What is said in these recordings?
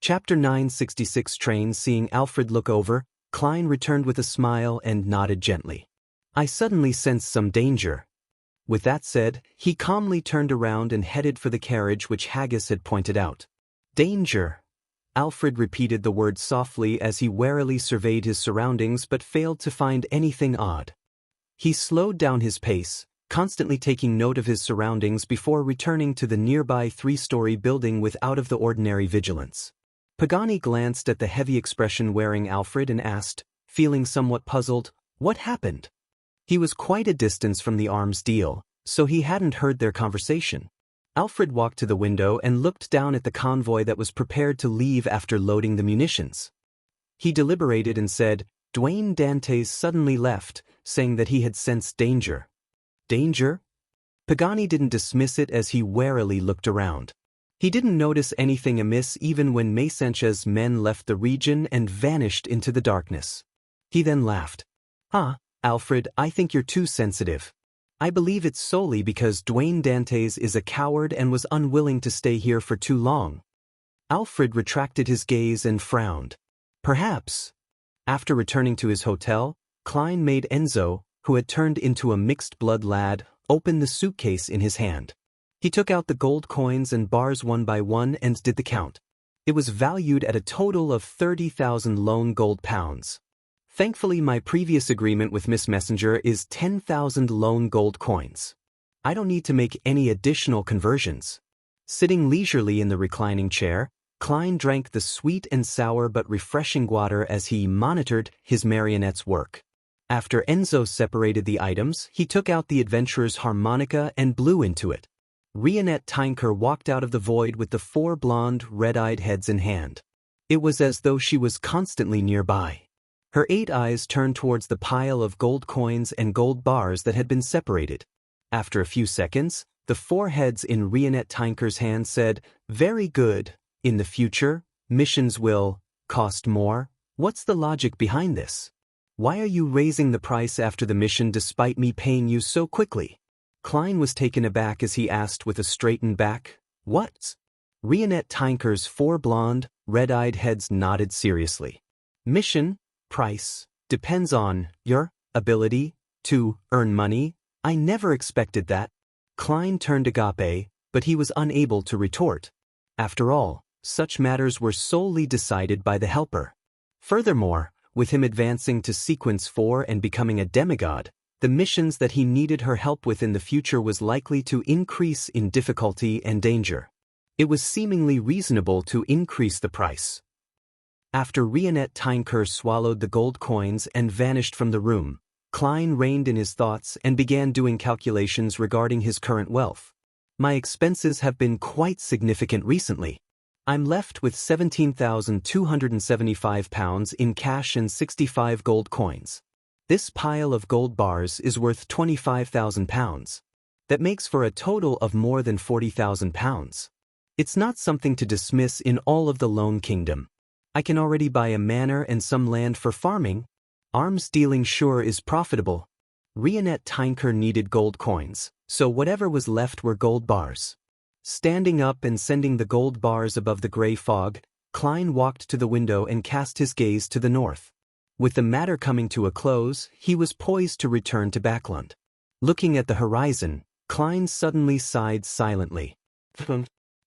Chapter 966 Train. Seeing Alfred look over, Klein returned with a smile and nodded gently. I suddenly sensed some danger. With that said, he calmly turned around and headed for the carriage which Haggis had pointed out. Danger. Alfred repeated the word softly as he warily surveyed his surroundings but failed to find anything odd. He slowed down his pace, constantly taking note of his surroundings before returning to the nearby three-story building with out-of-the-ordinary vigilance. Pagani glanced at the heavy expression wearing Alfred and asked, feeling somewhat puzzled, what happened? He was quite a distance from the arms deal, so he hadn't heard their conversation. Alfred walked to the window and looked down at the convoy that was prepared to leave after loading the munitions. He deliberated and said, Dwayne Dantes suddenly left, saying that he had sensed danger. Danger? Pagani didn't dismiss it as he warily looked around. He didn't notice anything amiss even when Maysancha's men left the region and vanished into the darkness. He then laughed. Alfred, I think you're too sensitive. I believe it's solely because Dwayne Dantes is a coward and was unwilling to stay here for too long. Alfred retracted his gaze and frowned. Perhaps. After returning to his hotel, Klein made Enzo, who had turned into a mixed-blood lad, open the suitcase in his hand. He took out the gold coins and bars one by one and did the count. It was valued at a total of 30,000 lone gold pounds. Thankfully, my previous agreement with Miss Messenger is 10,000 lone gold coins. I don't need to make any additional conversions. Sitting leisurely in the reclining chair, Klein drank the sweet and sour but refreshing water as he monitored his marionette's work. After Enzo separated the items, he took out the adventurer's harmonica and blew into it. Rionette Tinker walked out of the void with the four blonde, red-eyed heads in hand. It was as though she was constantly nearby. Her 8 eyes turned towards the pile of gold coins and gold bars that had been separated. After a few seconds, the 4 heads in Rionette Tinker's hand said, Very good. In the future, missions will cost more. What's the logic behind this? Why are you raising the price after the mission despite me paying you so quickly? Klein was taken aback as he asked with a straightened back, What? Rionette Tinker's 4 blonde, red-eyed heads nodded seriously. Mission, price, depends on your ability to earn money. I never expected that. Klein turned agape, but he was unable to retort. After all, such matters were solely decided by the helper. Furthermore, with him advancing to Sequence 4 and becoming a demigod, the missions that he needed her help with in the future was likely to increase in difficulty and danger. It was seemingly reasonable to increase the price. After Rionette Tinker swallowed the gold coins and vanished from the room, Klein reined in his thoughts and began doing calculations regarding his current wealth. My expenses have been quite significant recently. I'm left with £17,275 in cash and 65 gold coins. This pile of gold bars is worth £25,000. That makes for a total of more than £40,000. It's not something to dismiss in all of the Lone Kingdom. I can already buy a manor and some land for farming. Arms dealing sure is profitable. Rionette Tinker needed gold coins, so whatever was left were gold bars. Standing up and sending the gold bars above the gray fog, Klein walked to the window and cast his gaze to the north. With the matter coming to a close, he was poised to return to Backlund. Looking at the horizon, Klein suddenly sighed silently.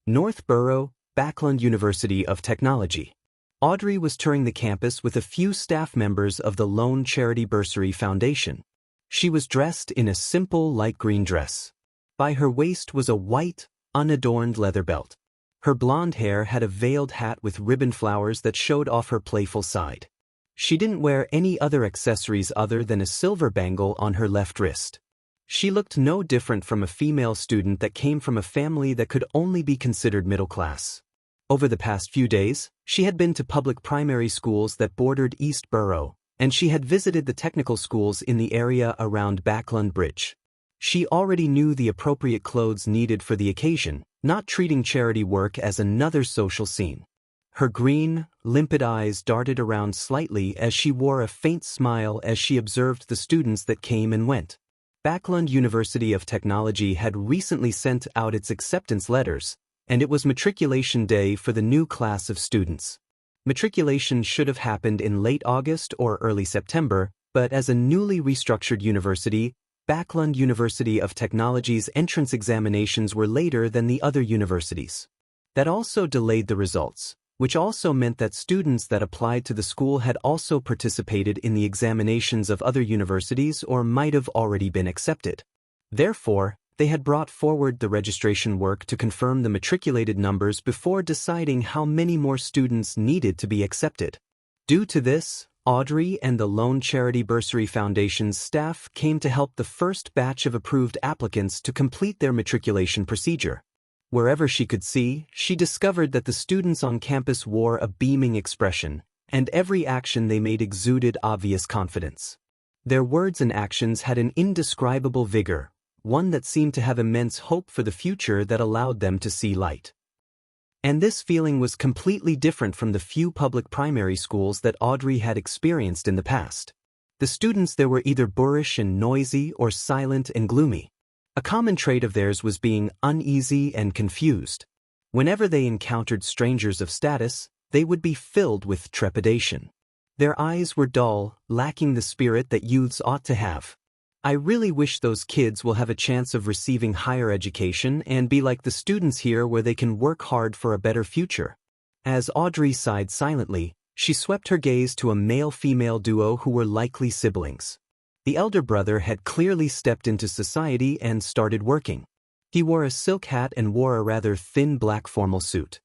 Northborough, Backlund University of Technology. Audrey was touring the campus with a few staff members of the Lone Charity Bursary Foundation. She was dressed in a simple light green dress. By her waist was a white, unadorned leather belt. Her blonde hair had a veiled hat with ribbon flowers that showed off her playful side. She didn't wear any other accessories other than a silver bangle on her left wrist. She looked no different from a female student that came from a family that could only be considered middle class. Over the past few days, she had been to public primary schools that bordered East Borough, and she had visited the technical schools in the area around Backlund Bridge. She already knew the appropriate clothes needed for the occasion, not treating charity work as another social scene. Her green, limpid eyes darted around slightly as she wore a faint smile as she observed the students that came and went. Backlund University of Technology had recently sent out its acceptance letters, and it was matriculation day for the new class of students. Matriculation should have happened in late August or early September, but as a newly restructured university, Backlund University of Technology's entrance examinations were later than the other universities. That also delayed the results, which also meant that students that applied to the school had also participated in the examinations of other universities or might have already been accepted. Therefore, they had brought forward the registration work to confirm the matriculated numbers before deciding how many more students needed to be accepted. Due to this, Audrey and the Lone Charity Bursary Foundation's staff came to help the first batch of approved applicants to complete their matriculation procedure. Wherever she could see, she discovered that the students on campus wore a beaming expression, and every action they made exuded obvious confidence. Their words and actions had an indescribable vigor, one that seemed to have immense hope for the future that allowed them to see light. And this feeling was completely different from the few public primary schools that Audrey had experienced in the past. The students there were either boorish and noisy or silent and gloomy. A common trait of theirs was being uneasy and confused. Whenever they encountered strangers of status, they would be filled with trepidation. Their eyes were dull, lacking the spirit that youths ought to have. I really wish those kids will have a chance of receiving higher education and be like the students here where they can work hard for a better future. As Audrey sighed silently, she swept her gaze to a male-female duo who were likely siblings. The elder brother had clearly stepped into society and started working. He wore a silk hat and wore a rather thin black formal suit.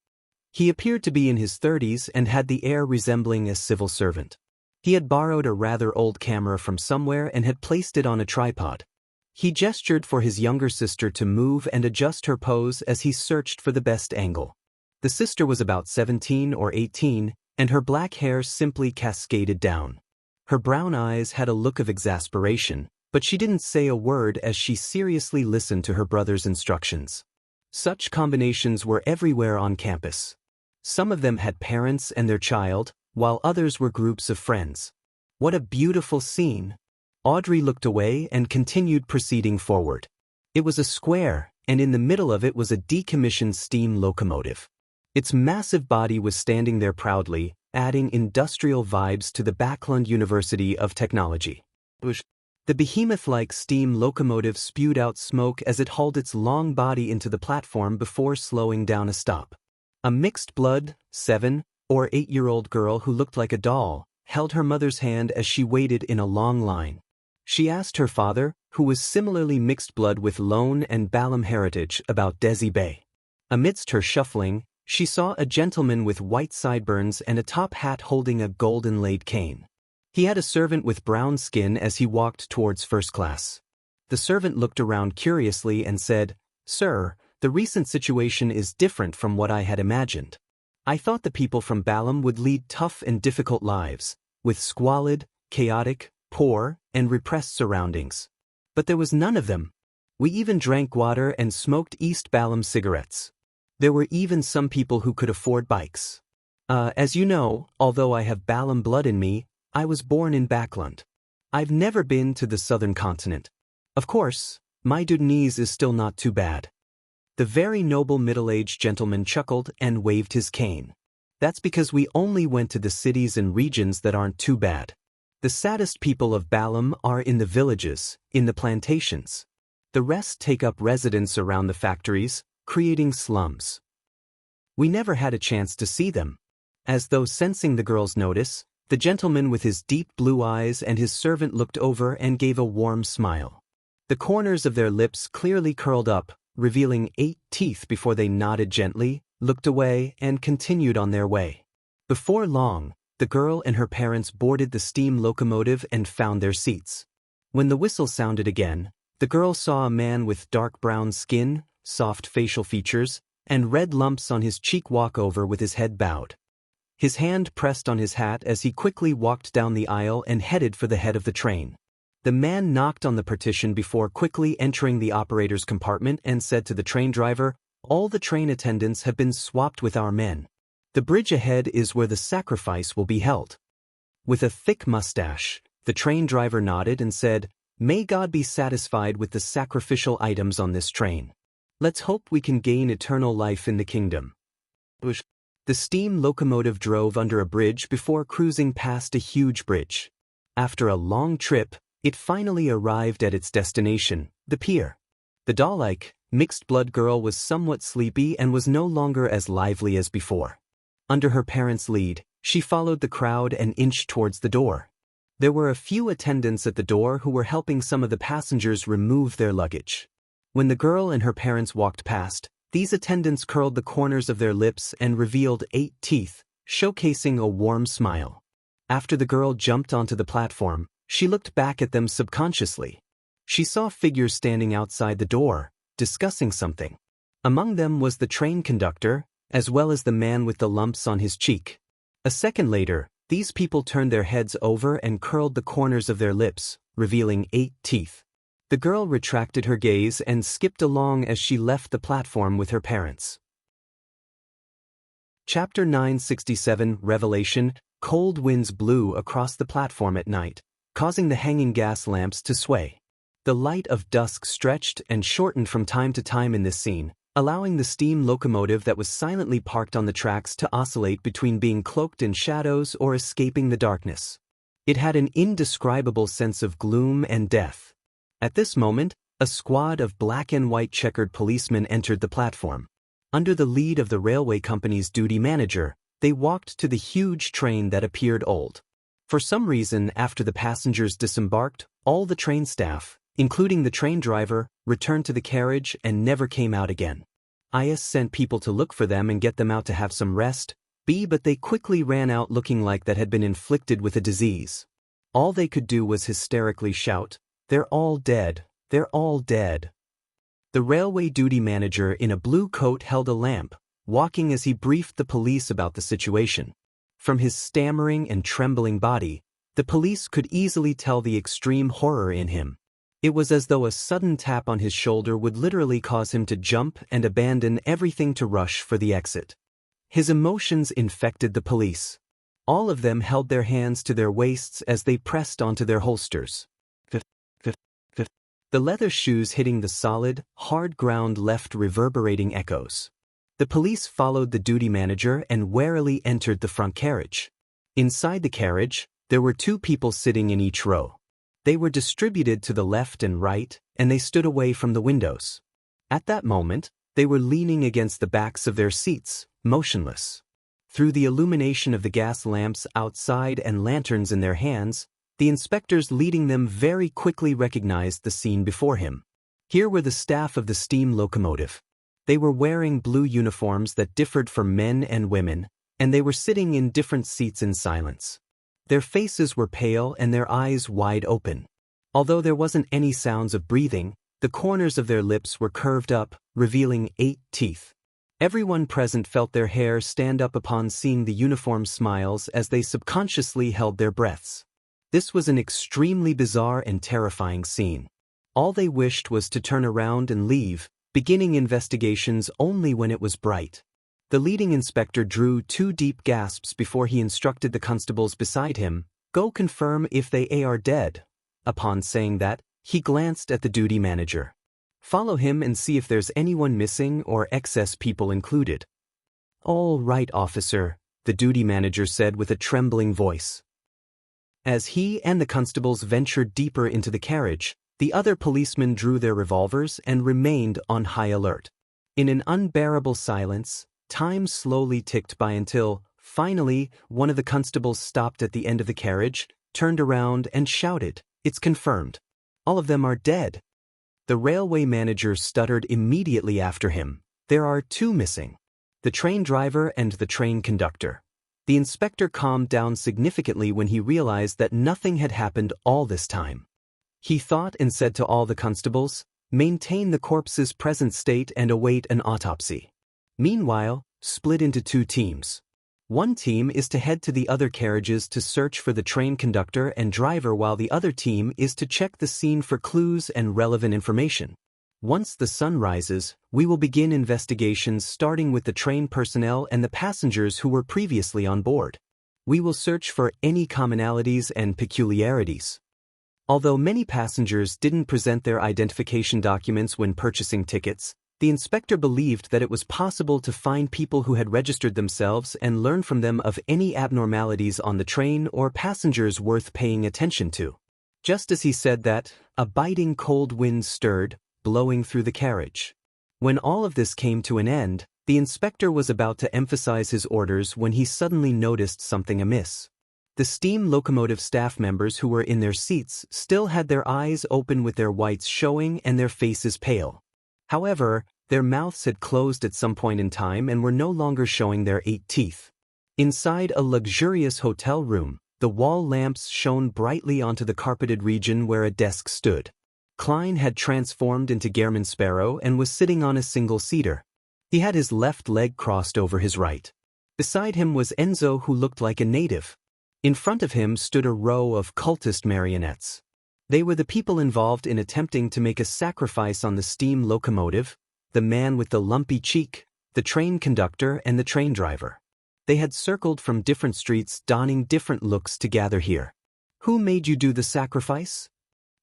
He appeared to be in his 30s and had the air resembling a civil servant. He had borrowed a rather old camera from somewhere and had placed it on a tripod. He gestured for his younger sister to move and adjust her pose as he searched for the best angle. The sister was about 17 or 18, and her black hair simply cascaded down. Her brown eyes had a look of exasperation, but she didn't say a word as she seriously listened to her brother's instructions. Such combinations were everywhere on campus. Some of them had parents and their child, while others were groups of friends. What a beautiful scene! Audrey looked away and continued proceeding forward. It was a square, and in the middle of it was a decommissioned steam locomotive. Its massive body was standing there proudly, adding industrial vibes to the Backlund University of Technology. The behemoth-like steam locomotive spewed out smoke as it hauled its long body into the platform before slowing down a stop. A mixed-blood, 7- or 8-year-old girl who looked like a doll held her mother's hand as she waited in a long line. She asked her father, who was similarly mixed blood with Lone and Balam heritage, about Desi Bay. Amidst her shuffling, she saw a gentleman with white sideburns and a top hat holding a golden-laid cane. He had a servant with brown skin as he walked towards first class. The servant looked around curiously and said, "Sir, the recent situation is different from what I had imagined. I thought the people from Balam would lead tough and difficult lives, with squalid, chaotic, poor, and repressed surroundings. But there was none of them. We even drank water and smoked East Balam cigarettes. There were even some people who could afford bikes. As you know, although I have Balam blood in me, I was born in Backlund. I've never been to the southern continent. Of course, my Dudenese is still not too bad." The very noble middle-aged gentleman chuckled and waved his cane. "That's because we only went to the cities and regions that aren't too bad. The saddest people of Balam are in the villages, in the plantations. The rest take up residence around the factories, creating slums. We never had a chance to see them." As though sensing the girl's notice, the gentleman with his deep blue eyes and his servant looked over and gave a warm smile. The corners of their lips clearly curled up, revealing 8 teeth before they nodded gently, looked away, and continued on their way. Before long, the girl and her parents boarded the steam locomotive and found their seats. When the whistle sounded again, the girl saw a man with dark brown skin, soft facial features, and red lumps on his cheek walk over with his head bowed. His hand pressed on his hat as he quickly walked down the aisle and headed for the head of the train. The man knocked on the partition before quickly entering the operator's compartment and said to the train driver, "All the train attendants have been swapped with our men. The bridge ahead is where the sacrifice will be held." With a thick mustache, the train driver nodded and said, "May God be satisfied with the sacrificial items on this train." Let's hope we can gain eternal life in the kingdom. The steam locomotive drove under a bridge before cruising past a huge bridge. After a long trip, it finally arrived at its destination, the pier. The doll-like, mixed-blood girl was somewhat sleepy and was no longer as lively as before. Under her parents' lead, she followed the crowd and inched towards the door. There were a few attendants at the door who were helping some of the passengers remove their luggage. When the girl and her parents walked past, these attendants curled the corners of their lips and revealed 8 teeth, showcasing a warm smile. After the girl jumped onto the platform, she looked back at them subconsciously. She saw figures standing outside the door, discussing something. Among them was the train conductor, as well as the man with the lumps on his cheek. A second later, these people turned their heads over and curled the corners of their lips, revealing 8 teeth. The girl retracted her gaze and skipped along as she left the platform with her parents. Chapter 967 Revelation. Cold winds blew across the platform at night, causing the hanging gas lamps to sway. The light of dusk stretched and shortened from time to time in this scene, allowing the steam locomotive that was silently parked on the tracks to oscillate between being cloaked in shadows or escaping the darkness. It had an indescribable sense of gloom and death. At this moment, a squad of black and white checkered policemen entered the platform. Under the lead of the railway company's duty manager, they walked to the huge train that appeared old. For some reason, after the passengers disembarked, all the train staff, including the train driver, returned to the carriage and never came out again. IS sent people to look for them and get them out to have some rest, but they quickly ran out looking like that had been inflicted with a disease. All they could do was hysterically shout, "They're all dead, they're all dead." The railway duty manager in a blue coat held a lamp, walking as he briefed the police about the situation. From his stammering and trembling body, the police could easily tell the extreme horror in him. It was as though a sudden tap on his shoulder would literally cause him to jump and abandon everything to rush for the exit. His emotions infected the police. All of them held their hands to their waists as they pressed onto their holsters. The leather shoes hitting the solid, hard ground left reverberating echoes. The police followed the duty manager and warily entered the front carriage. Inside the carriage, there were 2 people sitting in each row. They were distributed to the left and right, and they stood away from the windows. At that moment, they were leaning against the backs of their seats, motionless. Through the illumination of the gas lamps outside and lanterns in their hands, the inspectors leading them very quickly recognized the scene before him. Here were the staff of the steam locomotive. They were wearing blue uniforms that differed for men and women, and they were sitting in different seats in silence. Their faces were pale and their eyes wide open. Although there wasn't any sounds of breathing, the corners of their lips were curved up, revealing 8 teeth. Everyone present felt their hair stand up upon seeing the uniform smiles as they subconsciously held their breaths. This was an extremely bizarre and terrifying scene. All they wished was to turn around and leave, beginning investigations only when it was bright. The leading inspector drew 2 deep gasps before he instructed the constables beside him, "Go confirm if they are dead." Upon saying that, he glanced at the duty manager. "Follow him and see if there's anyone missing or excess people included." "All right, officer," the duty manager said with a trembling voice. As he and the constables ventured deeper into the carriage, the other policemen drew their revolvers and remained on high alert. In an unbearable silence, time slowly ticked by until, finally, one of the constables stopped at the end of the carriage, turned around and shouted, "It's confirmed. All of them are dead." The railway manager stuttered immediately after him, "There are 2 missing. The train driver and the train conductor." The inspector calmed down significantly when he realized that nothing had happened all this time. He thought and said to all the constables, "Maintain the corpse's present state and await an autopsy." Meanwhile, split into 2 teams. One team is to head to the other carriages to search for the train conductor and driver, while the other team is to check the scene for clues and relevant information. Once the sun rises, we will begin investigations starting with the train personnel and the passengers who were previously on board. We will search for any commonalities and peculiarities. Although many passengers didn't present their identification documents when purchasing tickets, The inspector believed that it was possible to find people who had registered themselves and learn from them of any abnormalities on the train or passengers worth paying attention to. Just as he said that, a biting cold wind stirred, blowing through the carriage. When all of this came to an end, the inspector was about to emphasize his orders when he suddenly noticed something amiss. The steam locomotive staff members who were in their seats still had their eyes open with their whites showing and their faces pale. However, their mouths had closed at some point in time and were no longer showing their 8 teeth. Inside a luxurious hotel room, the wall lamps shone brightly onto the carpeted region where a desk stood. Klein had transformed into Gehrman Sparrow and was sitting on a single-seater. He had his left leg crossed over his right. Beside him was Enzo, who looked like a native. In front of him stood a row of cultist marionettes. They were the people involved in attempting to make a sacrifice on the steam locomotive, the man with the lumpy cheek, the train conductor, and the train driver. They had circled from different streets, donning different looks to gather here. "Who made you do the sacrifice?"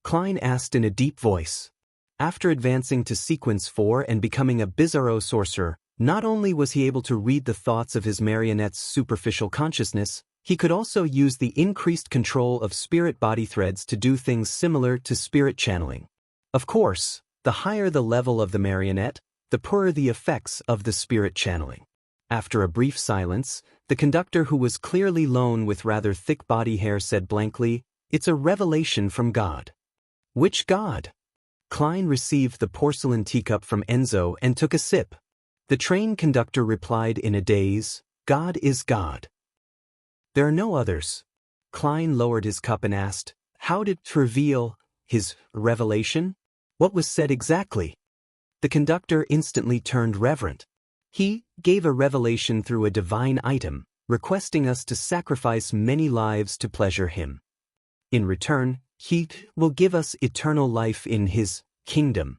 Klein asked in a deep voice. After advancing to sequence 4 and becoming a bizarro sorcerer, not only was he able to read the thoughts of his marionette's superficial consciousness, he could also use the increased control of spirit body threads to do things similar to spirit channeling. Of course, the higher the level of the marionette, the poorer the effects of the spirit channeling. After a brief silence, the conductor, who was clearly lone with rather thick body hair, said blankly, "It's a revelation from God." "Which God?" Klein received the porcelain teacup from Enzo and took a sip. The train conductor replied in a daze, "God is God. There are no others." Klein lowered his cup and asked, "How did it reveal his revelation? What was said exactly?" The conductor instantly turned reverent. "He gave a revelation through a divine item, requesting us to sacrifice many lives to pleasure him. In return, he will give us eternal life in his kingdom."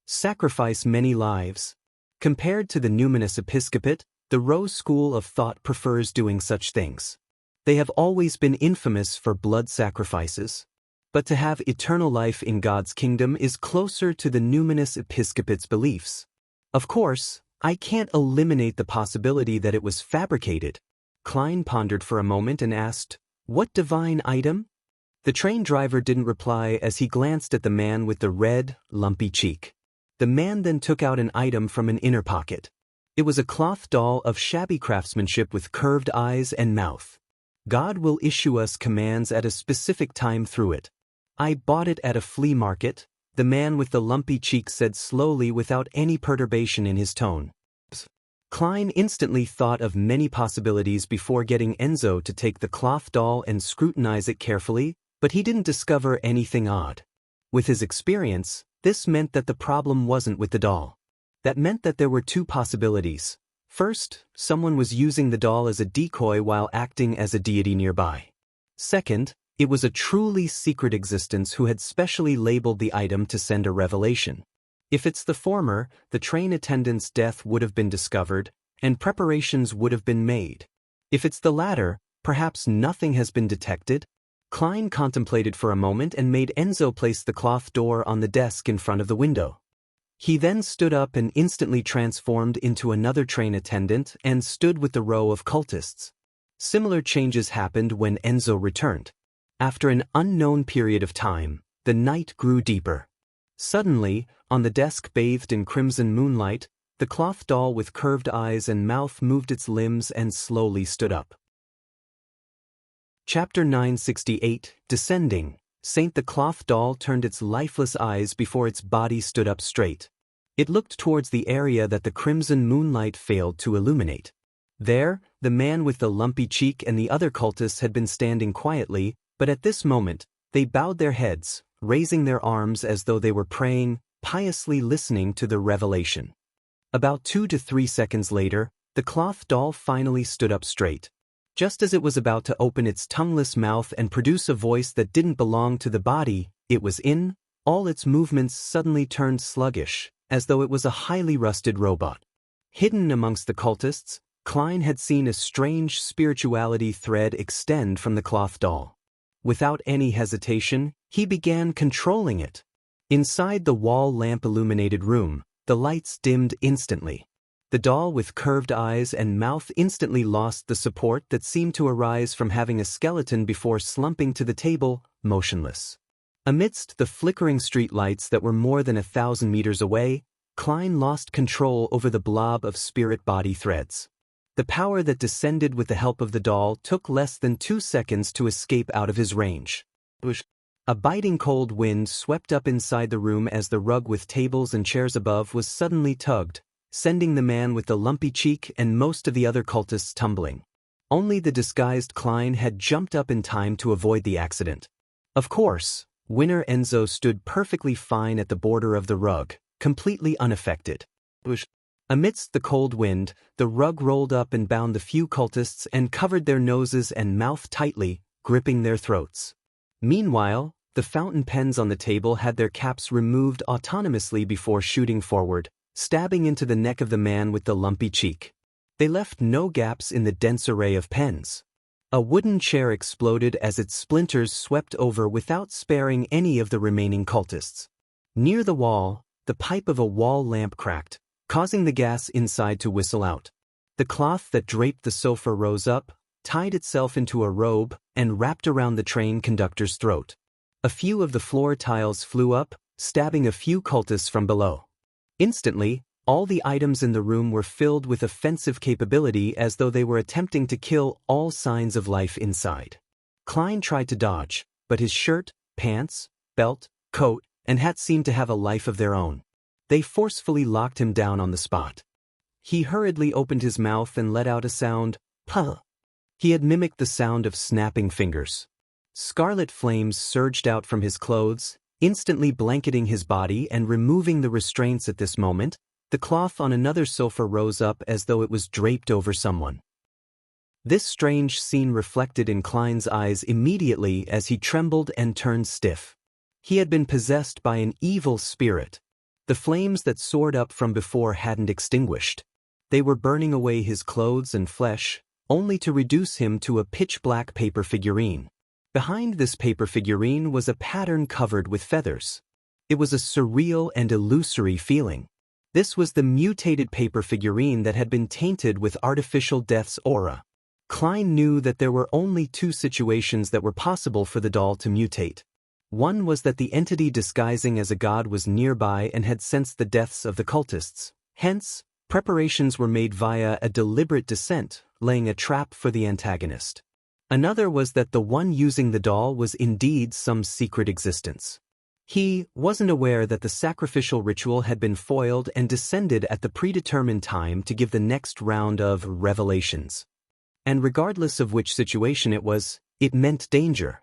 Sacrifice many lives. Compared to the numinous episcopate, the Rose school of thought prefers doing such things. They have always been infamous for blood sacrifices. But to have eternal life in God's kingdom is closer to the numinous episcopate's beliefs. Of course, I can't eliminate the possibility that it was fabricated. Klein pondered for a moment and asked, "What divine item?" The train driver didn't reply as he glanced at the man with the red, lumpy cheek. The man then took out an item from an inner pocket. It was a cloth doll of shabby craftsmanship with curved eyes and mouth. "God will issue us commands at a specific time through it. I bought it at a flea market," the man with the lumpy cheek said slowly without any perturbation in his tone. Klein instantly thought of many possibilities before getting Enzo to take the cloth doll and scrutinize it carefully, but he didn't discover anything odd. With his experience, this meant that the problem wasn't with the doll. That meant that there were 2 possibilities. First, someone was using the doll as a decoy while acting as a deity nearby. Second, it was a truly secret existence who had specially labeled the item to send a revelation. If it's the former, the train attendant's death would have been discovered, and preparations would have been made. If it's the latter, perhaps nothing has been detected. Klein contemplated for a moment and made Enzo place the cloth door on the desk in front of the window. He then stood up and instantly transformed into another train attendant and stood with the row of cultists. Similar changes happened when Enzo returned. After an unknown period of time, the night grew deeper. Suddenly, on the desk bathed in crimson moonlight, the cloth doll with curved eyes and mouth moved its limbs and slowly stood up. Chapter 968, Descending. Saint the cloth doll turned its lifeless eyes before its body stood up straight. It looked towards the area that the crimson moonlight failed to illuminate. There, the man with the lumpy cheek and the other cultists had been standing quietly, but at this moment, they bowed their heads, raising their arms as though they were praying, piously listening to the revelation. About 2 to 3 seconds later, the cloth doll finally stood up straight. Just as it was about to open its tongueless mouth and produce a voice that didn't belong to the body it was in, all its movements suddenly turned sluggish, as though it was a highly rusted robot. Hidden amongst the cultists, Klein had seen a strange spirituality thread extend from the cloth doll. Without any hesitation, he began controlling it. Inside the wall lamp-illuminated room, the lights dimmed instantly. The doll with curved eyes and mouth instantly lost the support that seemed to arise from having a skeleton before slumping to the table, motionless. Amidst the flickering street lights that were more than 1,000 meters away, Klein lost control over the blob of spirit body threads. The power that descended with the help of the doll took less than 2 seconds to escape out of his range. A biting cold wind swept up inside the room as the rug with tables and chairs above was suddenly tugged, sending the man with the lumpy cheek and most of the other cultists tumbling. Only the disguised Klein had jumped up in time to avoid the accident. Of course, winner Enzo stood perfectly fine at the border of the rug, completely unaffected. Amidst the cold wind, the rug rolled up and bound the few cultists and covered their noses and mouth tightly, gripping their throats. Meanwhile, the fountain pens on the table had their caps removed autonomously before shooting forward, stabbing into the neck of the man with the lumpy cheek. They left no gaps in the dense array of pens. A wooden chair exploded as its splinters swept over without sparing any of the remaining cultists. Near the wall, the pipe of a wall lamp cracked, causing the gas inside to whistle out. The cloth that draped the sofa rose up, tied itself into a robe, and wrapped around the train conductor's throat. A few of the floor tiles flew up, stabbing a few cultists from below. Instantly, all the items in the room were filled with offensive capability as though they were attempting to kill all signs of life inside. Klein tried to dodge, but his shirt, pants, belt, coat, and hat seemed to have a life of their own. They forcefully locked him down on the spot. He hurriedly opened his mouth and let out a sound, puh. He had mimicked the sound of snapping fingers. Scarlet flames surged out from his clothes, instantly blanketing his body and removing the restraints at this moment. The cloth on another sofa rose up as though it was draped over someone. This strange scene reflected in Klein's eyes immediately as he trembled and turned stiff. He had been possessed by an evil spirit. The flames that soared up from before hadn't extinguished. They were burning away his clothes and flesh, only to reduce him to a pitch-black paper figurine. Behind this paper figurine was a pattern covered with feathers. It was a surreal and illusory feeling. This was the mutated paper figurine that had been tainted with artificial death's aura. Klein knew that there were only 2 situations that were possible for the doll to mutate. One was that the entity disguising as a god was nearby and had sensed the deaths of the cultists. Hence, preparations were made via a deliberate descent, laying a trap for the antagonist. Another was that the one using the doll was indeed some secret existence. He wasn't aware that the sacrificial ritual had been foiled and descended at the predetermined time to give the next round of revelations. And regardless of which situation it was, it meant danger.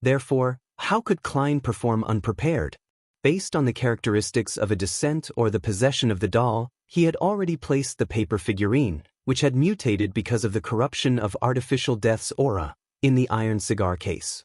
Therefore, how could Klein perform unprepared? Based on the characteristics of a descent or the possession of the doll, he had already placed the paper figurine, which had mutated because of the corruption of artificial death's aura, in the iron cigar case.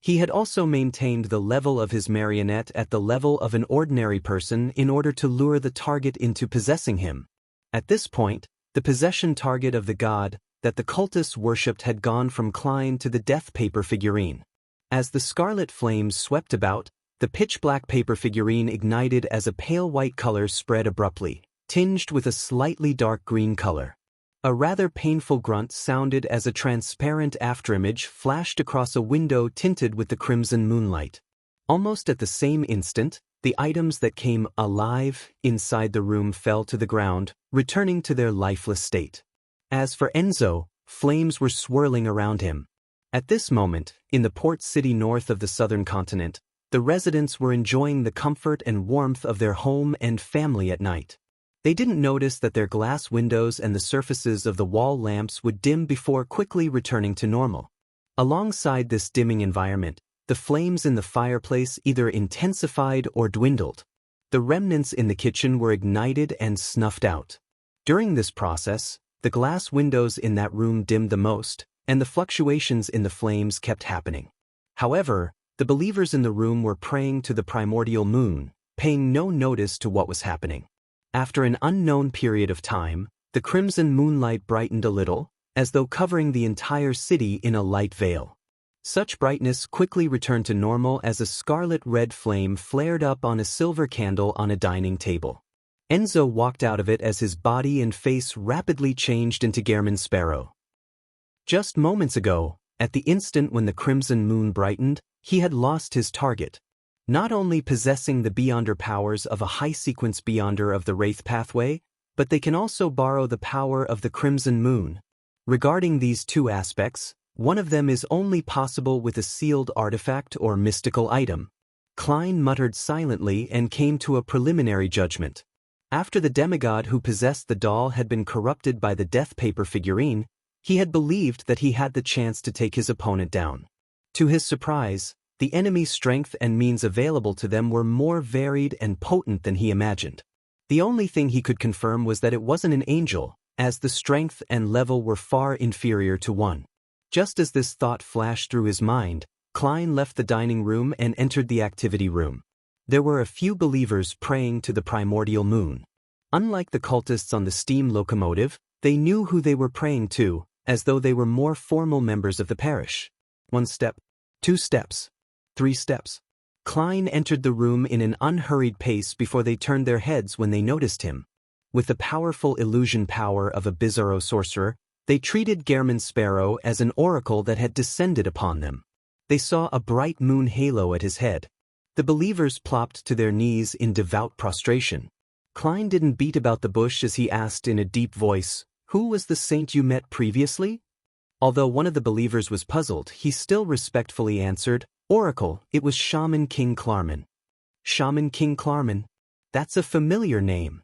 He had also maintained the level of his marionette at the level of an ordinary person in order to lure the target into possessing him. At this point, the possession target of the god that the cultists worshipped had gone from Klein to the death paper figurine. As the scarlet flames swept about, the pitch-black paper figurine ignited as a pale white color spread abruptly, tinged with a slightly dark green color. A rather painful grunt sounded as a transparent afterimage flashed across a window tinted with the crimson moonlight. Almost at the same instant, the items that came alive inside the room fell to the ground, returning to their lifeless state. As for Enzo, flames were swirling around him. At this moment, in the port city north of the southern continent, the residents were enjoying the comfort and warmth of their home and family at night. They didn't notice that their glass windows and the surfaces of the wall lamps would dim before quickly returning to normal. Alongside this dimming environment, the flames in the fireplace either intensified or dwindled. The remnants in the kitchen were ignited and snuffed out. During this process, the glass windows in that room dimmed the most, and the fluctuations in the flames kept happening. However, the believers in the room were praying to the primordial moon, paying no notice to what was happening. After an unknown period of time, the crimson moonlight brightened a little, as though covering the entire city in a light veil. Such brightness quickly returned to normal as a scarlet-red flame flared up on a silver candle on a dining table. Enzo walked out of it as his body and face rapidly changed into Gehrman Sparrow. Just moments ago, at the instant when the crimson moon brightened, he had lost his target. Not only possessing the Beyonder powers of a high-sequence Beyonder of the Wraith pathway, but they can also borrow the power of the crimson moon. Regarding these two aspects, one of them is only possible with a sealed artifact or mystical item. Klein muttered silently and came to a preliminary judgment. After the demigod who possessed the doll had been corrupted by the death paper figurine, he had believed that he had the chance to take his opponent down. To his surprise, the enemy's strength and means available to them were more varied and potent than he imagined. The only thing he could confirm was that it wasn't an angel, as the strength and level were far inferior to one. Just as this thought flashed through his mind, Klein left the dining room and entered the activity room. There were a few believers praying to the primordial moon. Unlike the cultists on the steam locomotive, they knew who they were praying to, as though they were more formal members of the parish. 1 step, 2 steps, 3 steps. Klein entered the room in an unhurried pace before they turned their heads when they noticed him. With the powerful illusion power of a bizarro sorcerer, they treated Gehrman Sparrow as an oracle that had descended upon them. They saw a bright moon halo at his head. The believers plopped to their knees in devout prostration. Klein didn't beat about the bush as he asked in a deep voice, "Who was the saint you met previously?" Although one of the believers was puzzled, he still respectfully answered, "Oracle, it was Shaman King Klarman." Shaman King Klarman? That's a familiar name.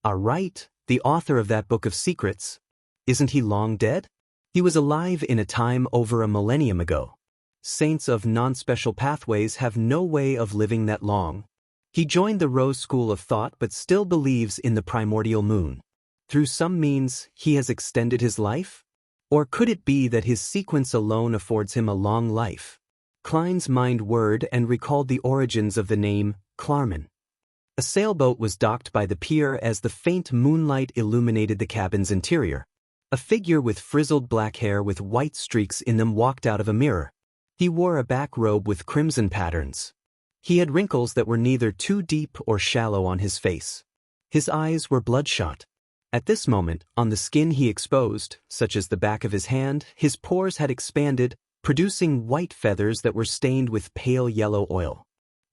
Right, the author of that book of secrets. Isn't he long dead? He was alive in a time over a millennium ago. Saints of non-special pathways have no way of living that long. He joined the Rose School of Thought but still believes in the primordial moon. Through some means, he has extended his life? Or could it be that his sequence alone affords him a long life? Klein's mind whirred and recalled the origins of the name, Klarman. A sailboat was docked by the pier as the faint moonlight illuminated the cabin's interior. A figure with frizzled black hair with white streaks in them walked out of a mirror. He wore a back robe with crimson patterns. He had wrinkles that were neither too deep or shallow on his face. His eyes were bloodshot. At this moment, on the skin he exposed, such as the back of his hand, his pores had expanded, producing white feathers that were stained with pale yellow oil.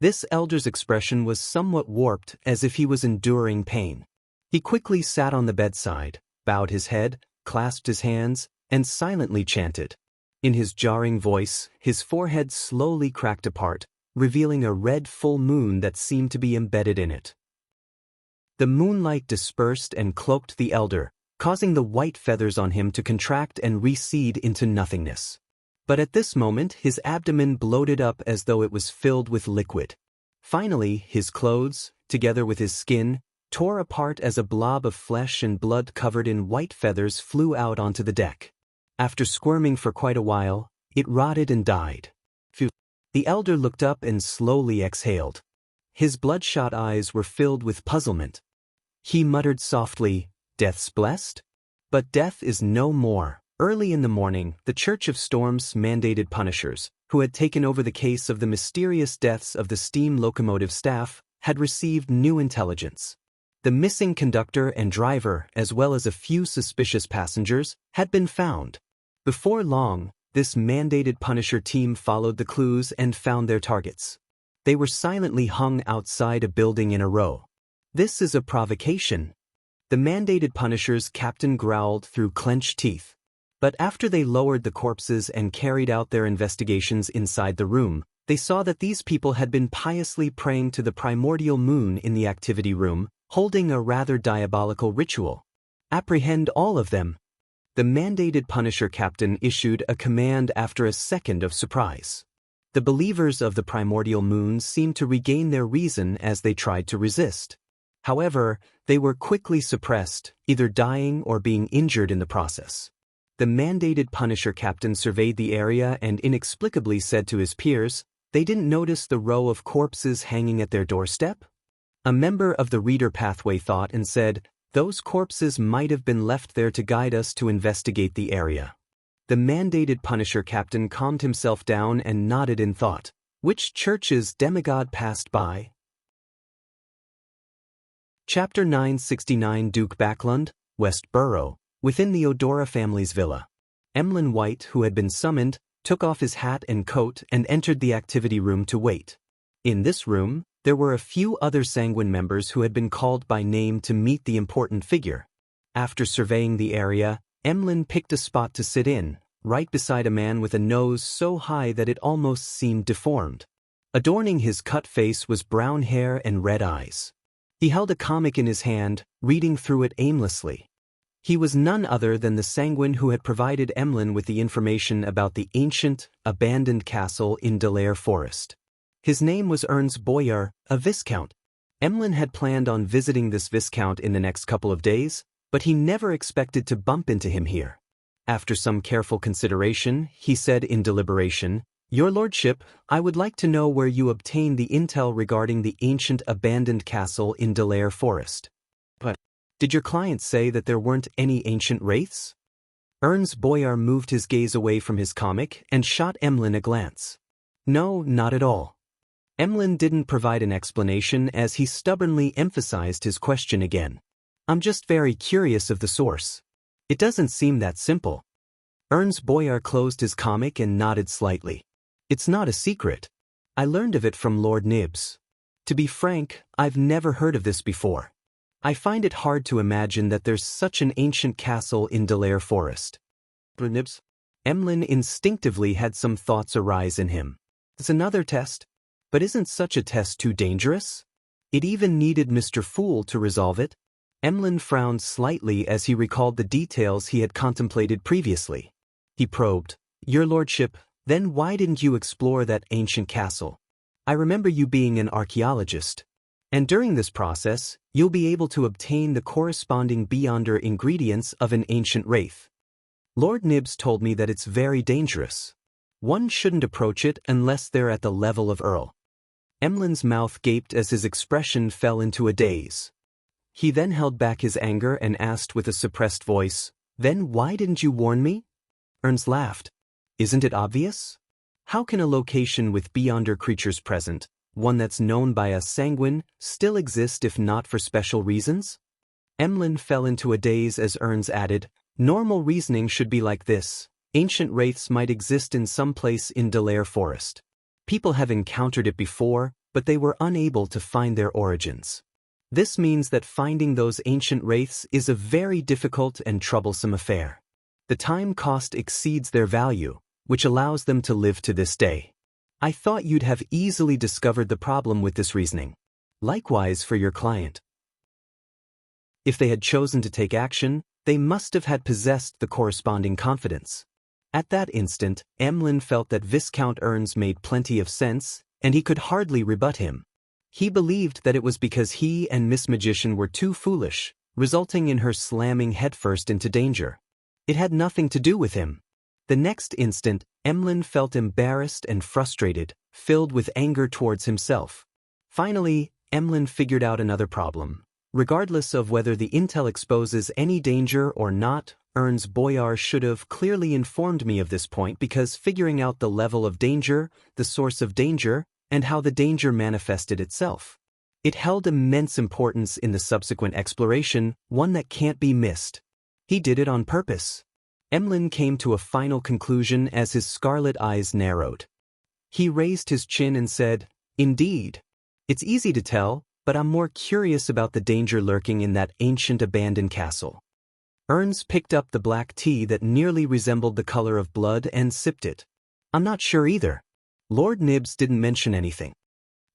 This elder's expression was somewhat warped, as if he was enduring pain. He quickly sat on the bedside, bowed his head, clasped his hands, and silently chanted. In his jarring voice, his forehead slowly cracked apart, revealing a red full moon that seemed to be embedded in it. The moonlight dispersed and cloaked the elder, causing the white feathers on him to contract and recede into nothingness. But at this moment his abdomen bloated up as though it was filled with liquid. Finally, his clothes, together with his skin, tore apart as a blob of flesh and blood covered in white feathers flew out onto the deck. After squirming for quite a while, it rotted and died. Phew. The elder looked up and slowly exhaled. His bloodshot eyes were filled with puzzlement. He muttered softly, "Death's blessed?" But death is no more. Early in the morning, the Church of Storms mandated punishers, who had taken over the case of the mysterious deaths of the steam locomotive staff, had received new intelligence. The missing conductor and driver, as well as a few suspicious passengers, had been found. Before long, this mandated punisher team followed the clues and found their targets. They were silently hung outside a building in a row. "This is a provocation." The mandated punishers' captain growled through clenched teeth. But after they lowered the corpses and carried out their investigations inside the room, they saw that these people had been piously praying to the primordial moon in the activity room, holding a rather diabolical ritual. "Apprehend all of them." The mandated punisher captain issued a command after a second of surprise. The believers of the primordial moon seemed to regain their reason as they tried to resist. However, they were quickly suppressed, either dying or being injured in the process. The mandated punisher captain surveyed the area and inexplicably said to his peers, "They didn't notice the row of corpses hanging at their doorstep?" A member of the reader pathway thought and said, "Those corpses might have been left there to guide us to investigate the area." The mandated punisher captain calmed himself down and nodded in thought. Which church's demigod passed by? Chapter 969. Duke Backlund, West Borough, within the Odora family's villa. Emlyn White, who had been summoned, took off his hat and coat and entered the activity room to wait. In this room, there were a few other Sanguine members who had been called by name to meet the important figure. After surveying the area, Emlyn picked a spot to sit in, right beside a man with a nose so high that it almost seemed deformed. Adorning his cut face was brown hair and red eyes. He held a comic in his hand, reading through it aimlessly. He was none other than the Sanguine who had provided Emlyn with the information about the ancient, abandoned castle in Delaire Forest. His name was Ernst Boyar, a viscount. Emlyn had planned on visiting this viscount in the next couple of days, but he never expected to bump into him here. After some careful consideration, he said in deliberation, "Your lordship, I would like to know where you obtained the intel regarding the ancient abandoned castle in Delaire Forest. But did your client say that there weren't any ancient wraiths?" Ernst Boyar moved his gaze away from his comic and shot Emlyn a glance. "No, not at all." Emlyn didn't provide an explanation as he stubbornly emphasized his question again. "I'm just very curious of the source. It doesn't seem that simple." Ernst Boyar closed his comic and nodded slightly. "It's not a secret. I learned of it from Lord Nibs. To be frank, I've never heard of this before. I find it hard to imagine that there's such an ancient castle in Delaire Forest." Lord Nibs? Emlyn instinctively had some thoughts arise in him. "It's another test. But isn't such a test too dangerous? It even needed Mr. Fool to resolve it." Emlyn frowned slightly as he recalled the details he had contemplated previously. He probed, "Your lordship, then why didn't you explore that ancient castle? I remember you being an archaeologist. And during this process, you'll be able to obtain the corresponding beyonder ingredients of an ancient wraith. Lord Nibs told me that it's very dangerous. One shouldn't approach it unless they're at the level of Earl." Emlyn's mouth gaped as his expression fell into a daze. He then held back his anger and asked with a suppressed voice, "Then why didn't you warn me?" Ernst laughed. "Isn't it obvious? How can a location with beyonder creatures present, one that's known by a Sanguine, still exist if not for special reasons?" Emlyn fell into a daze as Ernst added, "Normal reasoning should be like this. Ancient wraiths might exist in some place in Delaire Forest. People have encountered it before, but they were unable to find their origins. This means that finding those ancient wraiths is a very difficult and troublesome affair. The time cost exceeds their value, which allows them to live to this day. I thought you'd have easily discovered the problem with this reasoning. Likewise for your client. If they had chosen to take action, they must have had possessed the corresponding confidence." At that instant, Emlyn felt that Viscount Ernst made plenty of sense, and he could hardly rebut him. He believed that it was because he and Miss Magician were too foolish, resulting in her slamming headfirst into danger. It had nothing to do with him. The next instant, Emlyn felt embarrassed and frustrated, filled with anger towards himself. Finally, Emlyn figured out another problem. Regardless of whether the intel exposes any danger or not, Ernst Boyar should have clearly informed me of this point, because figuring out the level of danger, the source of danger, and how the danger manifested itself. It held immense importance in the subsequent exploration, one that can't be missed. He did it on purpose. Emlyn came to a final conclusion as his scarlet eyes narrowed. He raised his chin and said, "Indeed. It's easy to tell, but I'm more curious about the danger lurking in that ancient abandoned castle." Ernst picked up the black tea that nearly resembled the color of blood and sipped it. "I'm not sure either. Lord Nibs didn't mention anything."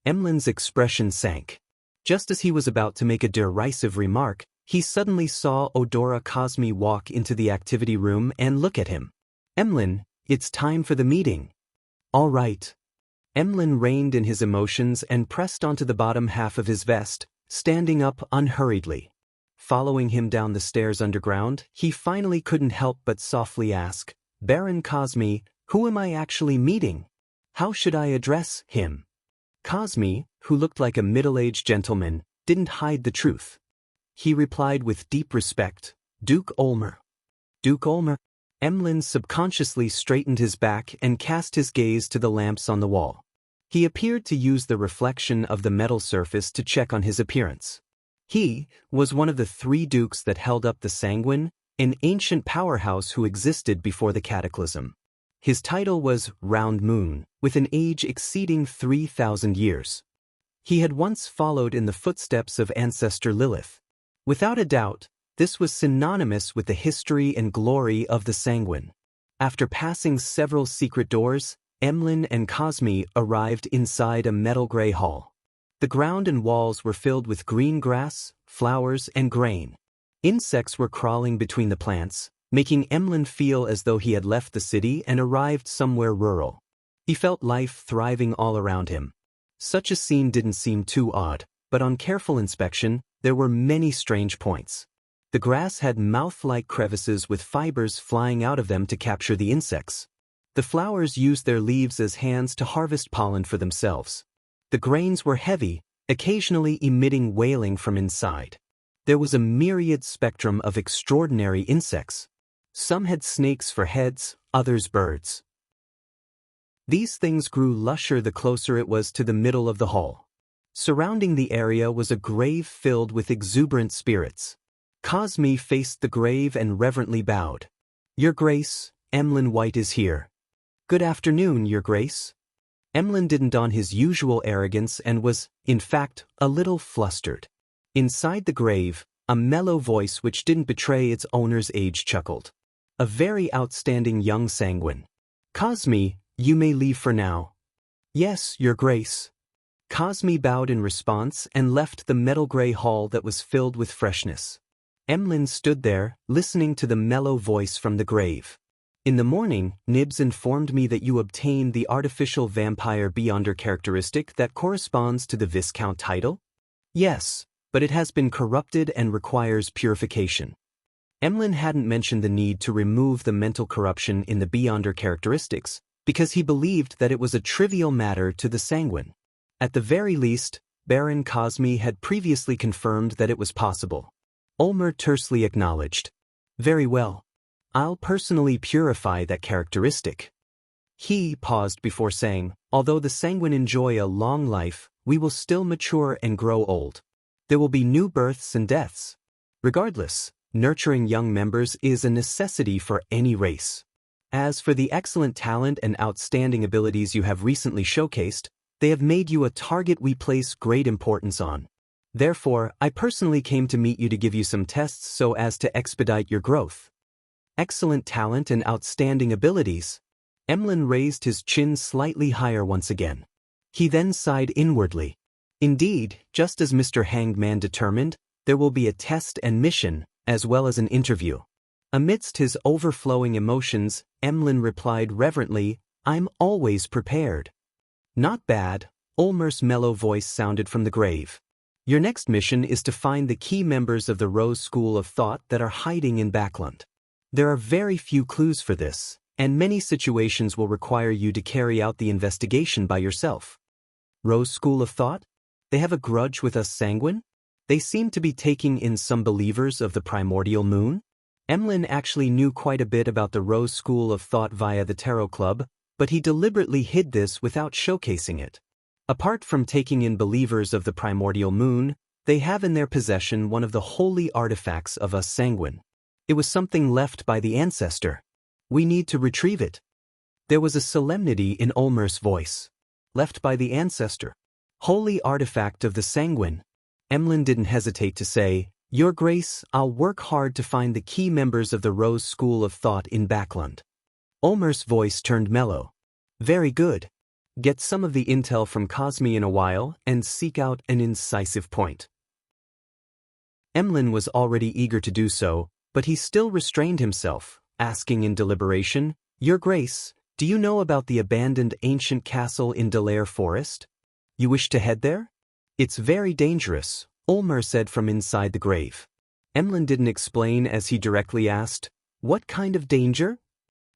Emlyn's expression sank. Just as he was about to make a derisive remark, he suddenly saw Odora Cosme walk into the activity room and look at him. "Emlyn, it's time for the meeting." "All right." Emlyn reined in his emotions and pressed onto the bottom half of his vest, standing up unhurriedly. Following him down the stairs underground, he finally couldn't help but softly ask, "Baron Cosme, who am I actually meeting? How should I address him?" Cosme, who looked like a middle-aged gentleman, didn't hide the truth. He replied with deep respect, "Duke Ulmer." "Duke Ulmer?" Emlyn subconsciously straightened his back and cast his gaze to the lamps on the wall. He appeared to use the reflection of the metal surface to check on his appearance. He was one of the 3 dukes that held up the Sanguine, an ancient powerhouse who existed before the cataclysm. His title was Round Moon, with an age exceeding 3,000 years. He had once followed in the footsteps of ancestor Lilith. Without a doubt, this was synonymous with the history and glory of the Sanguine. After passing several secret doors, Emlyn and Cosme arrived inside a metal gray hall. The ground and walls were filled with green grass, flowers, and grain. Insects were crawling between the plants, making Emlyn feel as though he had left the city and arrived somewhere rural. He felt life thriving all around him. Such a scene didn't seem too odd, but on careful inspection, there were many strange points. The grass had mouth-like crevices with fibers flying out of them to capture the insects. The flowers used their leaves as hands to harvest pollen for themselves. The grains were heavy, occasionally emitting wailing from inside. There was a myriad spectrum of extraordinary insects. Some had snakes for heads, others birds. These things grew lusher the closer it was to the middle of the hall. Surrounding the area was a grave filled with exuberant spirits. Cosme faced the grave and reverently bowed. "Your Grace, Emlyn White is here." "Good afternoon, Your Grace." Emlyn didn't don his usual arrogance and was, in fact, a little flustered. Inside the grave, a mellow voice which didn't betray its owner's age chuckled. "A very outstanding young Sanguine. Cosme, you may leave for now." "Yes, Your Grace." Cosme bowed in response and left the metal gray hall that was filled with freshness. Emlyn stood there, listening to the mellow voice from the grave. "In the morning, Nibs informed me that you obtained the artificial vampire Beyonder characteristic that corresponds to the Viscount title?" "Yes, but it has been corrupted and requires purification." Emlyn hadn't mentioned the need to remove the mental corruption in the Beyonder characteristics, because he believed that it was a trivial matter to the Sanguine. At the very least, Baron Cosme had previously confirmed that it was possible. Ulmer tersely acknowledged. "Very well. I'll personally purify that characteristic." He paused before saying, "Although the Sanguine enjoy a long life, we will still mature and grow old. There will be new births and deaths. Regardless, nurturing young members is a necessity for any race. As for the excellent talent and outstanding abilities you have recently showcased, they have made you a target we place great importance on. Therefore, I personally came to meet you to give you some tests so as to expedite your growth." Excellent talent and outstanding abilities. Emlyn raised his chin slightly higher once again. He then sighed inwardly. Indeed, just as Mr. Hangman determined, there will be a test and mission, as well as an interview. Amidst his overflowing emotions, Emlyn replied reverently, "I'm always prepared." "Not bad," Ulmer's mellow voice sounded from the grave. "Your next mission is to find the key members of the Rose School of Thought that are hiding in Backland. There are very few clues for this, and many situations will require you to carry out the investigation by yourself." "Rose School of Thought? They have a grudge with us Sanguine? They seem to be taking in some believers of the primordial moon?" Emlyn actually knew quite a bit about the Rose School of Thought via the Tarot Club, but he deliberately hid this without showcasing it. Apart from taking in believers of the primordial moon, they have in their possession one of the holy artifacts of us Sanguine. It was something left by the ancestor. We need to retrieve it. There was a solemnity in Ulmer's voice. Left by the ancestor. Holy artifact of the Sanguine. Emlyn didn't hesitate to say, "Your Grace, I'll work hard to find the key members of the Rose School of Thought in Backland." Ulmer's voice turned mellow. "Very good. Get some of the intel from Cosme in a while and seek out an incisive point." Emlyn was already eager to do so, but he still restrained himself, asking in deliberation, "Your Grace, do you know about the abandoned ancient castle in Delaire Forest? You wish to head there?" "It's very dangerous," Ulmer said from inside the grave. Emlyn didn't explain as he directly asked, "What kind of danger?"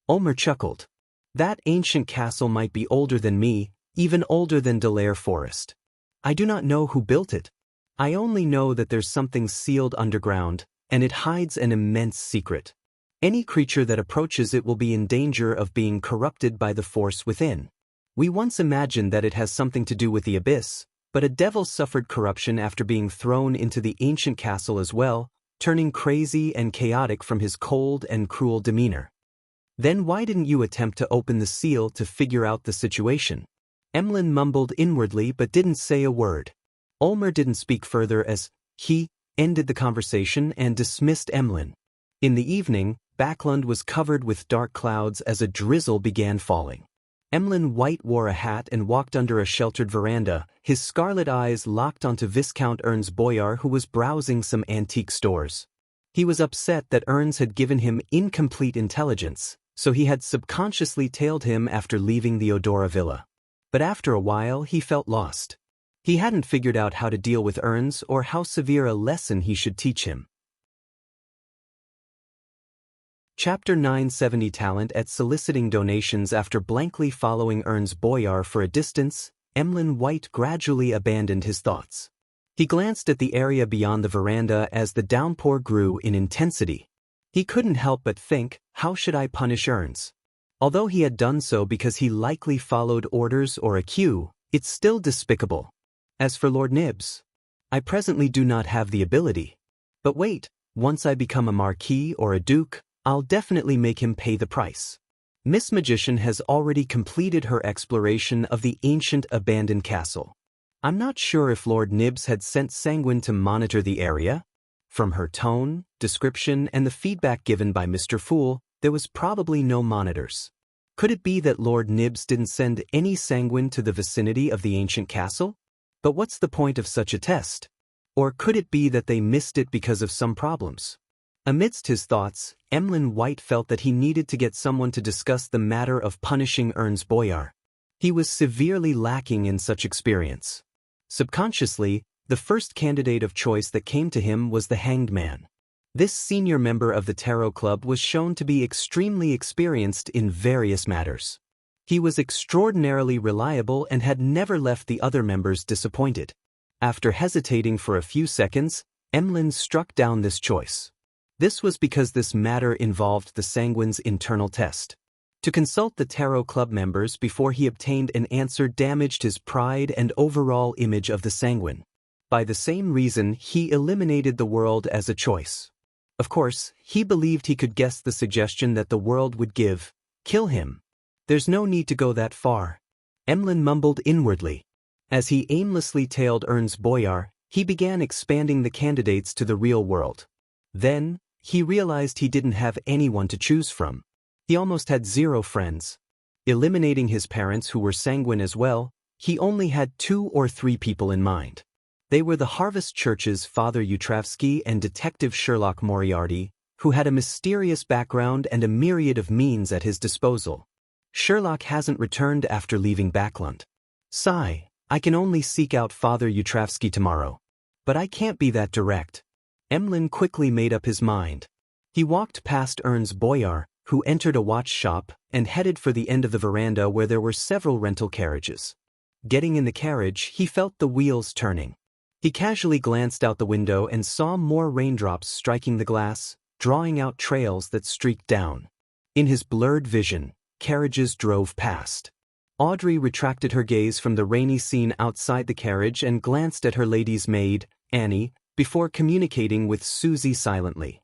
Ulmer chuckled. "That ancient castle might be older than me, even older than Delaire Forest. I do not know who built it. I only know that there's something sealed underground, and it hides an immense secret. Any creature that approaches it will be in danger of being corrupted by the force within. We once imagined that it has something to do with the abyss, But a devil suffered corruption after being thrown into the ancient castle as well, turning crazy and chaotic from his cold and cruel demeanor. Then why didn't you attempt to open the seal to figure out the situation? Emlyn mumbled inwardly but didn't say a word. Ulmer didn't speak further as he ended the conversation and dismissed Emlyn. In the evening, Backlund was covered with dark clouds as a drizzle began falling. Emlyn White wore a hat and walked under a sheltered veranda, his scarlet eyes locked onto Viscount Ernst Boyar, who was browsing some antique stores. He was upset that Ernst had given him incomplete intelligence, so he had subconsciously tailed him after leaving the Odora villa. But after a while he felt lost. He hadn't figured out how to deal with Ernst or how severe a lesson he should teach him. Chapter 970 Talent at soliciting donations. After blankly following Ernst Boyar for a distance, Emlyn White gradually abandoned his thoughts. He glanced at the area beyond the veranda as the downpour grew in intensity. He couldn't help but think, how should I punish Ernst? Although he had done so because he likely followed orders or a cue, it's still despicable. As for Lord Nibs, I presently do not have the ability. But wait, once I become a marquis or a duke, I'll definitely make him pay the price. Miss Magician has already completed her exploration of the ancient abandoned castle. I'm not sure if Lord Nibs had sent Sanguine to monitor the area. From her tone, description, and the feedback given by Mr. Fool, there was probably no monitors. Could it be that Lord Nibs didn't send any Sanguine to the vicinity of the ancient castle? But what's the point of such a test? Or could it be that they missed it because of some problems? Amidst his thoughts, Emlyn White felt that he needed to get someone to discuss the matter of punishing Ernst Boyar. He was severely lacking in such experience. Subconsciously, the first candidate of choice that came to him was the Hanged Man. This senior member of the Tarot Club was shown to be extremely experienced in various matters. He was extraordinarily reliable and had never left the other members disappointed. After hesitating for a few seconds, Emlyn struck down this choice. This was because this matter involved the Sanguine's internal test. To consult the Tarot Club members before he obtained an answer damaged his pride and overall image of the Sanguine. By the same reason, he eliminated the world as a choice. Of course, he believed he could guess the suggestion that the world would give: kill him. There's no need to go that far. Emlyn mumbled inwardly. As he aimlessly tailed Ernst Boyar, he began expanding the candidates to the real world. Then, he realized he didn't have anyone to choose from. He almost had 0 friends. Eliminating his parents, who were Sanguine as well, he only had 2 or 3 people in mind. They were the Harvest Church's Father Utravsky and Detective Sherlock Moriarty, who had a mysterious background and a myriad of means at his disposal. Sherlock hasn't returned after leaving Backlund. Sigh, I can only seek out Father Utravsky tomorrow. But I can't be that direct. Emlyn quickly made up his mind. He walked past Ernst Boyar, who entered a watch shop, and headed for the end of the veranda where there were several rental carriages. Getting in the carriage, he felt the wheels turning. He casually glanced out the window and saw more raindrops striking the glass, drawing out trails that streaked down. In his blurred vision, carriages drove past. Audrey retracted her gaze from the rainy scene outside the carriage and glanced at her lady's maid, Annie, before communicating with Susie silently.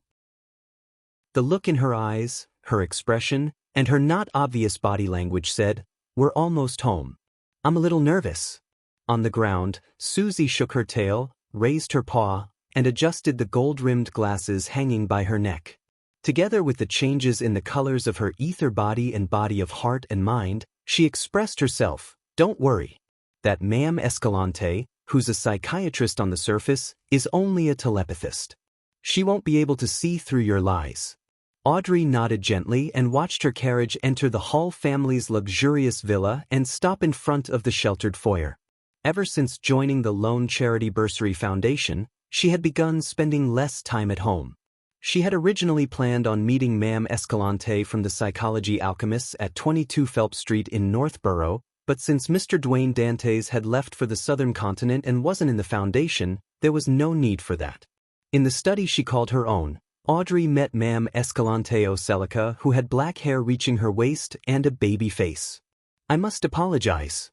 The look in her eyes, her expression, and her not obvious body language said, "We're almost home. I'm a little nervous." On the ground, Susie shook her tail, raised her paw, and adjusted the gold-rimmed glasses hanging by her neck. Together with the changes in the colors of her ether body and body of heart and mind, she expressed herself, "Don't worry. That Ma'am Escalante, who's a psychiatrist on the surface, is only a telepathist. She won't be able to see through your lies." Audrey nodded gently and watched her carriage enter the Hall family's luxurious villa and stop in front of the sheltered foyer. Ever since joining the Lone Charity Bursary Foundation, she had begun spending less time at home. She had originally planned on meeting Ma'am Escalante from the Psychology Alchemists at 22 Phelps Street in Northborough, but since Mr. Dwayne Dantes had left for the southern continent and wasn't in the Foundation, there was no need for that. In the study she called her own, Audrey met Ma'am Escalante Ocelica, who had black hair reaching her waist and a baby face. "I must apologize.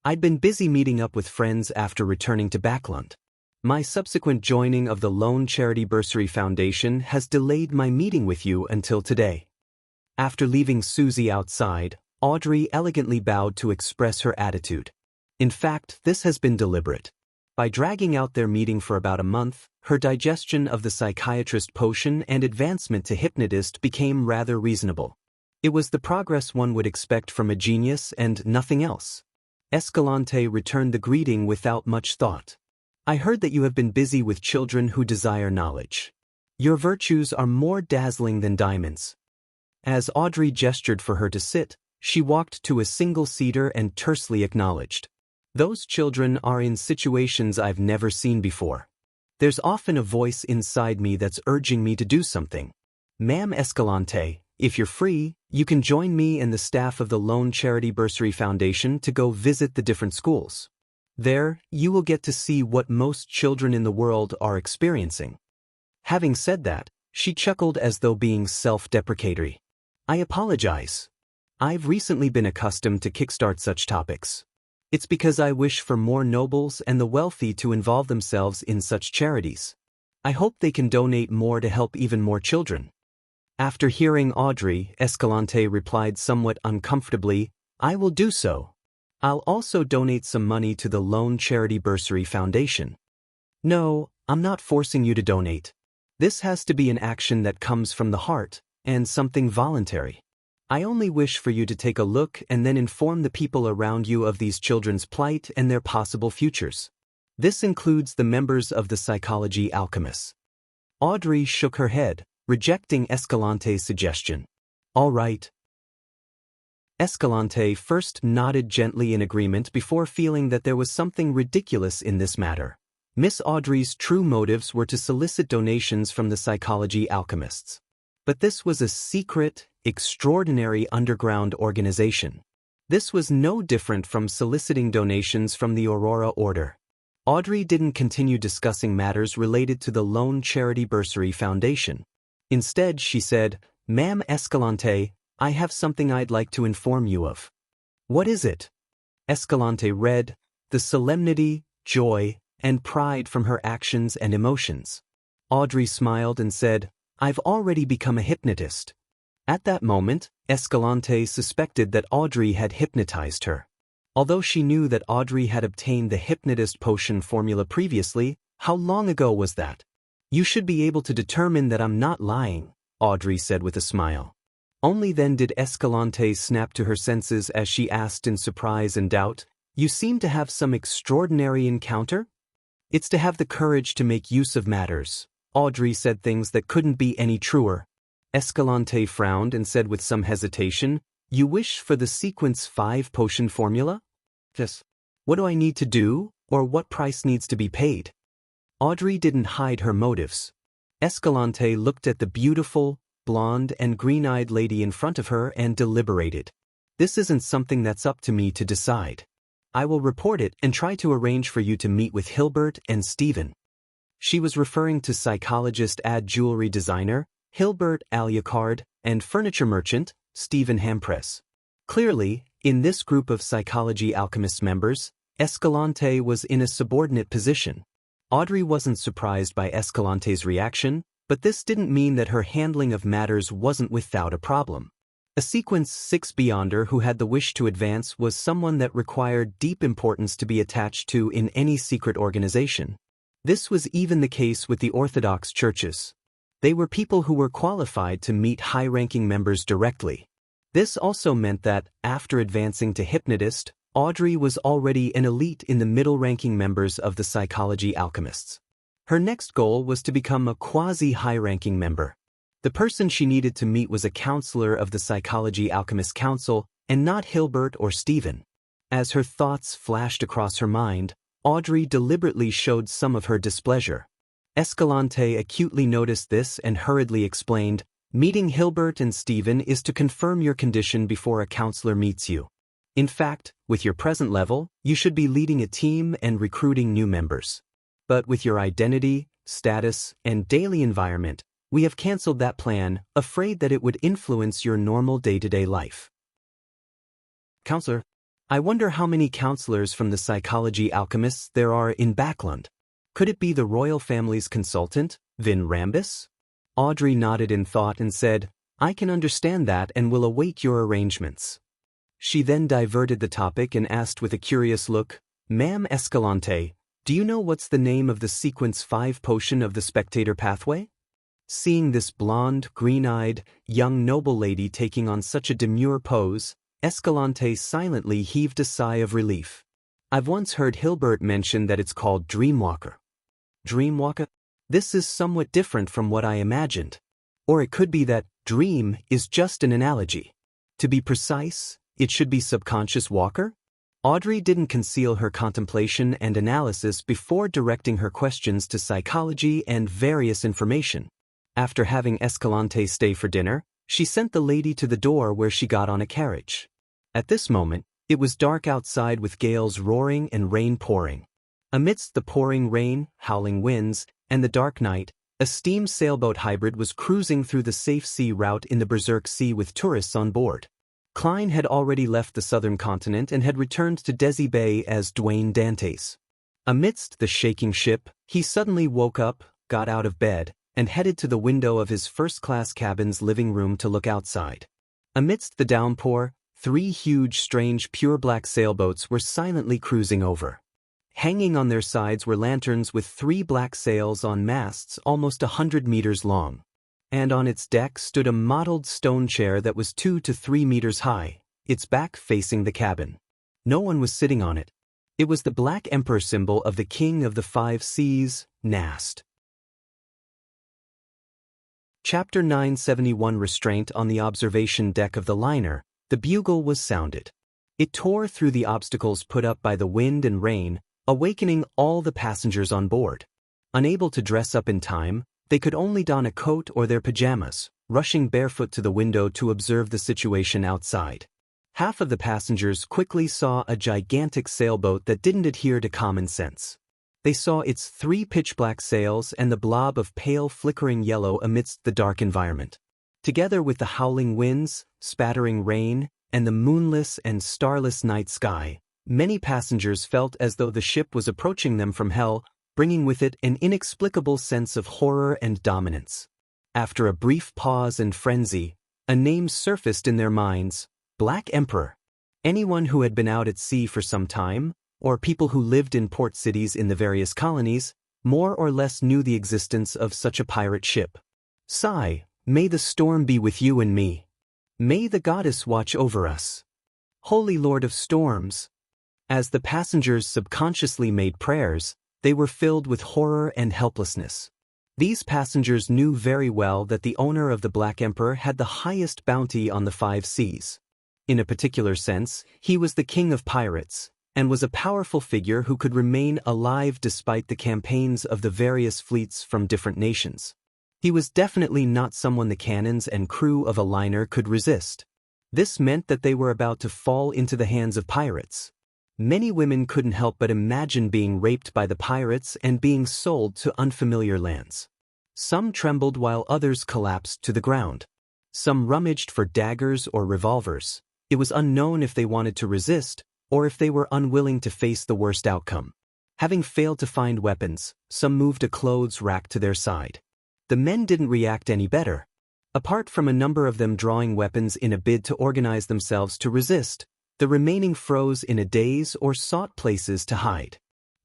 I'd been busy meeting up with friends after returning to Backlund. My subsequent joining of the Lone Charity Bursary Foundation has delayed my meeting with you until today. After leaving Susie outside, Audrey elegantly bowed to express her attitude. In fact, this has been deliberate. By dragging out their meeting for about a month, her digestion of the psychiatrist potion and advancement to hypnotist became rather reasonable. It was the progress one would expect from a genius and nothing else. Escalante returned the greeting without much thought. I heard that you have been busy with children who desire knowledge. Your virtues are more dazzling than diamonds. As Audrey gestured for her to sit, she walked to a single-seater and tersely acknowledged. Those children are in situations I've never seen before. There's often a voice inside me that's urging me to do something. Ma'am Escalante, if you're free, you can join me and the staff of the Lone Charity Bursary Foundation to go visit the different schools. There, you will get to see what most children in the world are experiencing. Having said that, she chuckled as though being self-deprecatory. I apologize. I've recently been accustomed to kickstart such topics. It's because I wish for more nobles and the wealthy to involve themselves in such charities. I hope they can donate more to help even more children. After hearing Audrey, Escalante replied somewhat uncomfortably, I will do so. I'll also donate some money to the Lone Charity Bursary Foundation. No, I'm not forcing you to donate. This has to be an action that comes from the heart, and something voluntary. I only wish for you to take a look and then inform the people around you of these children's plight and their possible futures. This includes the members of the Psychology Alchemists. Audrey shook her head, rejecting Escalante's suggestion. All right. Escalante first nodded gently in agreement before feeling that there was something ridiculous in this matter. Miss Audrey's true motives were to solicit donations from the Psychology Alchemists. But this was a secret, extraordinary underground organization. This was no different from soliciting donations from the Aurora Order. Audrey didn't continue discussing matters related to the Lone Charity Bursary Foundation. Instead, she said, Ma'am Escalante, I have something I'd like to inform you of. What is it? Escalante read, the solemnity, joy, and pride from her actions and emotions. Audrey smiled and said, I've already become a hypnotist. At that moment, Escalante suspected that Audrey had hypnotized her. Although she knew that Audrey had obtained the hypnotist potion formula previously, how long ago was that? You should be able to determine that I'm not lying, Audrey said with a smile. Only then did Escalante snap to her senses as she asked in surprise and doubt, You seem to have some extraordinary encounter? It's to have the courage to make use of matters. Audrey said things that couldn't be any truer. Escalante frowned and said with some hesitation, You wish for the Sequence 5 potion formula? Yes. What do I need to do, or what price needs to be paid? Audrey didn't hide her motives. Escalante looked at the beautiful, blonde and green-eyed lady in front of her and deliberated. This isn't something that's up to me to decide. I will report it and try to arrange for you to meet with Hilbert and Stephen. She was referring to psychologist and jewelry designer, Hilbert Alucard, and furniture merchant, Stephen Hampress. Clearly, in this group of Psychology Alchemists members, Escalante was in a subordinate position. Audrey wasn't surprised by Escalante's reaction, but this didn't mean that her handling of matters wasn't without a problem. A Sequence 6 Beyonder who had the wish to advance was someone that required deep importance to be attached to in any secret organization. This was even the case with the Orthodox churches. They were people who were qualified to meet high-ranking members directly. This also meant that, after advancing to hypnotist, Audrey was already an elite in the middle-ranking members of the Psychology Alchemists. Her next goal was to become a quasi-high-ranking member. The person she needed to meet was a counselor of the Psychology Alchemist Council, and not Hilbert or Stephen. As her thoughts flashed across her mind, Audrey deliberately showed some of her displeasure. Escalante acutely noticed this and hurriedly explained, Meeting Hilbert and Stephen is to confirm your condition before a counselor meets you. In fact, with your present level, you should be leading a team and recruiting new members. But with your identity, status, and daily environment, we have canceled that plan, afraid that it would influence your normal day-to-day life. Counselor, I wonder how many counselors from the psychology alchemists there are in Backland. Could it be the royal family's consultant, Vin Rambus? Audrey nodded in thought and said, I can understand that and will await your arrangements. She then diverted the topic and asked with a curious look, Ma'am Escalante, do you know what's the name of the Sequence 5 potion of the spectator pathway? Seeing this blonde, green-eyed, young noble lady taking on such a demure pose, Escalante silently heaved a sigh of relief. I've once heard Hilbert mention that it's called Dreamwalker. Dreamwalker? This is somewhat different from what I imagined. Or it could be that dream is just an analogy. To be precise, it should be subconscious walker? Audrey didn't conceal her contemplation and analysis before directing her questions to psychology and various information. After having Escalante stay for dinner, she sent the lady to the door where she got on a carriage. At this moment, it was dark outside with gales roaring and rain pouring. Amidst the pouring rain, howling winds, and the dark night, a steam sailboat hybrid was cruising through the safe sea route in the Berserk Sea with tourists on board. Klein had already left the southern continent and had returned to Desi Bay as Dwayne Dantes. Amidst the shaking ship, he suddenly woke up, got out of bed, and headed to the window of his first-class cabin's living room to look outside. Amidst the downpour, 3 huge, strange, pure black sailboats were silently cruising over. Hanging on their sides were lanterns with 3 black sails on masts almost 100 meters long. And on its deck stood a mottled stone chair that was 2 to 3 meters high, its back facing the cabin. No one was sitting on it. It was the Black Emperor symbol of the King of the 5 Seas, Nast. Chapter 971 Restraint on the observation deck of the liner, the bugle was sounded. It tore through the obstacles put up by the wind and rain, awakening all the passengers on board. Unable to dress up in time, they could only don a coat or their pajamas, rushing barefoot to the window to observe the situation outside. Half of the passengers quickly saw a gigantic sailboat that didn't adhere to common sense. They saw its 3 pitch-black sails and the blob of pale flickering yellow amidst the dark environment. Together with the howling winds, spattering rain, and the moonless and starless night sky, many passengers felt as though the ship was approaching them from hell, bringing with it an inexplicable sense of horror and dominance. After a brief pause and frenzy, a name surfaced in their minds, Black Emperor. Anyone who had been out at sea for some time, or people who lived in port cities in the various colonies, more or less knew the existence of such a pirate ship. Sigh, may the storm be with you and me. May the goddess watch over us. Holy Lord of Storms. As the passengers subconsciously made prayers, they were filled with horror and helplessness. These passengers knew very well that the owner of the Black Emperor had the highest bounty on the 5 seas. In a particular sense, he was the king of pirates, and was a powerful figure who could remain alive despite the campaigns of the various fleets from different nations. He was definitely not someone the cannons and crew of a liner could resist. This meant that they were about to fall into the hands of pirates. Many women couldn't help but imagine being raped by the pirates and being sold to unfamiliar lands. Some trembled while others collapsed to the ground. Some rummaged for daggers or revolvers. It was unknown if they wanted to resist, or if they were unwilling to face the worst outcome. Having failed to find weapons, some moved a clothes rack to their side. The men didn't react any better. Apart from a number of them drawing weapons in a bid to organize themselves to resist, the remaining froze in a daze or sought places to hide.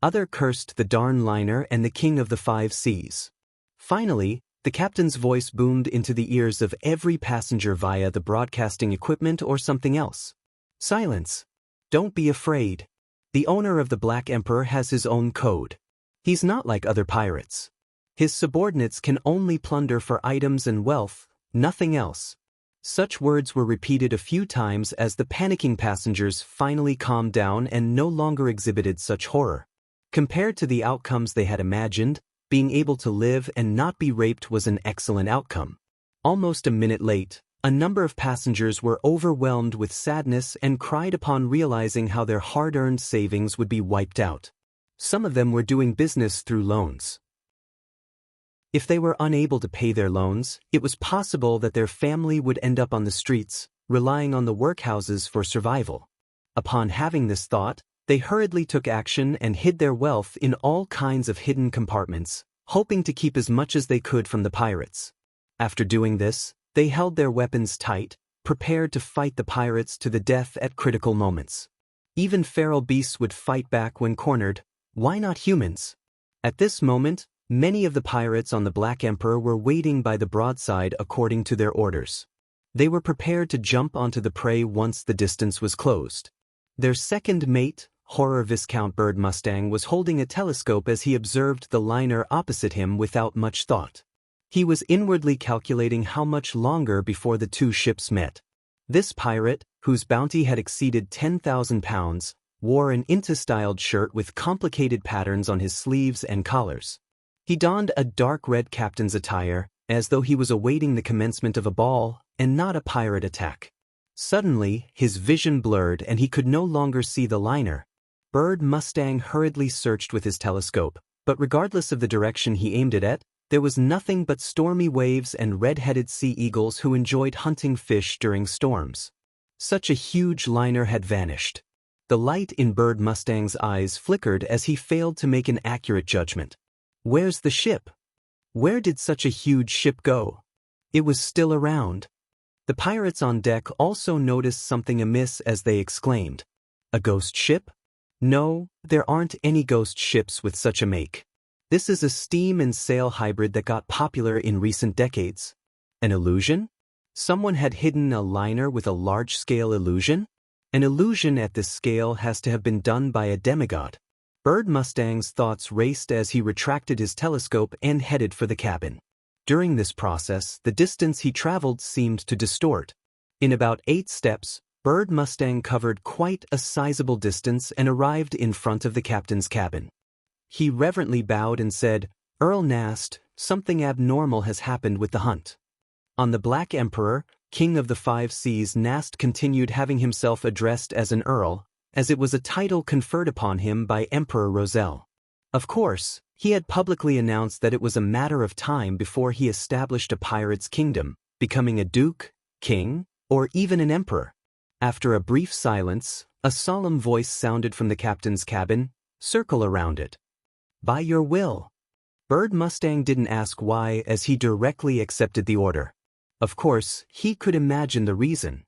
Others cursed the darn liner and the King of the 5 Seas. Finally, the captain's voice boomed into the ears of every passenger via the broadcasting equipment or something else. Silence. Don't be afraid. The owner of the Black Emperor has his own code. He's not like other pirates. His subordinates can only plunder for items and wealth, nothing else. Such words were repeated a few times as the panicking passengers finally calmed down and no longer exhibited such horror. Compared to the outcomes they had imagined, being able to live and not be raped was an excellent outcome. Almost a minute late, a number of passengers were overwhelmed with sadness and cried upon realizing how their hard-earned savings would be wiped out. Some of them were doing business through loans. If they were unable to pay their loans, it was possible that their family would end up on the streets, relying on the workhouses for survival. Upon having this thought, they hurriedly took action and hid their wealth in all kinds of hidden compartments, hoping to keep as much as they could from the pirates. After doing this, they held their weapons tight, prepared to fight the pirates to the death at critical moments. Even feral beasts would fight back when cornered. Why not humans? At this moment, many of the pirates on the Black Emperor were waiting by the broadside according to their orders. They were prepared to jump onto the prey once the distance was closed. Their second mate, Horror Viscount Bird Mustang, was holding a telescope as he observed the liner opposite him without much thought. He was inwardly calculating how much longer before the two ships met. This pirate, whose bounty had exceeded 10,000 pounds, wore an into-styled shirt with complicated patterns on his sleeves and collars. He donned a dark red captain's attire, as though he was awaiting the commencement of a ball and not a pirate attack. Suddenly, his vision blurred and he could no longer see the liner. Bird Mustang hurriedly searched with his telescope, but regardless of the direction he aimed it at, there was nothing but stormy waves and red-headed sea eagles who enjoyed hunting fish during storms. Such a huge liner had vanished. The light in Bird Mustang's eyes flickered as he failed to make an accurate judgment. Where's the ship? Where did such a huge ship go? It was still around. The pirates on deck also noticed something amiss as they exclaimed, "A ghost ship? No, there aren't any ghost ships with such a make. This is a steam and sail hybrid that got popular in recent decades." An illusion? Someone had hidden a liner with a large-scale illusion? An illusion at this scale has to have been done by a demigod. Bird Mustang's thoughts raced as he retracted his telescope and headed for the cabin. During this process, the distance he traveled seemed to distort. In about 8 steps, Bird Mustang covered quite a sizable distance and arrived in front of the captain's cabin. He reverently bowed and said, "Earl Nast, something abnormal has happened with the hunt." On the Black Emperor, King of the Five Seas, Nast continued having himself addressed as an earl, as it was a title conferred upon him by Emperor Roselle. Of course, he had publicly announced that it was a matter of time before he established a pirate's kingdom, becoming a duke, king, or even an emperor. After a brief silence, a solemn voice sounded from the captain's cabin, "Circle around it." "By your will." Bird Mustang didn't ask why as he directly accepted the order. Of course, he could imagine the reason.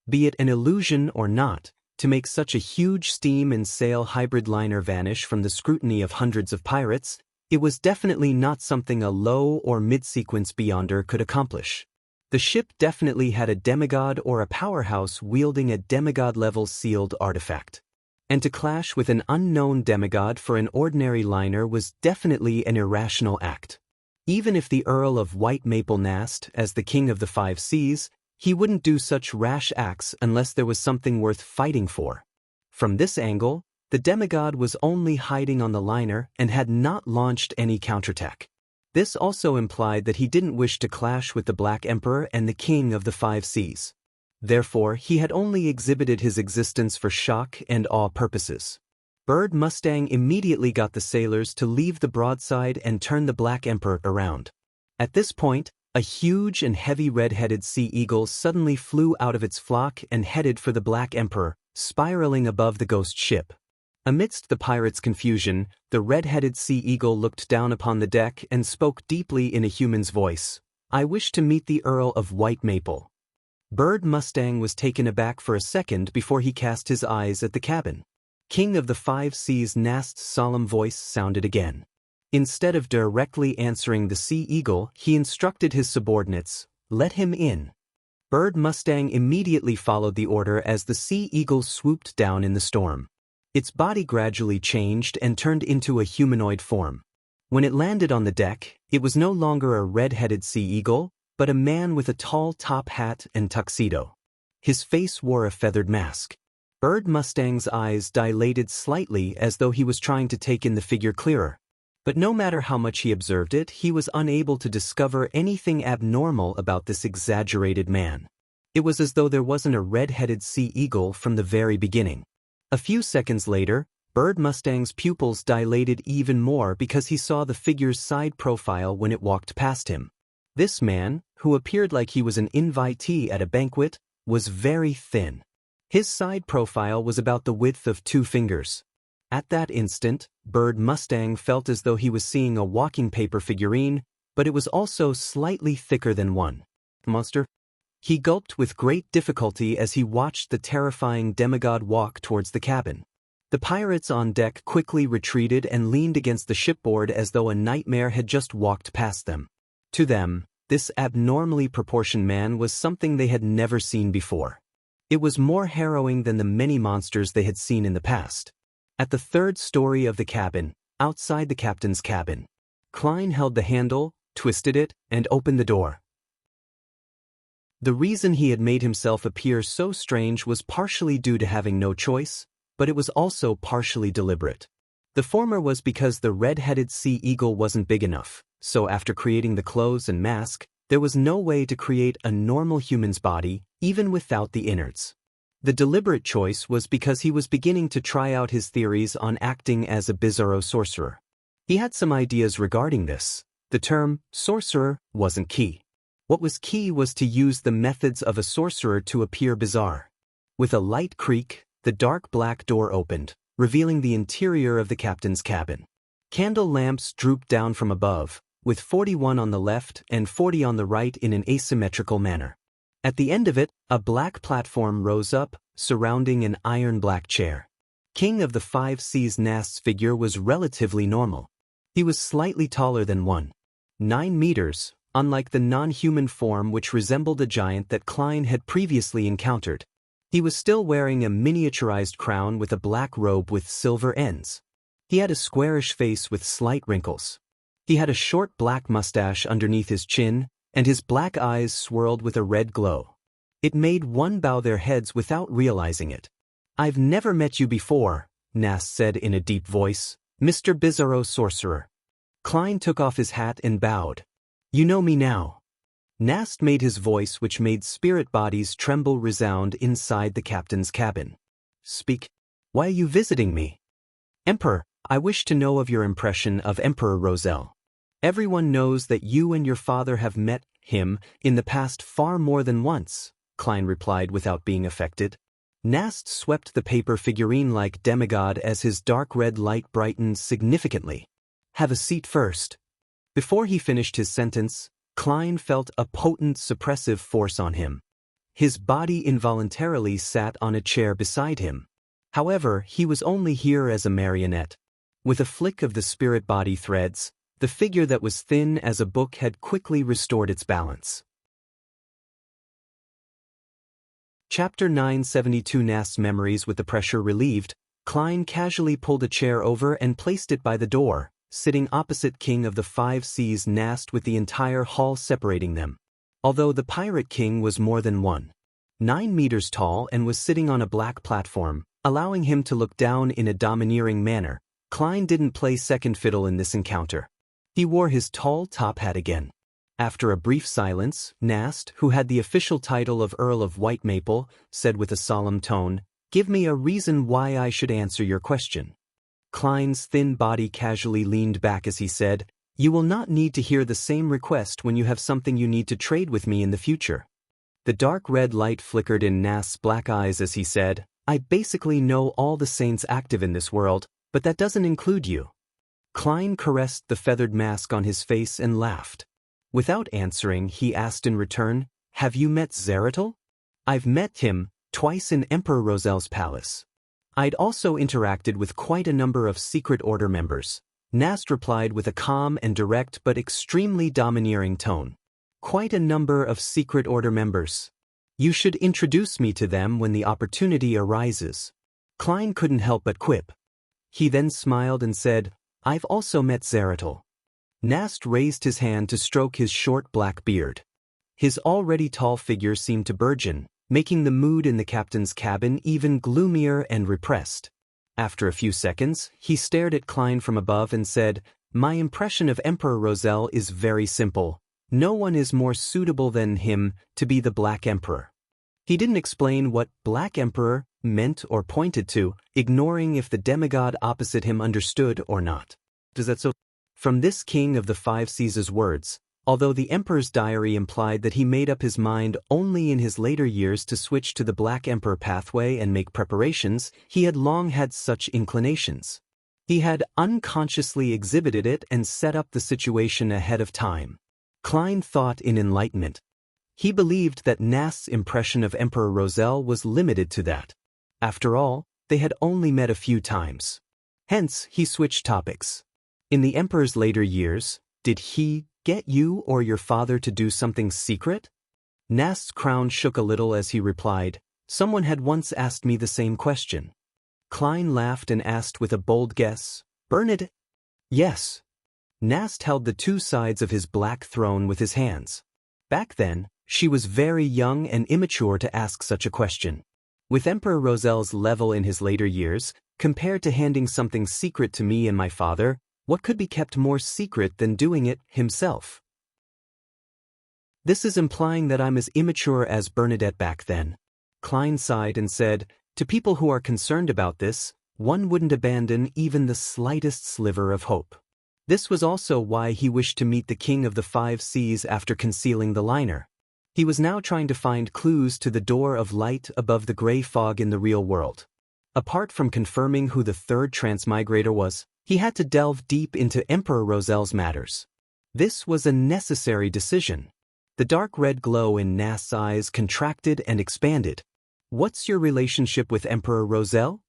Be it an illusion or not, to make such a huge steam and sail hybrid liner vanish from the scrutiny of hundreds of pirates, it was definitely not something a low or mid-sequence beyonder could accomplish. The ship definitely had a demigod or a powerhouse wielding a demigod-level sealed artifact. And to clash with an unknown demigod for an ordinary liner was definitely an irrational act. Even if the Earl of White Maple Nast, as the King of the Five Seas, he wouldn't do such rash acts unless there was something worth fighting for. From this angle, the demigod was only hiding on the liner and had not launched any counterattack. This also implied that he didn't wish to clash with the Black Emperor and the King of the Five Seas. Therefore, he had only exhibited his existence for shock and awe purposes. Bird Mustang immediately got the sailors to leave the broadside and turn the Black Emperor around. At this point, a huge and heavy red-headed sea eagle suddenly flew out of its flock and headed for the Black Emperor, spiraling above the ghost ship. Amidst the pirates' confusion, the red-headed sea eagle looked down upon the deck and spoke deeply in a human's voice. "I wish to meet the Earl of White Maple." Bird Mustang was taken aback for a second before he cast his eyes at the cabin. King of the Five Seas Nast's solemn voice sounded again. Instead of directly answering the sea eagle, he instructed his subordinates, "Let him in." Bird Mustang immediately followed the order as the sea eagle swooped down in the storm. Its body gradually changed and turned into a humanoid form. When it landed on the deck, it was no longer a red-headed sea eagle, but a man with a tall top hat and tuxedo. His face wore a feathered mask. Bird Mustang's eyes dilated slightly as though he was trying to take in the figure clearer. But no matter how much he observed it, he was unable to discover anything abnormal about this exaggerated man. It was as though there wasn't a red-headed sea eagle from the very beginning. A few seconds later, Bird Mustang's pupils dilated even more because he saw the figure's side profile when it walked past him. This man, who appeared like he was an invitee at a banquet, was very thin. His side profile was about the width of 2 fingers. At that instant, Bird Mustang felt as though he was seeing a walking paper figurine, but it was also slightly thicker than one. Monster? He gulped with great difficulty as he watched the terrifying demigod walk towards the cabin. The pirates on deck quickly retreated and leaned against the shipboard as though a nightmare had just walked past them. To them, this abnormally proportioned man was something they had never seen before. It was more harrowing than the many monsters they had seen in the past. At the 3rd story of the cabin, outside the captain's cabin, Klein held the handle, twisted it, and opened the door. The reason he had made himself appear so strange was partially due to having no choice, but it was also partially deliberate. The former was because the red-headed sea eagle wasn't big enough, so after creating the clothes and mask, there was no way to create a normal human's body, even without the innards. The deliberate choice was because he was beginning to try out his theories on acting as a bizarro sorcerer. He had some ideas regarding this. The term sorcerer wasn't key. What was key was to use the methods of a sorcerer to appear bizarre. With a light creak, the dark black door opened, revealing the interior of the captain's cabin. Candle lamps drooped down from above, with 41 on the left and 40 on the right in an asymmetrical manner. At the end of it, a black platform rose up, surrounding an iron-black chair. King of the 5 Seas Nast's figure was relatively normal. He was slightly taller than 1.9 meters, unlike the non-human form which resembled a giant that Klein had previously encountered. He was still wearing a miniaturized crown with a black robe with silver ends. He had a squarish face with slight wrinkles. He had a short black mustache underneath his chin, and his black eyes swirled with a red glow. It made one bow their heads without realizing it. "I've never met you before," Nast said in a deep voice, "Mr. Bizarro Sorcerer." Klein took off his hat and bowed. "You know me now." Nast made his voice which made spirit bodies tremble resound inside the captain's cabin. "Speak. Why are you visiting me?" "Emperor, I wish to know of your impression of Emperor Roselle. Everyone knows that you and your father have met him in the past far more than once," Klein replied without being affected. Nast swept the paper figurine-like demigod as his dark red light brightened significantly. "Have a seat first." Before he finished his sentence, Klein felt a potent suppressive force on him. His body involuntarily sat on a chair beside him. However, he was only here as a marionette. With a flick of the spirit body threads, the figure that was thin as a book had quickly restored its balance. Chapter 972 Nast's memories. With the pressure relieved, Klein casually pulled a chair over and placed it by the door, sitting opposite King of the 5 Seas Nast with the entire hall separating them. Although the Pirate King was more than 1.9 meters tall and was sitting on a black platform, allowing him to look down in a domineering manner, Klein didn't play second fiddle in this encounter. He wore his tall top hat again. After a brief silence, Nast, who had the official title of Earl of White Maple, said with a solemn tone, "Give me a reason why I should answer your question." Klein's thin body casually leaned back as he said, "You will not need to hear the same request when you have something you need to trade with me in the future." The dark red light flickered in Nast's black eyes as he said, "I basically know all the saints active in this world, but that doesn't include you." Klein caressed the feathered mask on his face and laughed. Without answering, he asked in return, "Have you met Zeratul?" "I've met him twice in Emperor Roselle's palace. I'd also interacted with quite a number of Secret Order members," Nast replied with a calm and direct but extremely domineering tone. "Quite a number of Secret Order members. You should introduce me to them when the opportunity arises." Klein couldn't help but quip. He then smiled and said, "I've also met Zeratul." Nast raised his hand to stroke his short black beard. His already tall figure seemed to burgeon, making the mood in the captain's cabin even gloomier and repressed. After a few seconds, he stared at Klein from above and said, "My impression of Emperor Roselle is very simple. No one is more suitable than him to be the Black Emperor." He didn't explain what Black Emperor meant or pointed to, ignoring if the demigod opposite him understood or not. "Is that so?" From this King of the 5 Seas' words, Although the Emperor's diary implied that he made up his mind only in his later years to switch to the Black Emperor pathway and make preparations, he had long had such inclinations. He had unconsciously exhibited it and set up the situation ahead of time. Klein thought in enlightenment. He believed that Nast's impression of Emperor Roselle was limited to that. After all, they had only met a few times. Hence, he switched topics. In the Emperor's later years, did he get you or your father to do something secret? Nast's crown shook a little as he replied, someone had once asked me the same question. Klein laughed and asked with a bold guess, Bernadette? Yes. Nast held the two sides of his black throne with his hands. Back then, she was very young and immature to ask such a question. With Emperor Roselle's level in his later years, compared to handing something secret to me and my father, what could be kept more secret than doing it himself? This is implying that I'm as immature as Bernadette back then. Klein sighed and said, to people who are concerned about this, one wouldn't abandon even the slightest sliver of hope. This was also why he wished to meet the King of the Five Seas after concealing the liner. He was now trying to find clues to the door of light above the gray fog in the real world. Apart from confirming who the third transmigrator was, he had to delve deep into Emperor Roselle's matters. This was a necessary decision. The dark red glow in Nast's eyes contracted and expanded. What's your relationship with Emperor Roselle?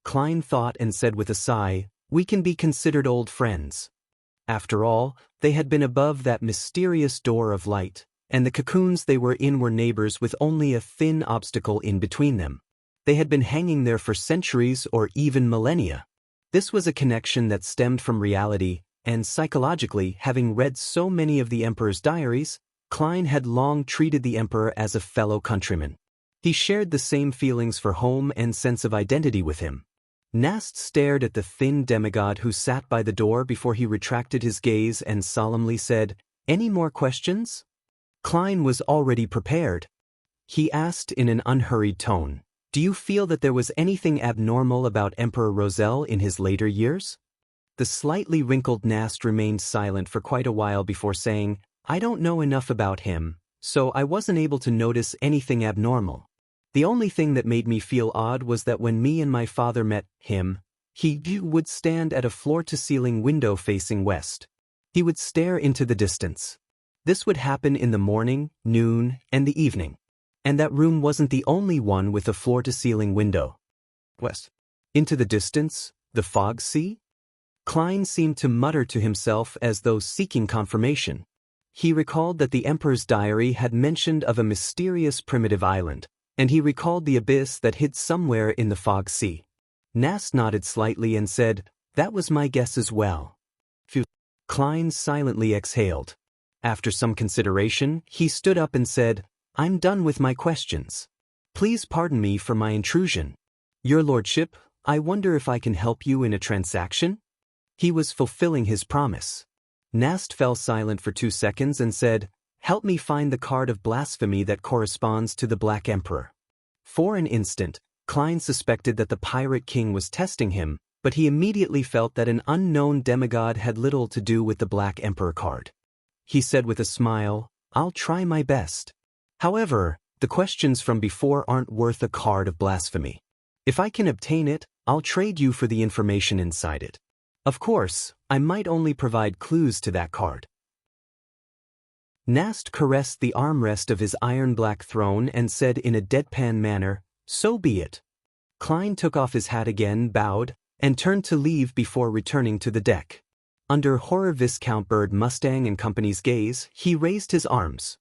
Klein thought and said with a sigh, we can be considered old friends. After all, they had been above that mysterious door of light, and the cocoons they were in were neighbors with only a thin obstacle in between them. They had been hanging there for centuries or even millennia. This was a connection that stemmed from reality, and psychologically, having read so many of the Emperor's diaries, Klein had long treated the Emperor as a fellow countryman. He shared the same feelings for home and sense of identity with him. Nast stared at the thin demigod who sat by the door before he retracted his gaze and solemnly said, any more questions? Klein was already prepared. He asked in an unhurried tone, do you feel that there was anything abnormal about Emperor Roselle in his later years? The slightly wrinkled Nast remained silent for quite a while before saying, I don't know enough about him, so I wasn't able to notice anything abnormal. The only thing that made me feel odd was that when me and my father met him, he would stand at a floor-to-ceiling window facing west. He would stare into the distance. This would happen in the morning, noon, and the evening. And that room wasn't the only one with a floor-to-ceiling window. West. Into the distance, the fog sea? Klein seemed to mutter to himself as though seeking confirmation. He recalled that the Emperor's diary had mentioned of a mysterious primitive island, and he recalled the abyss that hid somewhere in the fog sea. Nast nodded slightly and said, that was my guess as well. Klein silently exhaled. After some consideration, he stood up and said, I'm done with my questions. Please pardon me for my intrusion. Your lordship, I wonder if I can help you in a transaction? He was fulfilling his promise. Nast fell silent for 2 seconds and said, help me find the card of blasphemy that corresponds to the Black Emperor. For an instant, Klein suspected that the Pirate King was testing him, but he immediately felt that an unknown demigod had little to do with the Black Emperor card. He said with a smile, I'll try my best. However, the questions from before aren't worth a card of blasphemy. If I can obtain it, I'll trade you for the information inside it. Of course, I might only provide clues to that card. Nast caressed the armrest of his iron-black throne and said in a deadpan manner, so be it. Klein took off his hat again, bowed, and turned to leave before returning to the deck. Under Horror Viscount Bird Mustang and Company's gaze, he raised his arms.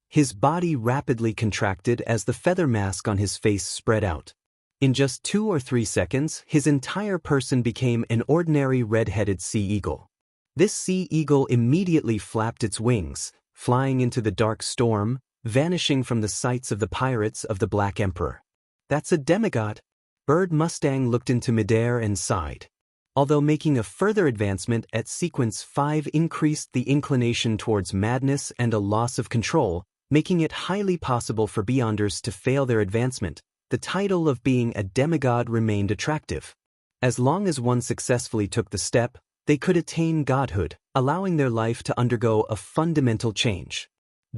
His body rapidly contracted as the feather mask on his face spread out. In just 2 or 3 seconds, his entire person became an ordinary red-headed sea eagle. This sea eagle immediately flapped its wings, flying into the dark storm, vanishing from the sights of the pirates of the Black Emperor. That's a demigod. Bird Mustang looked into midair and sighed. Although making a further advancement at sequence 5 increased the inclination towards madness and a loss of control, making it highly possible for Beyonders to fail their advancement, the title of being a demigod remained attractive. As long as one successfully took the step, they could attain godhood, allowing their life to undergo a fundamental change.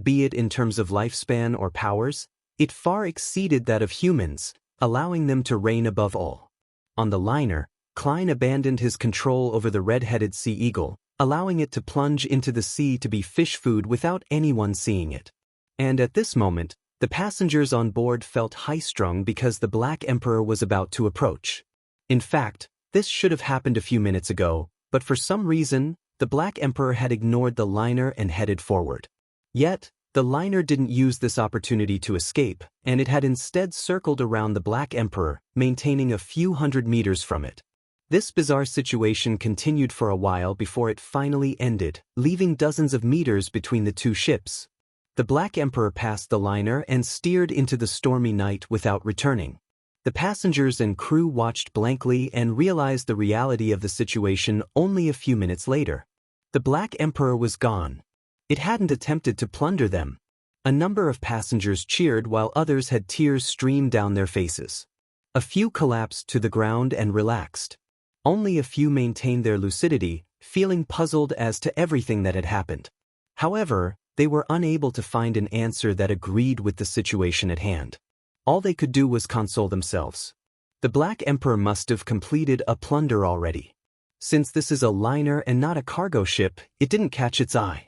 Be it in terms of lifespan or powers, it far exceeded that of humans, allowing them to reign above all. On the liner, Klein abandoned his control over the red-headed sea eagle, allowing it to plunge into the sea to be fish food without anyone seeing it. And at this moment, the passengers on board felt high-strung because the Black Emperor was about to approach. In fact, this should have happened a few minutes ago, but for some reason, the Black Emperor had ignored the liner and headed forward. Yet, the liner didn't use this opportunity to escape, and it had instead circled around the Black Emperor, maintaining a few hundred meters from it. This bizarre situation continued for a while before it finally ended, leaving dozens of meters between the two ships. The Black Emperor passed the liner and steered into the stormy night without returning. The passengers and crew watched blankly and realized the reality of the situation only a few minutes later. The Black Emperor was gone. It hadn't attempted to plunder them. A number of passengers cheered while others had tears stream down their faces. A few collapsed to the ground and relaxed. Only a few maintained their lucidity, feeling puzzled as to everything that had happened. However, they were unable to find an answer that agreed with the situation at hand. All they could do was console themselves. The Black Emperor must have completed a plunder already. Since this is a liner and not a cargo ship, it didn't catch its eye.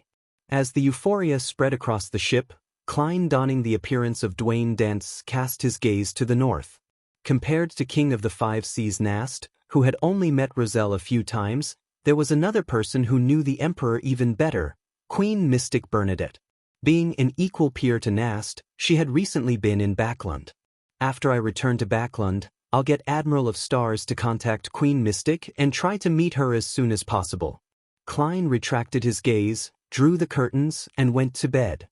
As the euphoria spread across the ship, Klein, donning the appearance of Dwayne Dance, cast his gaze to the north. Compared to King of the Five Seas Nast, who had only met Roselle a few times, there was another person who knew the Emperor even better, Queen Mystic Bernadette. Being an equal peer to Nast, she had recently been in Backlund. After I return to Backlund, I'll get Admiral of Stars to contact Queen Mystic and try to meet her as soon as possible. Klein retracted his gaze, drew the curtains, and went to bed.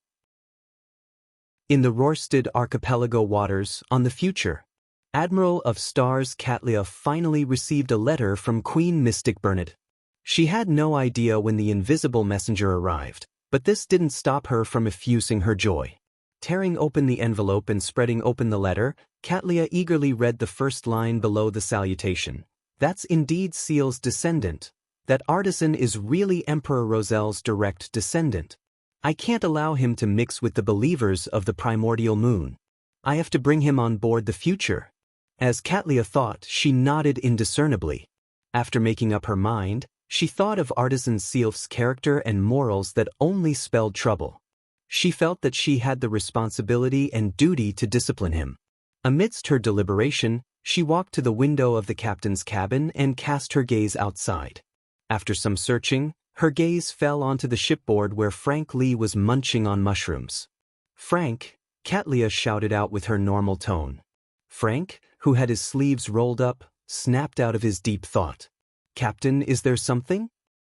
In the Rørsted archipelago waters, on the future, Admiral of Stars Katlia finally received a letter from Queen Mystic Bernadette. She had no idea when the invisible messenger arrived, but this didn't stop her from effusing her joy. Tearing open the envelope and spreading open the letter, Katlia eagerly read the first line below the salutation. That's indeed Seal's descendant. That artisan is really Emperor Roselle's direct descendant. I can't allow him to mix with the believers of the primordial moon. I have to bring him on board the future. As Katlia thought, she nodded indiscernibly. After making up her mind, she thought of Artisan Sealf's character and morals that only spelled trouble. She felt that she had the responsibility and duty to discipline him. Amidst her deliberation, she walked to the window of the captain's cabin and cast her gaze outside. After some searching, her gaze fell onto the shipboard where Frank Lee was munching on mushrooms. "Frank," Katlia shouted out with her normal tone. Frank, who had his sleeves rolled up, snapped out of his deep thought. "Captain, is there something?"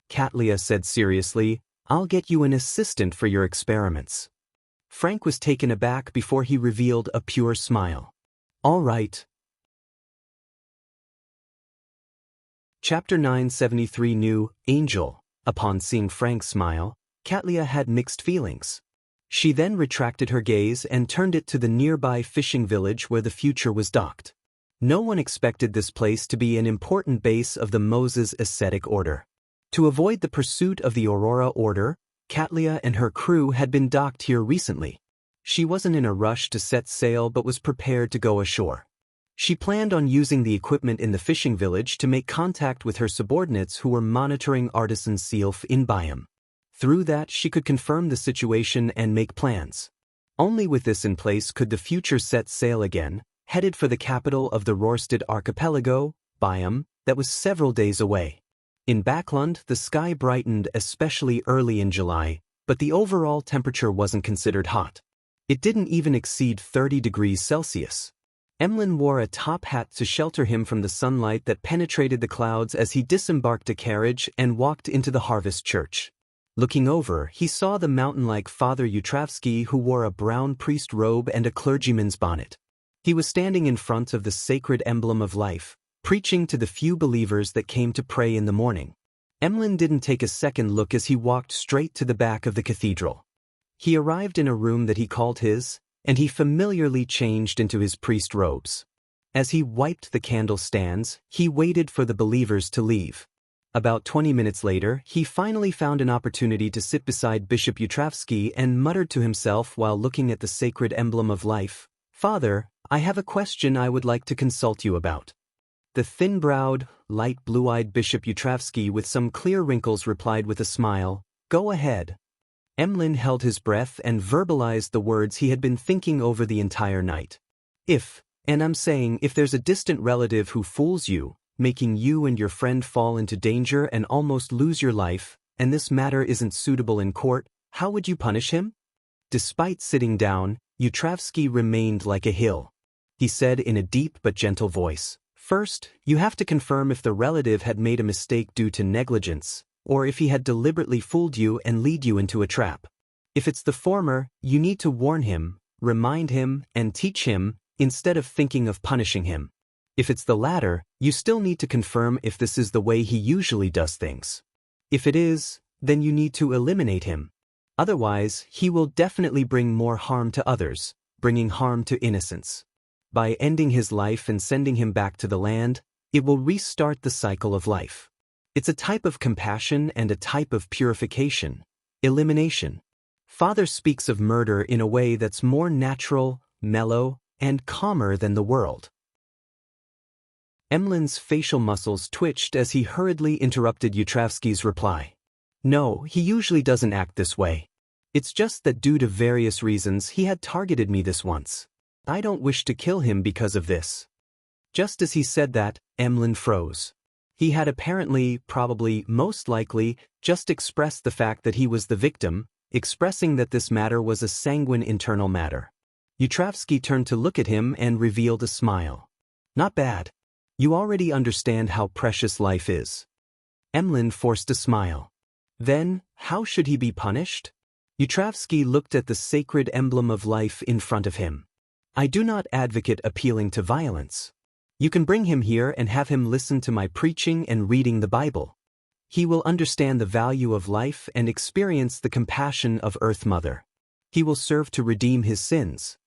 Katlia said seriously, "I'll get you an assistant for your experiments." Frank was taken aback before he revealed a pure smile. "All right." Chapter 973 New Angel. Upon seeing Frank's smile, Katlia had mixed feelings. She then retracted her gaze and turned it to the nearby fishing village where the future was docked. No one expected this place to be an important base of the Moses Ascetic Order. To avoid the pursuit of the Aurora Order, Katlia and her crew had been docked here recently. She wasn't in a rush to set sail but was prepared to go ashore. She planned on using the equipment in the fishing village to make contact with her subordinates who were monitoring Artisan Sealf in Byam. Through that, she could confirm the situation and make plans. Only with this in place could the future set sail again, headed for the capital of the Rørsted archipelago, Byam, that was several days away. In Backlund, the sky brightened especially early in July, but the overall temperature wasn't considered hot. It didn't even exceed 30 degrees Celsius. Emlyn wore a top hat to shelter him from the sunlight that penetrated the clouds as he disembarked a carriage and walked into the Harvest Church. Looking over, he saw the mountain-like Father Yutravsky, who wore a brown priest robe and a clergyman's bonnet. He was standing in front of the sacred emblem of life, preaching to the few believers that came to pray in the morning. Emlyn didn't take a second look as he walked straight to the back of the cathedral. He arrived in a room that he called his, and he familiarly changed into his priest robes. As he wiped the candle stands, he waited for the believers to leave. About 20 minutes later, he finally found an opportunity to sit beside Bishop Yutravsky and muttered to himself while looking at the sacred emblem of life, "Father, I have a question I would like to consult you about." The thin-browed, light blue-eyed Bishop Yutravsky with some clear wrinkles replied with a smile, "Go ahead." Emlyn held his breath and verbalized the words he had been thinking over the entire night. And I'm saying if there's a distant relative who fools you, making you and your friend fall into danger and almost lose your life, and this matter isn't suitable in court, how would you punish him? Despite sitting down, Yutravsky remained like a hill. He said in a deep but gentle voice, "First, you have to confirm if the relative had made a mistake due to negligence, or if he had deliberately fooled you and lead you into a trap. If it's the former, you need to warn him, remind him, and teach him, instead of thinking of punishing him. If it's the latter, you still need to confirm if this is the way he usually does things. If it is, then you need to eliminate him. Otherwise, he will definitely bring more harm to others, bringing harm to innocents. By ending his life and sending him back to the land, it will restart the cycle of life. It's a type of compassion and a type of purification, elimination. Father speaks of murder in a way that's more natural, mellow, and calmer than the world." Emlyn's facial muscles twitched as he hurriedly interrupted Yutravsky's reply. "No, he usually doesn't act this way. It's just that due to various reasons he had targeted me this once. I don't wish to kill him because of this." Just as he said that, Emlyn froze. He had apparently, probably, most likely, just expressed the fact that he was the victim, expressing that this matter was a sanguine internal matter. Yutravsky turned to look at him and revealed a smile. "Not bad. You already understand how precious life is." Emlyn forced a smile. "Then, how should he be punished?" Yutravsky looked at the sacred emblem of life in front of him. "I do not advocate appealing to violence. You can bring him here and have him listen to my preaching and reading the Bible. He will understand the value of life and experience the compassion of Earth Mother. He will serve to redeem his sins."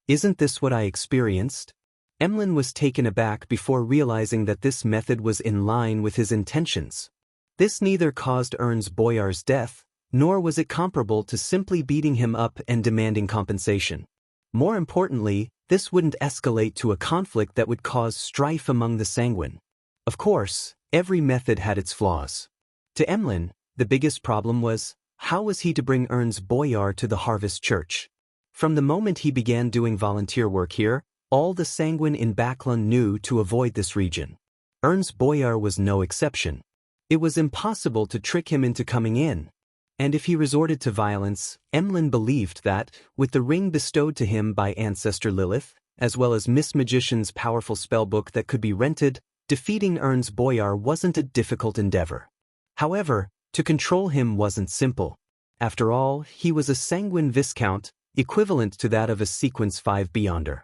"Isn't this what I experienced?" Emlyn was taken aback before realizing that this method was in line with his intentions. This neither caused Ernst Boyar's death, nor was it comparable to simply beating him up and demanding compensation. More importantly, this wouldn't escalate to a conflict that would cause strife among the sanguine. Of course, every method had its flaws. To Emlyn, the biggest problem was, how was he to bring Ernst Boyar to the Harvest Church? From the moment he began doing volunteer work here, all the sanguine in Backlund knew to avoid this region. Ernst Boyar was no exception. It was impossible to trick him into coming in. And if he resorted to violence, Emlyn believed that, with the ring bestowed to him by Ancestor Lilith, as well as Miss Magician's powerful spellbook that could be rented, defeating Ernst Boyar wasn't a difficult endeavor. However, to control him wasn't simple. After all, he was a sanguine viscount, equivalent to that of a Sequence 5 Beyonder.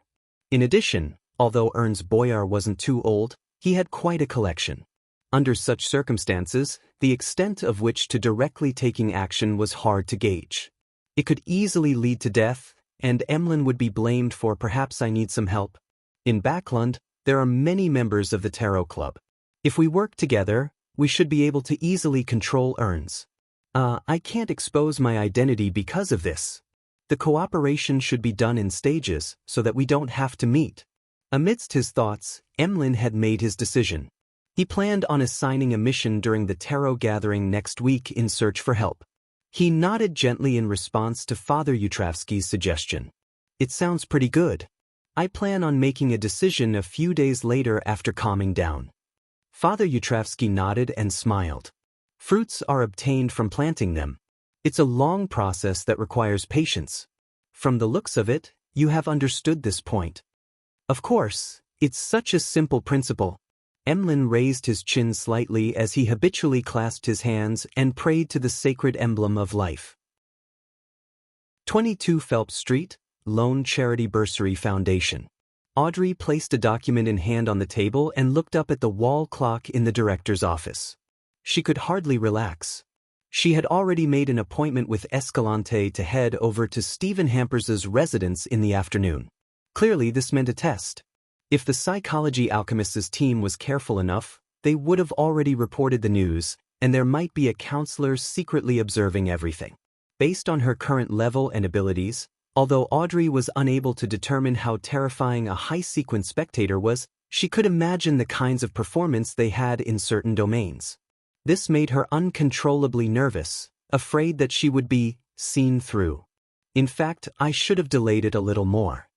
In addition, although Ernst Boyar wasn't too old, he had quite a collection. Under such circumstances, the extent of which to directly taking action was hard to gauge. It could easily lead to death, and Emlyn would be blamed for "perhaps I need some help." In Backlund, there are many members of the Tarot Club. If we work together, we should be able to easily control Ernst. I can't expose my identity because of this. The cooperation should be done in stages so that we don't have to meet. Amidst his thoughts, Emlyn had made his decision. He planned on assigning a mission during the tarot gathering next week in search for help. He nodded gently in response to Father Yutravsky's suggestion. "It sounds pretty good. I plan on making a decision a few days later after calming down." Father Yutravsky nodded and smiled. "Fruits are obtained from planting them. It's a long process that requires patience. From the looks of it, you have understood this point." "Of course, it's such a simple principle." Emlyn raised his chin slightly as he habitually clasped his hands and prayed to the sacred emblem of life. 22 Phelps Street, Lone Charity Bursary Foundation. Audrey placed a document in hand on the table and looked up at the wall clock in the director's office. She could hardly relax. She had already made an appointment with Escalante to head over to Stephen Hampers's residence in the afternoon. Clearly this meant a test. If the Psychology Alchemist's team was careful enough, they would have already reported the news, and there might be a counselor secretly observing everything. Based on her current level and abilities, although Audrey was unable to determine how terrifying a high-sequence spectator was, she could imagine the kinds of performance they had in certain domains. This made her uncontrollably nervous, afraid that she would be seen through. In fact, I should have delayed it a little more.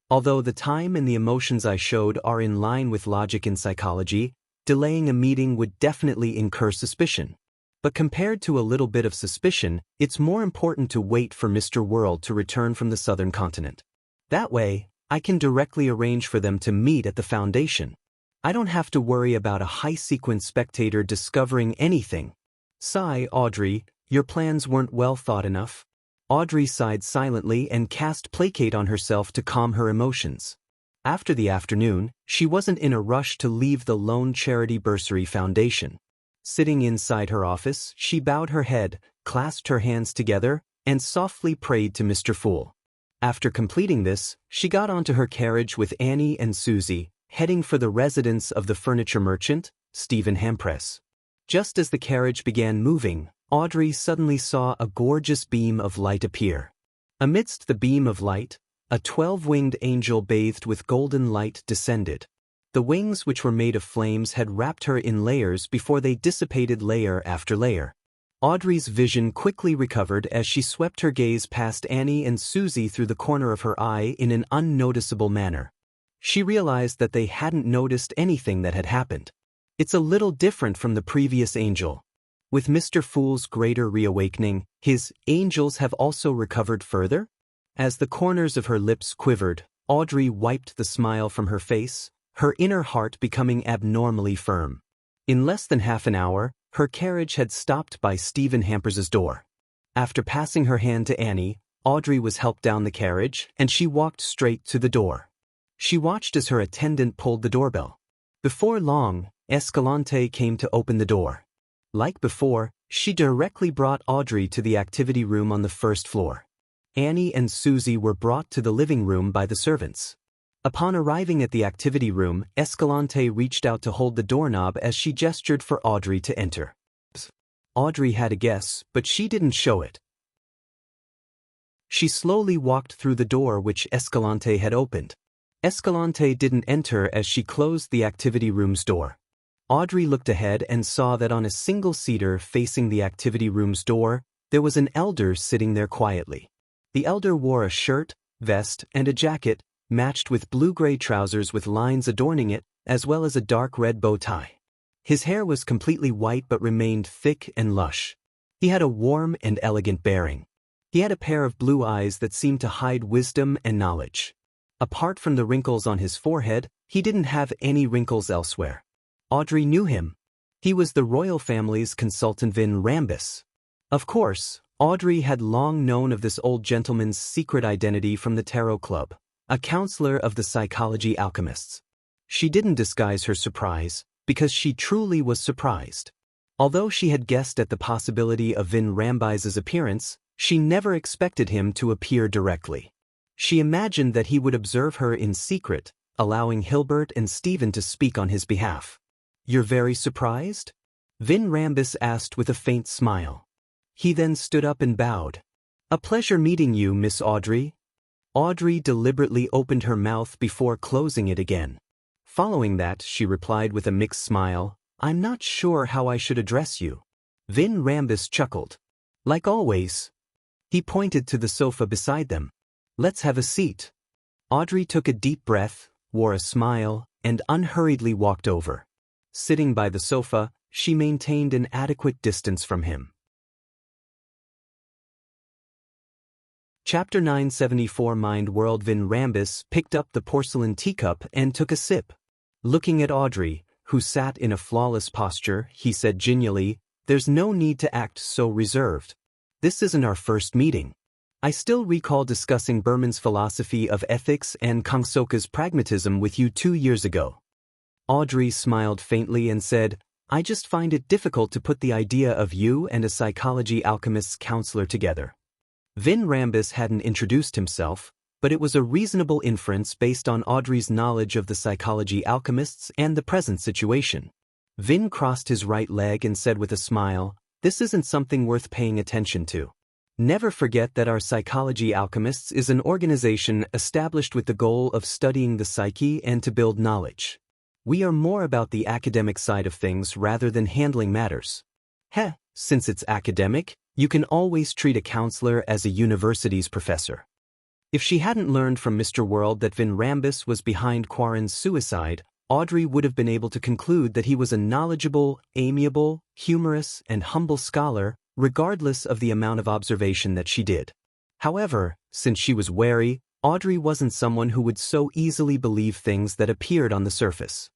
Although the time and the emotions I showed are in line with logic in psychology, delaying a meeting would definitely incur suspicion. But compared to a little bit of suspicion, it's more important to wait for Mr. World to return from the southern continent. That way, I can directly arrange for them to meet at the Foundation. I don't have to worry about a high-sequence spectator discovering anything. Sigh, Audrey, your plans weren't well thought enough. Audrey sighed silently and cast placate on herself to calm her emotions. After the afternoon, she wasn't in a rush to leave the Lone Charity Bursary Foundation. Sitting inside her office, she bowed her head, clasped her hands together, and softly prayed to Mr. Fool. After completing this, she got onto her carriage with Annie and Susie, heading for the residence of the furniture merchant, Stephen Hampress. Just as the carriage began moving, Audrey suddenly saw a gorgeous beam of light appear. Amidst the beam of light, a 12-winged angel bathed with golden light descended. The wings, which were made of flames, had wrapped her in layers before they dissipated layer after layer. Audrey's vision quickly recovered as she swept her gaze past Annie and Susie through the corner of her eye in an unnoticeable manner. She realized that they hadn't noticed anything that had happened. It's a little different from the previous angel. With Mr. Fool's greater reawakening, his angels have also recovered further? As the corners of her lips quivered, Audrey wiped the smile from her face, her inner heart becoming abnormally firm. In less than half an hour, her carriage had stopped by Stephen Hampress's door. After passing her hand to Annie, Audrey was helped down the carriage, and she walked straight to the door. She watched as her attendant pulled the doorbell. Before long, Escalante came to open the door. Like before, she directly brought Audrey to the activity room on the first floor. Annie and Susie were brought to the living room by the servants. Upon arriving at the activity room, Escalante reached out to hold the doorknob as she gestured for Audrey to enter. Audrey had a guess, but she didn't show it. She slowly walked through the door which Escalante had opened. Escalante didn't enter as she closed the activity room's door. Audrey looked ahead and saw that on a single-seater facing the activity room's door, there was an elder sitting there quietly. The elder wore a shirt, vest, and a jacket, matched with blue-gray trousers with lines adorning it, as well as a dark red bow tie. His hair was completely white but remained thick and lush. He had a warm and elegant bearing. He had a pair of blue eyes that seemed to hide wisdom and knowledge. Apart from the wrinkles on his forehead, he didn't have any wrinkles elsewhere. Audrey knew him. He was the royal family's consultant Vin Rambus. Of course, Audrey had long known of this old gentleman's secret identity from the Tarot Club, a counselor of the psychology alchemists. She didn't disguise her surprise, because she truly was surprised. Although she had guessed at the possibility of Vin Rambis's appearance, she never expected him to appear directly. She imagined that he would observe her in secret, allowing Hilbert and Stephen to speak on his behalf. "You're very surprised?" Vin Rambis asked with a faint smile. He then stood up and bowed. "A pleasure meeting you, Miss Audrey." Audrey deliberately opened her mouth before closing it again. Following that, she replied with a mixed smile, "I'm not sure how I should address you." Vin Rambis chuckled. "Like always." He pointed to the sofa beside them. "Let's have a seat." Audrey took a deep breath, wore a smile, and unhurriedly walked over. Sitting by the sofa, she maintained an adequate distance from him. Chapter 974 Mind World. Vin Rambis picked up the porcelain teacup and took a sip. Looking at Audrey, who sat in a flawless posture, he said genially, "There's no need to act so reserved. This isn't our first meeting. I still recall discussing Berman's philosophy of ethics and Kongsoka's pragmatism with you 2 years ago." Audrey smiled faintly and said, "I just find it difficult to put the idea of you and a psychology alchemist's counselor together." Vin Rambis hadn't introduced himself, but it was a reasonable inference based on Audrey's knowledge of the psychology alchemists and the present situation. Vin crossed his right leg and said with a smile, "This isn't something worth paying attention to. Never forget that our Psychology Alchemists is an organization established with the goal of studying the psyche and to build knowledge. We are more about the academic side of things rather than handling matters. Heh, since it's academic, you can always treat a counselor as a university's professor." If she hadn't learned from Mr. World that Vin Rambus was behind Quarren's suicide, Audrey would have been able to conclude that he was a knowledgeable, amiable, humorous, and humble scholar, regardless of the amount of observation that she did. However, since she was wary, Audrey wasn't someone who would so easily believe things that appeared on the surface.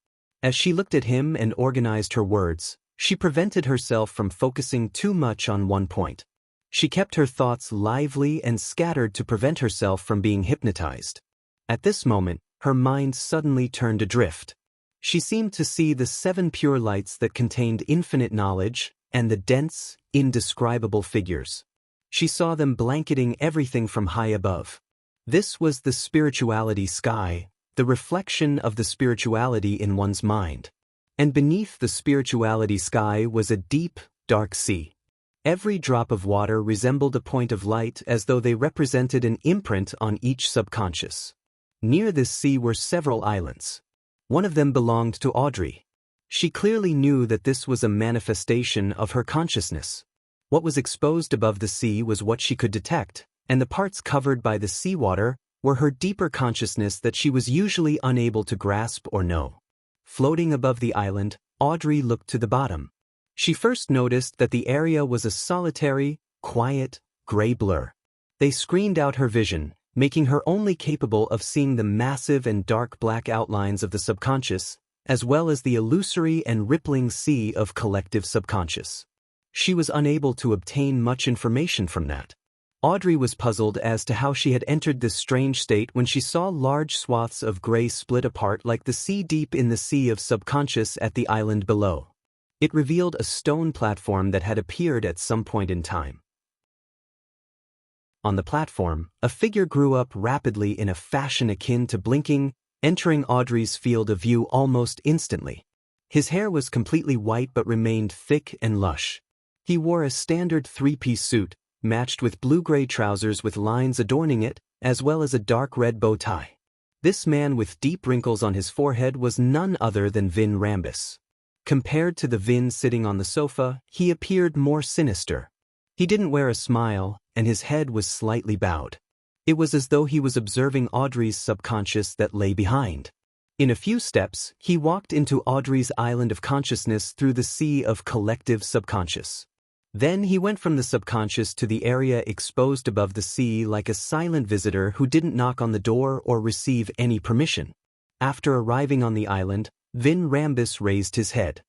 As she looked at him and organized her words, she prevented herself from focusing too much on one point. She kept her thoughts lively and scattered to prevent herself from being hypnotized. At this moment, her mind suddenly turned adrift. She seemed to see the 7 pure lights that contained infinite knowledge, and the dense, indescribable figures. She saw them blanketing everything from high above. This was the spirituality sky, the reflection of the spirituality in one's mind. And beneath the spirituality sky was a deep, dark sea. Every drop of water resembled a point of light as though they represented an imprint on each subconscious. Near this sea were several islands. One of them belonged to Audrey. She clearly knew that this was a manifestation of her consciousness. What was exposed above the sea was what she could detect, and the parts covered by the seawater were her deeper consciousness that she was usually unable to grasp or know. Floating above the island, Audrey looked to the bottom. She first noticed that the area was a solitary, quiet, gray blur. They screened out her vision, making her only capable of seeing the massive and dark black outlines of the subconscious, as well as the illusory and rippling sea of collective subconscious. She was unable to obtain much information from that. Audrey was puzzled as to how she had entered this strange state when she saw large swaths of gray split apart like the sea deep in the sea of subconscious at the island below. It revealed a stone platform that had appeared at some point in time. On the platform, a figure grew up rapidly in a fashion akin to blinking, entering Audrey's field of view almost instantly. His hair was completely white but remained thick and lush. He wore a standard 3-piece suit, matched with blue-gray trousers with lines adorning it, as well as a dark red bow tie. This man with deep wrinkles on his forehead was none other than Vin Rambus. Compared to the Vin sitting on the sofa, he appeared more sinister. He didn't wear a smile, and his head was slightly bowed. It was as though he was observing Audrey's subconscious that lay behind. In a few steps, he walked into Audrey's island of consciousness through the sea of collective subconscious. Then he went from the subconscious to the area exposed above the sea like a silent visitor who didn't knock on the door or receive any permission. After arriving on the island, Vin Rambus raised his head.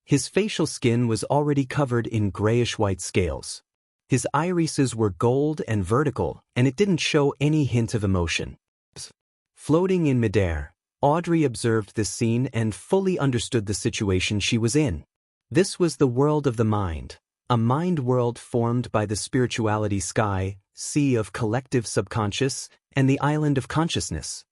His facial skin was already covered in grayish-white scales. His irises were gold and vertical, and it didn't show any hint of emotion. Floating in midair, Audrey observed this scene and fully understood the situation she was in. This was the world of the mind, a mind world formed by the spirituality sky, sea of collective subconscious, and the island of consciousness.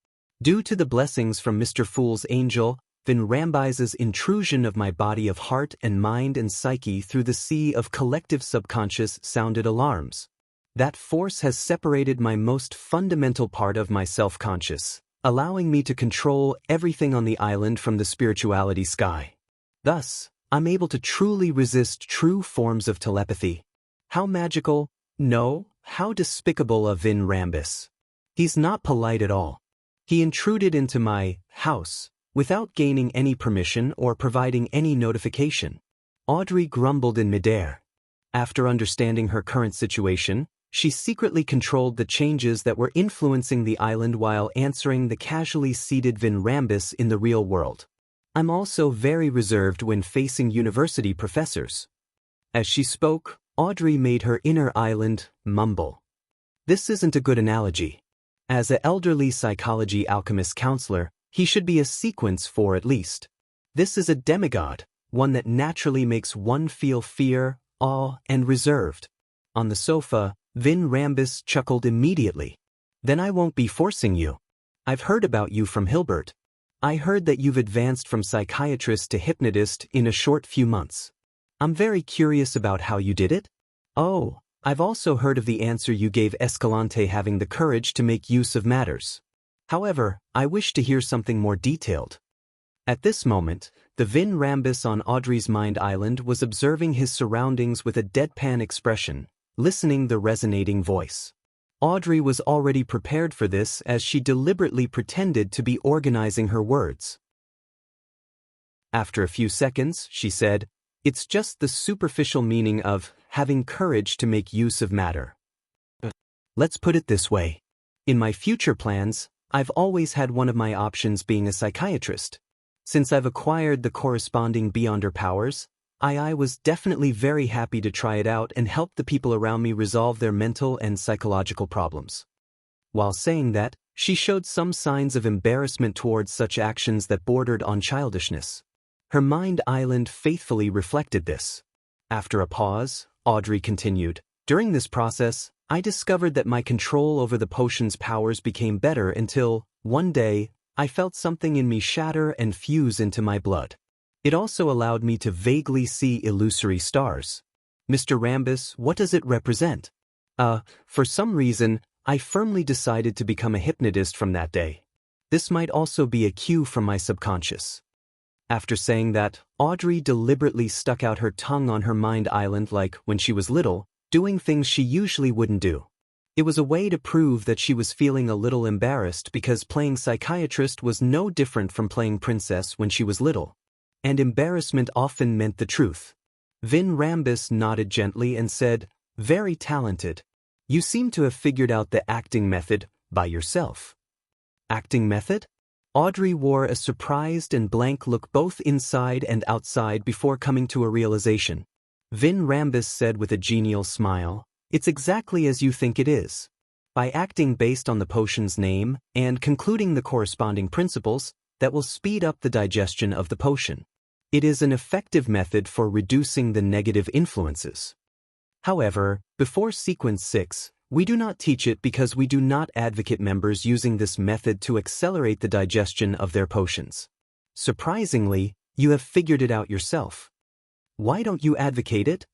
Due to the blessings from Mr. Fool's angel, Vin Rambus's intrusion of my body of heart and mind and psyche through the sea of collective subconscious sounded alarms. That force has separated my most fundamental part of my self-conscious, allowing me to control everything on the island from the spirituality sky. Thus, I'm able to truly resist true forms of telepathy. How magical, no, how despicable of Vin Rambus. He's not polite at all. He intruded into my house without gaining any permission or providing any notification. Audrey grumbled in midair. After understanding her current situation, she secretly controlled the changes that were influencing the island while answering the casually seated Vin Rambus in the real world. I'm also very reserved when facing university professors. As she spoke, Audrey made her inner island mumble. This isn't a good analogy. As an elderly psychology alchemist counselor, he should be a sequence 4 at least. This is a demigod, one that naturally makes one feel fear, awe, and reserved. On the sofa, Vin Rambus chuckled immediately. Then I won't be forcing you. I've heard about you from Hilbert. I heard that you've advanced from psychiatrist to hypnotist in a short few months. I'm very curious about how you did it. Oh, I've also heard of the answer you gave Escalante having the courage to make use of matters. However, I wish to hear something more detailed. At this moment, the Vin Rambus on Audrey's mind island was observing his surroundings with a deadpan expression, listening the resonating voice. Audrey was already prepared for this as she deliberately pretended to be organizing her words. After a few seconds, she said, "It's just the superficial meaning of having courage to make use of matter. Let's put it this way. In my future plans, I've always had one of my options being a psychiatrist. Since I've acquired the corresponding Beyonder powers, I was definitely very happy to try it out and help the people around me resolve their mental and psychological problems." While saying that, she showed some signs of embarrassment towards such actions that bordered on childishness. Her mind island faithfully reflected this. After a pause, Audrey continued, "During this process, I discovered that my control over the potion's powers became better until, one day, I felt something in me shatter and fuse into my blood. It also allowed me to vaguely see illusory stars. Mr. Rambus, what does it represent?" For some reason, I firmly decided to become a hypnotist from that day. This might also be a cue from my subconscious. After saying that, Audrey deliberately stuck out her tongue on her mind island like when she was little, doing things she usually wouldn't do. It was a way to prove that she was feeling a little embarrassed because playing psychiatrist was no different from playing princess when she was little. And embarrassment often meant the truth. Vin Rambus nodded gently and said, "Very talented. You seem to have figured out the acting method by yourself." Acting method? Audrey wore a surprised and blank look both inside and outside before coming to a realization. Vin Rambus said with a genial smile, "It's exactly as you think it is. By acting based on the potion's name and concluding the corresponding principles, that will speed up the digestion of the potion. It is an effective method for reducing the negative influences. However, before Sequence 6, we do not teach it because we do not advocate members using this method to accelerate the digestion of their potions. Surprisingly, you have figured it out yourself. Why don't you advocate it?"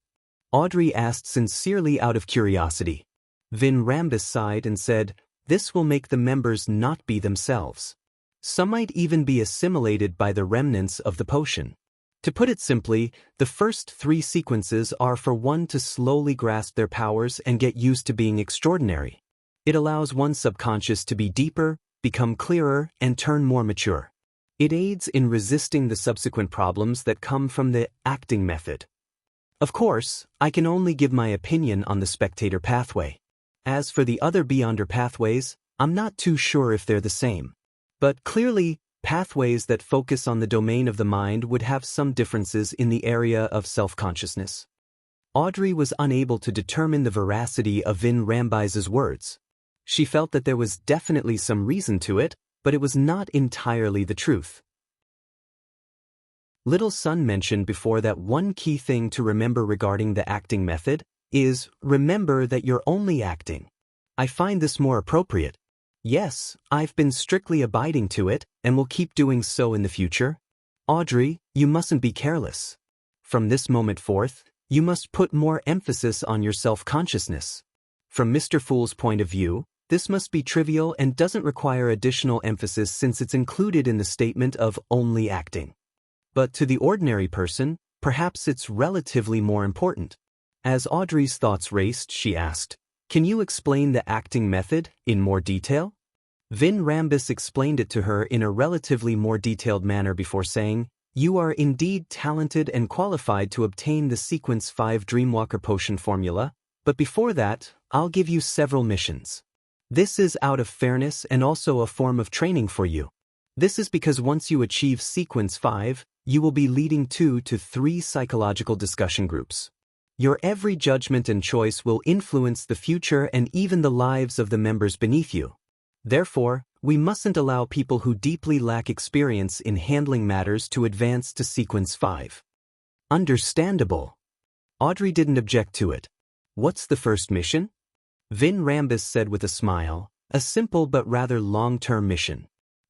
Audrey asked sincerely out of curiosity. Vin Rambus sighed and said, "This will make the members not be themselves. Some might even be assimilated by the remnants of the potion. To put it simply, the first 3 sequences are for one to slowly grasp their powers and get used to being extraordinary. It allows one's subconscious to be deeper, become clearer, and turn more mature. It aids in resisting the subsequent problems that come from the acting method. Of course, I can only give my opinion on the spectator pathway. As for the other Beyonder pathways, I'm not too sure if they're the same. But clearly, pathways that focus on the domain of the mind would have some differences in the area of self-consciousness." Audrey was unable to determine the veracity of Vin Rambus's words. She felt that there was definitely some reason to it, but it was not entirely the truth. Little Sun mentioned before that one key thing to remember regarding the acting method is remember that you're only acting. I find this more appropriate. Yes, I've been strictly abiding to it and will keep doing so in the future. Audrey, you mustn't be careless. From this moment forth, you must put more emphasis on your self-consciousness. From Mr. Fool's point of view, this must be trivial and doesn't require additional emphasis since it's included in the statement of only acting. But to the ordinary person, perhaps it's relatively more important. As Audrey's thoughts raced, she asked, "Can you explain the acting method in more detail?" Vin Rambus explained it to her in a relatively more detailed manner before saying, "You are indeed talented and qualified to obtain the Sequence 5 Dreamwalker Potion formula, but before that, I'll give you several missions. This is out of fairness and also a form of training for you. This is because once you achieve Sequence 5, you will be leading 2 to 3 psychological discussion groups. Your every judgment and choice will influence the future and even the lives of the members beneath you. Therefore, we mustn't allow people who deeply lack experience in handling matters to advance to Sequence 5. Understandable. Audrey didn't object to it. What's the first mission? Vin Rambus said with a smile, a simple but rather long-term mission.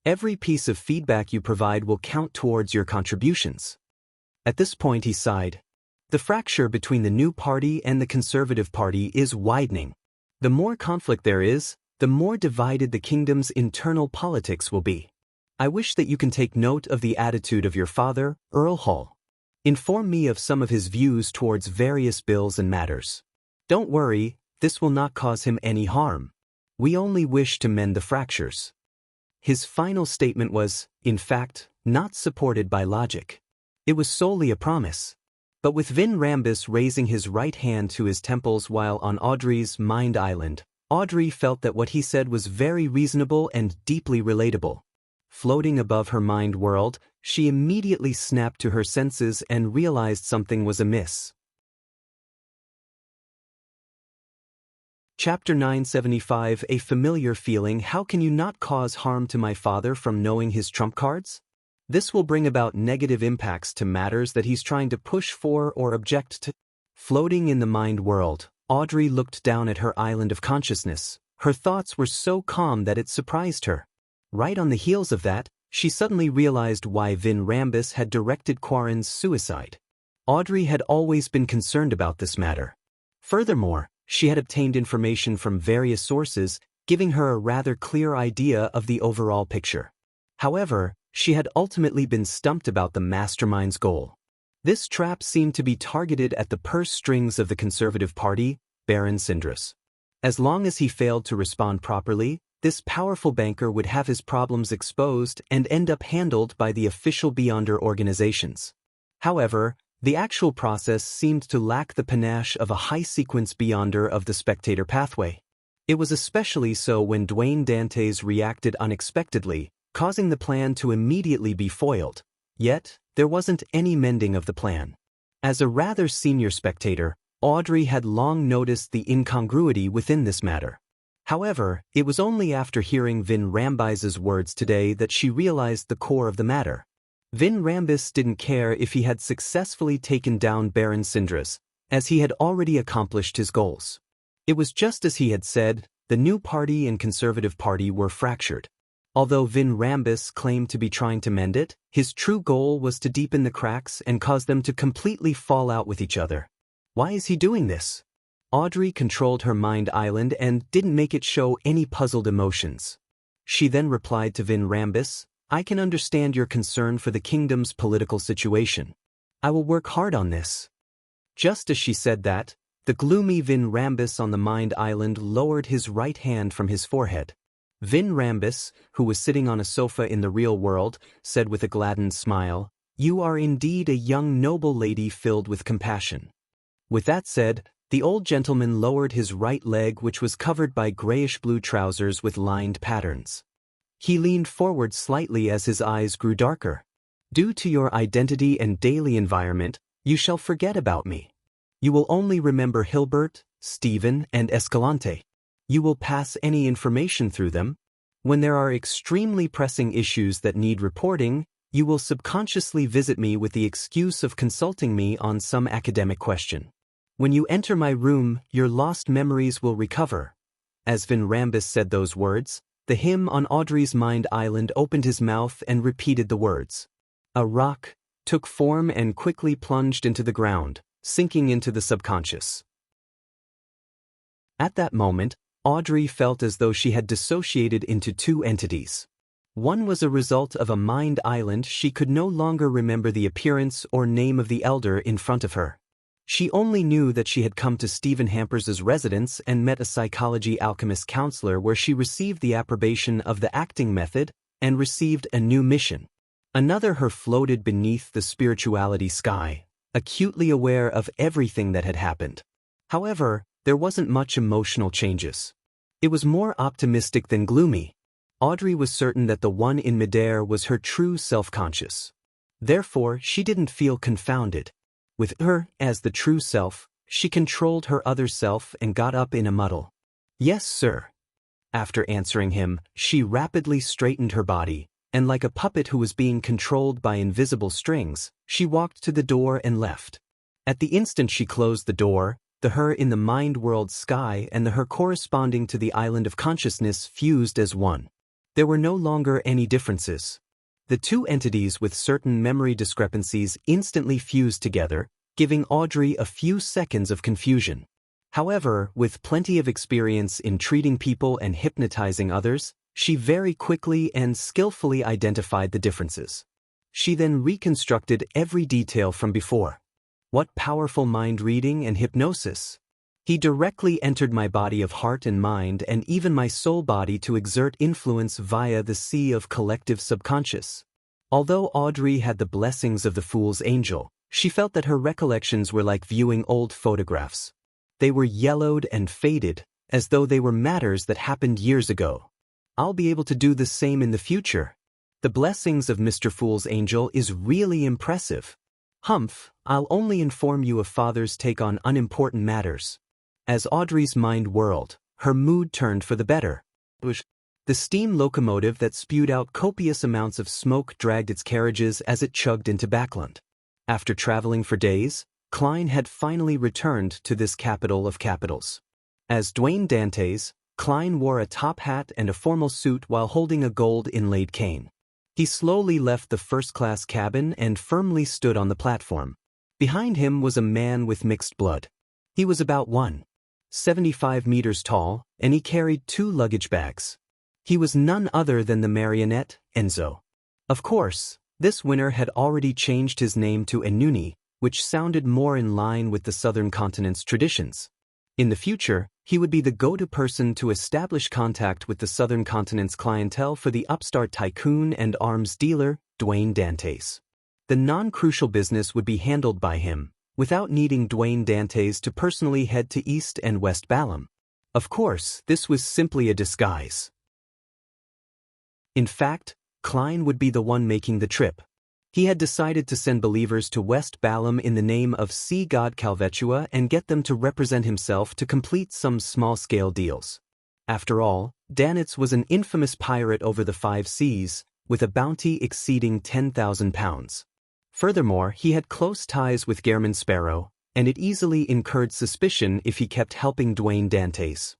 Every piece of feedback you provide will count towards your contributions. At this point he sighed. The fracture between the new party and the Conservative Party is widening. The more conflict there is, the more divided the kingdom's internal politics will be. I wish that you can take note of the attitude of your father, Earl Hall. Inform me of some of his views towards various bills and matters. Don't worry, this will not cause him any harm. We only wish to mend the fractures. His final statement was, in fact, not supported by logic. It was solely a promise. But with Vin Rambus raising his right hand to his temples while on Audrey's mind island, Audrey felt that what he said was very reasonable and deeply relatable. Floating above her mind world, she immediately snapped to her senses and realized something was amiss. Chapter 975. A familiar feeling. How can you not cause harm to my father from knowing his trump cards? This will bring about negative impacts to matters that he's trying to push for or object to. Floating in the mind world, Audrey looked down at her island of consciousness. Her thoughts were so calm that it surprised her. Right on the heels of that, she suddenly realized why Vin Rambus had directed Quarren's suicide. Audrey had always been concerned about this matter. Furthermore, she had obtained information from various sources, giving her a rather clear idea of the overall picture. However, she had ultimately been stumped about the mastermind's goal. This trap seemed to be targeted at the purse strings of the Conservative Party, Baron Sindris. As long as he failed to respond properly, this powerful banker would have his problems exposed and end up handled by the official Beyonder organizations. However, the actual process seemed to lack the panache of a high-sequence Beyonder of the Spectator pathway. It was especially so when Dwayne Dantes reacted unexpectedly, causing the plan to immediately be foiled. Yet, there wasn't any mending of the plan. As a rather senior spectator, Audrey had long noticed the incongruity within this matter. However, it was only after hearing Vin Rambus's words today that she realized the core of the matter. Vin Rambus didn't care if he had successfully taken down Baron Sindris, as he had already accomplished his goals. It was just as he had said, the new party and Conservative Party were fractured. Although Vin Rambus claimed to be trying to mend it, his true goal was to deepen the cracks and cause them to completely fall out with each other. Why is he doing this? Audrey controlled her mind island and didn't make it show any puzzled emotions. She then replied to Vin Rambus, I can understand your concern for the kingdom's political situation. I will work hard on this. Just as she said that, the gloomy Vin Rambus on the mind island lowered his right hand from his forehead. Vin Rambus, who was sitting on a sofa in the real world, said with a gladdened smile, You are indeed a young noble lady filled with compassion. With that said, the old gentleman lowered his right leg, which was covered by grayish-blue trousers with lined patterns. He leaned forward slightly as his eyes grew darker. Due to your identity and daily environment, you shall forget about me. You will only remember Hilbert, Stephen, and Escalante. You will pass any information through them. When there are extremely pressing issues that need reporting, you will subconsciously visit me with the excuse of consulting me on some academic question. When you enter my room, your lost memories will recover. As Vin Rambus said those words, the him on Audrey's mind island opened his mouth and repeated the words. A rock took form and quickly plunged into the ground, sinking into the subconscious. At that moment, Audrey felt as though she had dissociated into two entities. One was a result of a mind island. She could no longer remember the appearance or name of the elder in front of her. She only knew that she had come to Stephen Hampers's residence and met a psychology alchemist counselor where she received the approbation of the acting method and received a new mission. Another her floated beneath the spirituality sky, acutely aware of everything that had happened. However, there wasn't much emotional changes. It was more optimistic than gloomy. Audrey was certain that the one in midair was her true self-conscious. Therefore, she didn't feel confounded. With her as the true self, she controlled her other self and got up in a muddle. Yes, sir. After answering him, she rapidly straightened her body, and like a puppet who was being controlled by invisible strings, she walked to the door and left. At the instant she closed the door, the her in the mind world sky and the her corresponding to the island of consciousness fused as one. There were no longer any differences. The two entities with certain memory discrepancies instantly fused together, giving Audrey a few seconds of confusion. However, with plenty of experience in treating people and hypnotizing others, she very quickly and skillfully identified the differences. She then reconstructed every detail from before. What powerful mind reading and hypnosis! He directly entered my body of heart and mind and even my soul body to exert influence via the sea of collective subconscious. Although Audrey had the blessings of the fool's angel, she felt that her recollections were like viewing old photographs. They were yellowed and faded, as though they were matters that happened years ago. I'll be able to do the same in the future. The blessings of Mr. Fool's angel is really impressive. Humph, I'll only inform you of Father's take on unimportant matters. As Audrey's mind whirled, her mood turned for the better. The steam locomotive that spewed out copious amounts of smoke dragged its carriages as it chugged into Backland. After traveling for days, Klein had finally returned to this capital of capitals. As Dwayne Dantes, Klein wore a top hat and a formal suit while holding a gold-inlaid cane. He slowly left the first-class cabin and firmly stood on the platform. Behind him was a man with mixed blood. He was about 1.75 meters tall, and he carried 2 luggage bags. He was none other than the marionette, Enzo. Of course, this winner had already changed his name to Enuni, which sounded more in line with the southern continent's traditions. In the future, he would be the go-to person to establish contact with the southern continent's clientele for the upstart tycoon and arms dealer, Dwayne Dantes. The non-crucial business would be handled by him, without needing Dwayne Dantes to personally head to East and West Balam. Of course, this was simply a disguise. In fact, Klein would be the one making the trip. He had decided to send believers to West Balam in the name of sea god Calvetua and get them to represent himself to complete some small-scale deals. After all, Danitz was an infamous pirate over the 5 seas, with a bounty exceeding 10,000 pounds. Furthermore, he had close ties with Gehrman Sparrow, and it easily incurred suspicion if he kept helping Dwayne Dantes.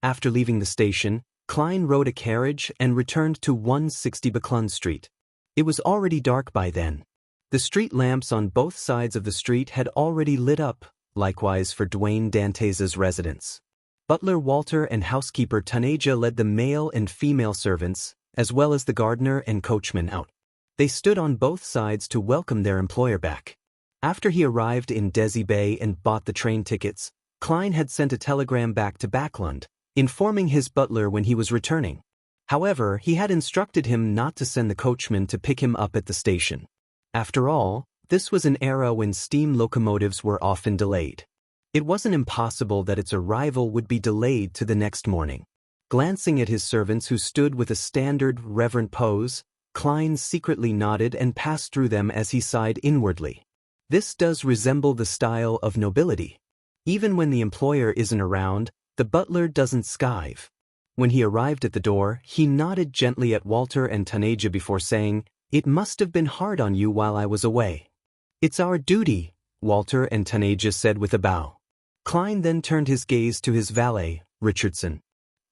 After leaving the station, Klein rode a carriage and returned to 160 Buckland Street. It was already dark by then. The street lamps on both sides of the street had already lit up, likewise for Dwayne Dantes's residence. Butler Walter and housekeeper Taneja led the male and female servants, as well as the gardener and coachman out. They stood on both sides to welcome their employer back. After he arrived in Desi Bay and bought the train tickets, Klein had sent a telegram back to Backland, informing his butler when he was returning. However, he had instructed him not to send the coachman to pick him up at the station. After all, this was an era when steam locomotives were often delayed. It wasn't impossible that its arrival would be delayed to the next morning. Glancing at his servants who stood with a standard, reverent pose, Klein secretly nodded and passed through them as he sighed inwardly. This does resemble the style of nobility. Even when the employer isn't around, the butler doesn't skive. When he arrived at the door, he nodded gently at Walter and Taneja before saying, "It must have been hard on you while I was away." "It's our duty," Walter and Taneja said with a bow. Klein then turned his gaze to his valet, Richardson.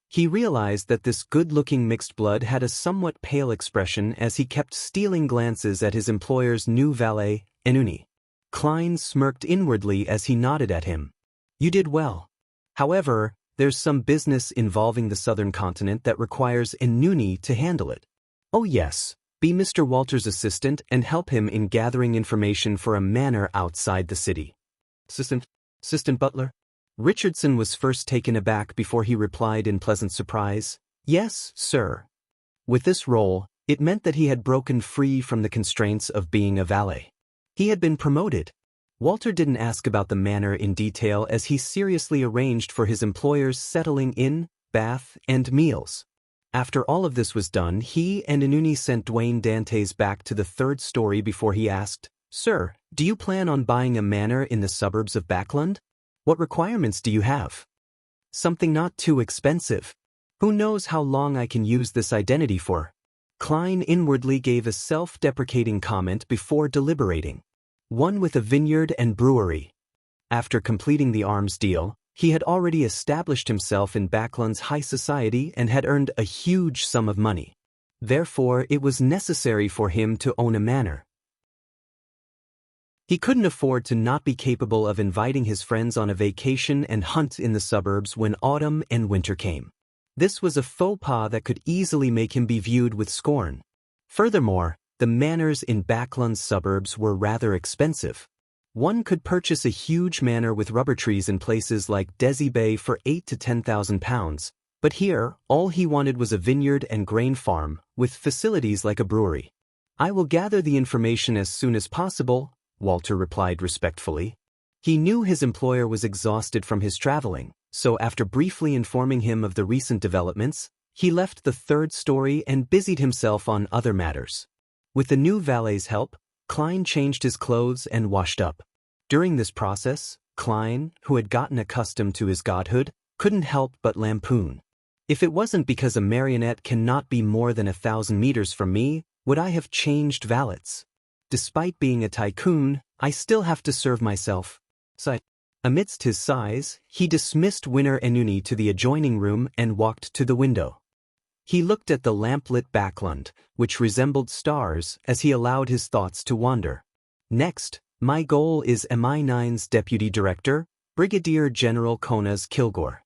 He realized that this good-looking mixed blood had a somewhat pale expression as he kept stealing glances at his employer's new valet, Enuni. Klein smirked inwardly as he nodded at him. "You did well. However, there's some business involving the southern continent that requires Enuni to handle it." "Oh yes, be Mr. Walter's assistant and help him in gathering information for a manor outside the city." Assistant butler? Richardson was first taken aback before he replied in pleasant surprise, "Yes, sir." With this role, it meant that he had broken free from the constraints of being a valet. He had been promoted. Walter didn't ask about the manor in detail as he seriously arranged for his employer's settling in, bath, and meals. After all of this was done, he and Enuni sent Dwayne Dantes back to the 3rd story before he asked, "Sir, do you plan on buying a manor in the suburbs of Backland? What requirements do you have?" "Something not too expensive. Who knows how long I can use this identity for?" Klein inwardly gave a self-deprecating comment before deliberating. "One with a vineyard and brewery." After completing the arms deal, he had already established himself in Backland's high society and had earned a huge sum of money. Therefore, it was necessary for him to own a manor. He couldn't afford to not be capable of inviting his friends on a vacation and hunt in the suburbs when autumn and winter came. This was a faux pas that could easily make him be viewed with scorn. Furthermore, the manors in Backlund's suburbs were rather expensive. One could purchase a huge manor with rubber trees in places like Desi Bay for £8,000 to £10,000, but here, all he wanted was a vineyard and grain farm, with facilities like a brewery. "I will gather the information as soon as possible," Walter replied respectfully. He knew his employer was exhausted from his traveling, so after briefly informing him of the recent developments, he left the third story and busied himself on other matters. With the new valet's help, Klein changed his clothes and washed up. During this process, Klein, who had gotten accustomed to his godhood, couldn't help but lampoon. "If it wasn't because a marionette cannot be more than 1,000 meters from me, would I have changed valets? Despite being a tycoon, I still have to serve myself." Amidst his sighs, he dismissed Winner Enuni to the adjoining room and walked to the window. He looked at the lamplit Backlund, which resembled stars, as he allowed his thoughts to wander. "Next, my goal is MI9's Deputy Director, Brigadier General Konas Kilgore.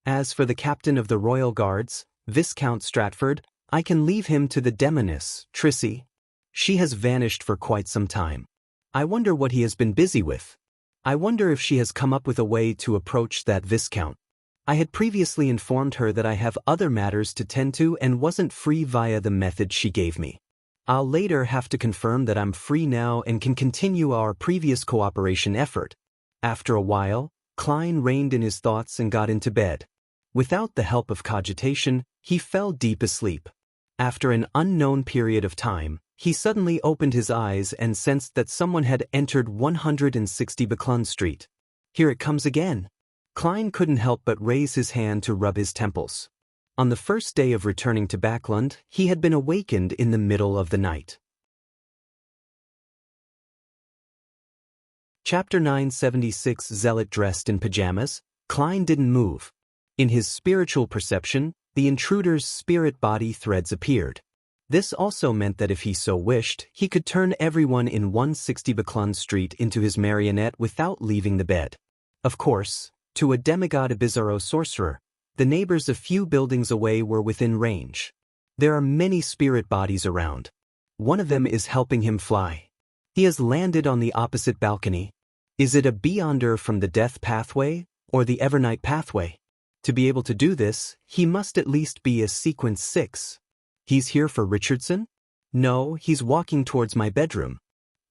As for the Captain of the Royal Guards, Viscount Stratford, I can leave him to the Demoness, Trissy. She has vanished for quite some time. I wonder what he has been busy with. I wonder if she has come up with a way to approach that Viscount. I had previously informed her that I have other matters to tend to and wasn't free via the method she gave me. I'll later have to confirm that I'm free now and can continue our previous cooperation effort." After a while, Klein reined in his thoughts and got into bed. Without the help of cogitation, he fell deep asleep. After an unknown period of time, he suddenly opened his eyes and sensed that someone had entered 160 Backlund Street. "Here it comes again." Klein couldn't help but raise his hand to rub his temples. On the first day of returning to Backlund, he had been awakened in the middle of the night. Chapter 976. Zealot dressed in pajamas. Klein didn't move. In his spiritual perception, the intruder's spirit body threads appeared. This also meant that if he so wished, he could turn everyone in 160 Backlund Street into his marionette without leaving the bed. Of course, to a demigod Bizarro sorcerer, the neighbors a few buildings away were within range. There are many spirit bodies around. One of them is helping him fly. He has landed on the opposite balcony. Is it a Beyonder from the Death Pathway, or the Evernight Pathway? To be able to do this, he must at least be a Sequence 6. He's here for Richardson? No, he's walking towards my bedroom.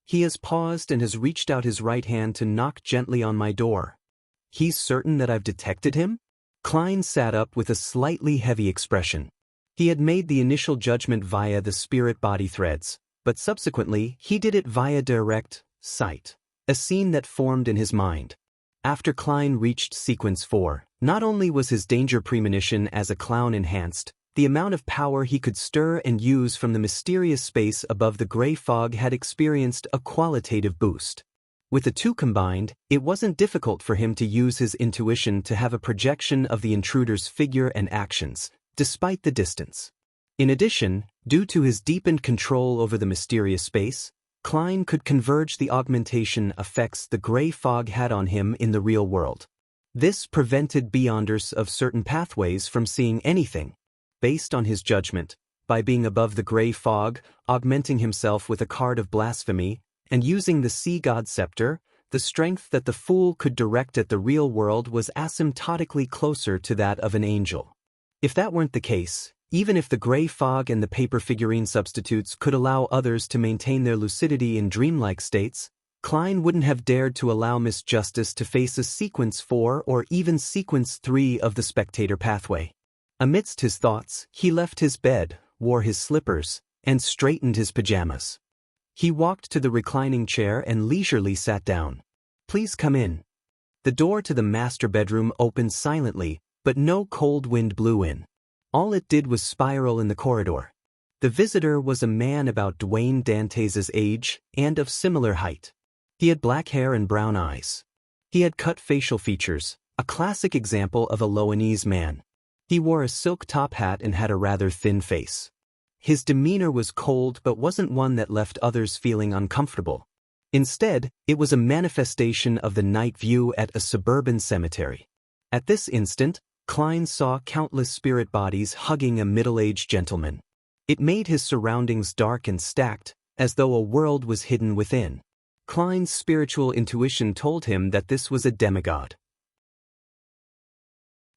He has paused and has reached out his right hand to knock gently on my door. He's certain that I've detected him? Klein sat up with a slightly heavy expression. He had made the initial judgment via the spirit body threads, but subsequently he did it via direct sight, a scene that formed in his mind. After Klein reached Sequence 4, not only was his danger premonition as a clown enhanced, the amount of power he could stir and use from the mysterious space above the gray fog had experienced a qualitative boost. With the two combined, it wasn't difficult for him to use his intuition to have a projection of the intruder's figure and actions, despite the distance. In addition, due to his deepened control over the mysterious space, Klein could converge the augmentation effects the gray fog had on him in the real world. This prevented Beyonders of certain pathways from seeing anything. Based on his judgment, by being above the gray fog, augmenting himself with a card of blasphemy, and using the sea god scepter, the strength that the fool could direct at the real world was asymptotically closer to that of an angel. If that weren't the case, even if the gray fog and the paper figurine substitutes could allow others to maintain their lucidity in dreamlike states, Klein wouldn't have dared to allow Miss Justice to face a Sequence 4 or even Sequence 3 of the spectator pathway. Amidst his thoughts, he left his bed, wore his slippers, and straightened his pajamas. He walked to the reclining chair and leisurely sat down. "Please come in." The door to the master bedroom opened silently, but no cold wind blew in. All it did was spiral in the corridor. The visitor was a man about Dwayne Dantes' age and of similar height. He had black hair and brown eyes. He had cut facial features, a classic example of a Loanese man. He wore a silk top hat and had a rather thin face. his demeanor was cold but wasn't one that left others feeling uncomfortable. Instead, it was a manifestation of the night view at a suburban cemetery. At this instant, Klein saw countless spirit bodies hugging a middle-aged gentleman. It made his surroundings dark and stacked, as though a world was hidden within. Klein's spiritual intuition told him that this was a demigod.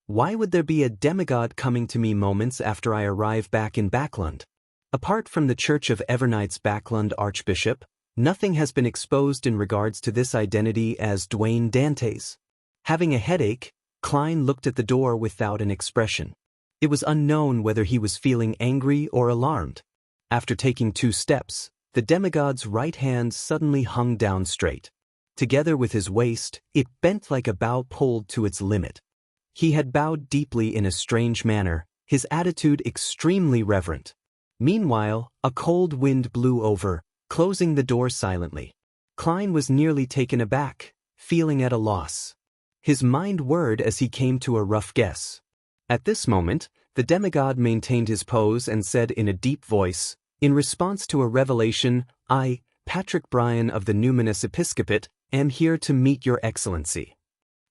Why would there be a demigod coming to me moments after I arrive back in Backlund? Apart from the Church of Evernight's Backlund Archbishop, nothing has been exposed in regards to this identity as Dwayne Dantes. Having a headache, Klein looked at the door without an expression. It was unknown whether he was feeling angry or alarmed. After taking 2 steps, the demigod's right hand suddenly hung down straight. Together with his waist, it bent like a bow pulled to its limit. He had bowed deeply in a strange manner, his attitude extremely reverent. Meanwhile, a cold wind blew over, closing the door silently. Klein was nearly taken aback, feeling at a loss. His mind whirred as he came to a rough guess. At this moment, the demigod maintained his pose and said in a deep voice, in response to a revelation, "I, Patrick Bryan of the Numinous Episcopate, am here to meet your excellency."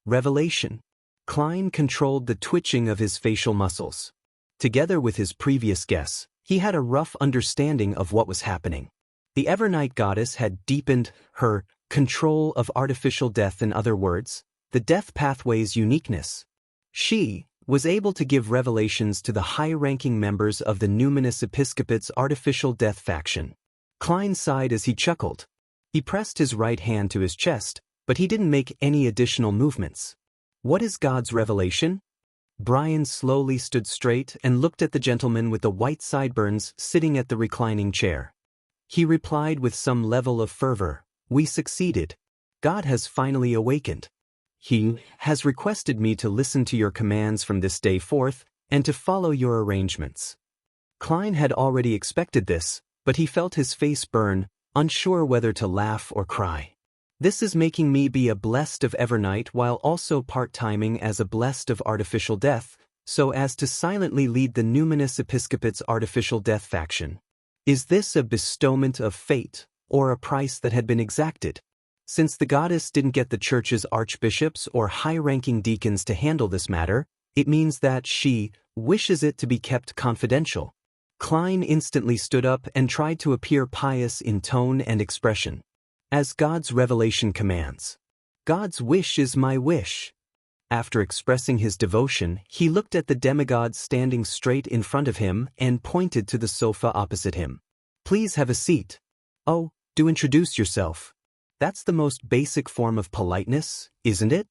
Revelation. Klein controlled the twitching of his facial muscles. Together with his previous guess, he had a rough understanding of what was happening. The Evernight goddess had deepened her control of artificial death. In other words, the death pathway's uniqueness. She was able to give revelations to the high-ranking members of the Numinous Episcopate's artificial death faction. Klein sighed as he chuckled. He pressed his right hand to his chest, but he didn't make any additional movements. What is God's revelation? Brian slowly stood straight and looked at the gentleman with the white sideburns sitting at the reclining chair. He replied with some level of fervor, "We succeeded. God has finally awakened. He has requested me to listen to your commands from this day forth and to follow your arrangements." Klein had already expected this, but he felt his face burn, unsure whether to laugh or cry. This is making me be a blessed of Evernight while also part-timing as a blessed of artificial death, so as to silently lead the Numinous Episcopate's artificial death faction. Is this a bestowment of fate, or a price that had been exacted? Since the goddess didn't get the church's archbishops or high-ranking deacons to handle this matter, it means that she wishes it to be kept confidential. Klein instantly stood up and tried to appear pious in tone and expression. As God's revelation commands. God's wish is my wish. After expressing his devotion, he looked at the demigod standing straight in front of him and pointed to the sofa opposite him. Please have a seat. Oh, do introduce yourself. That's the most basic form of politeness, isn't it?